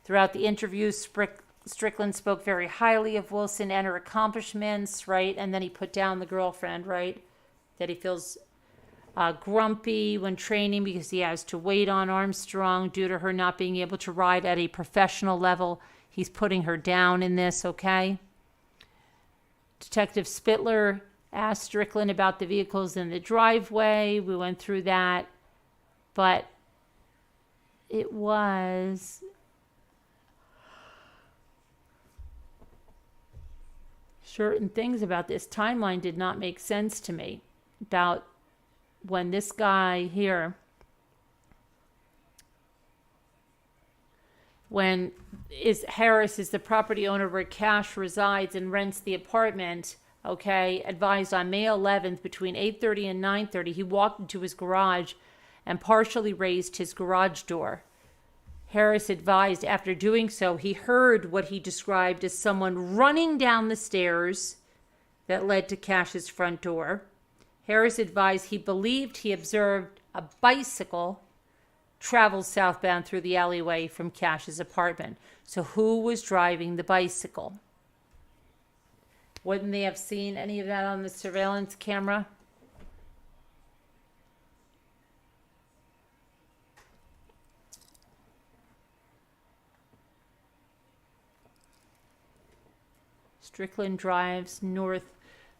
Throughout the interview, Strickland spoke very highly of Wilson and her accomplishments, right? And then he put down the girlfriend, right? That he feels grumpy when training because he has to wait on Armstrong due to her not being able to ride at a professional level. He's putting her down in this, okay? Detective Spittler asked Strickland about the vehicles in the driveway. We went through that, but it was certain things about this timeline did not make sense to me about when this guy here, when Harris is the property owner where Cash resides and rents the apartment, okay, advised on May 11th between 8:30 and 9:30, he walked into his garage and partially raised his garage door. Harris advised after doing so, he heard what he described as someone running down the stairs that led to Cash's front door. Harris advised he believed he observed a bicycle travel southbound through the alleyway from Cash's apartment. So who was driving the bicycle? Wouldn't they have seen any of that on the surveillance camera? Strickland drives north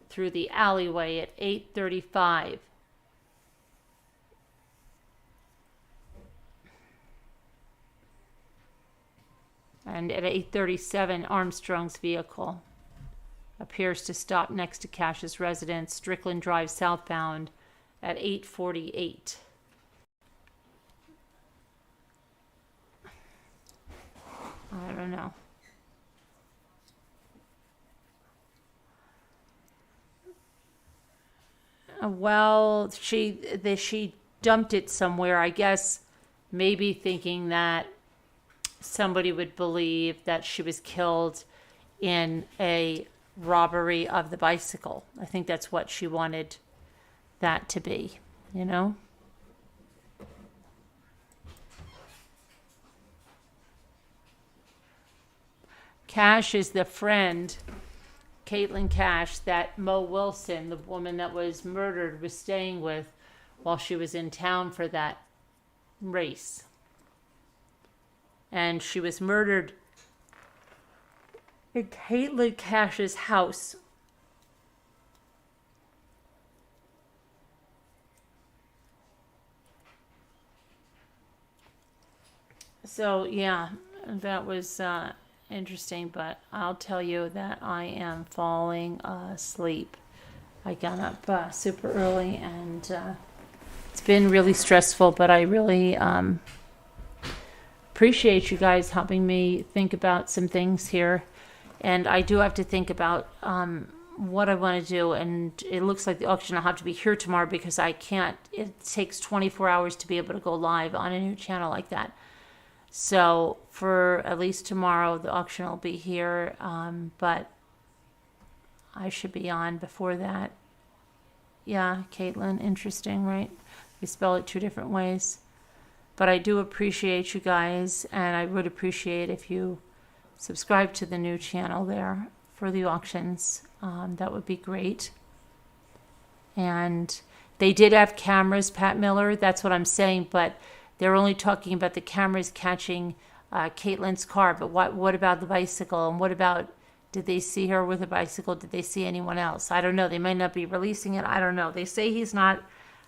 through the alleyway at 8:35. And at 8:37, Armstrong's vehicle appears to stop next to Cash's residence. Strickland drives southbound at 8:48. I don't know. Well, she dumped it somewhere, I guess, maybe thinking that somebody would believe that she was killed in a robbery of the bicycle. I think that's what she wanted that to be, you know? Cash is the friend, Caitlin Cash, that Mo Wilson, the woman that was murdered, was staying with while she was in town for that race. And she was murdered in Caitlin Cash's house. So, yeah, that was interesting, but I'll tell you that I am falling asleep. I got up super early, and it's been really stressful, but I really appreciate you guys helping me think about some things here. And I do have to think about what I want to do, and it looks like the auction will have to be here tomorrow because I can't, it takes 24 hours to be able to go live on a new channel like that. So for at least tomorrow, the auction will be here, but I should be on before that. Yeah, Caitlin, interesting, right? We spell it two different ways. But I do appreciate you guys, and I would appreciate if you subscribe to the new channel there for the auctions. That would be great. And they did have cameras, Pat Miller, that's what I'm saying, but they're only talking about the cameras catching Caitlin's car. But what about the bicycle? And what about, did they see her with a bicycle? Did they see anyone else? I don't know. They might not be releasing it. I don't know. They say he's not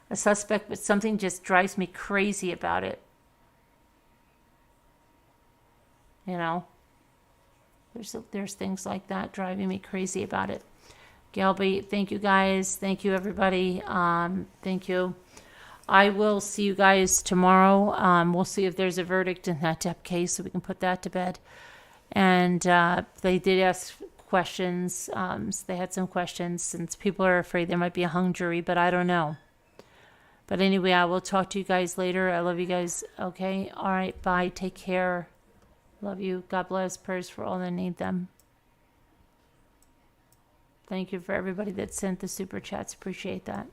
a suspect, but something just drives me crazy about it. You know? There's things like that driving me crazy about it. Galby, thank you guys. Thank you, everybody. Thank you. I will see you guys tomorrow. We'll see if there's a verdict in that Depp case so we can put that to bed. And they did ask questions. So they had some questions since people are afraid there might be a hung jury, but I don't know. But anyway, I will talk to you guys later. I love you guys. Okay. All right. Bye. Take care. Love you. God bless. Prayers for all that need them. Thank you for everybody that sent the super chats. Appreciate that.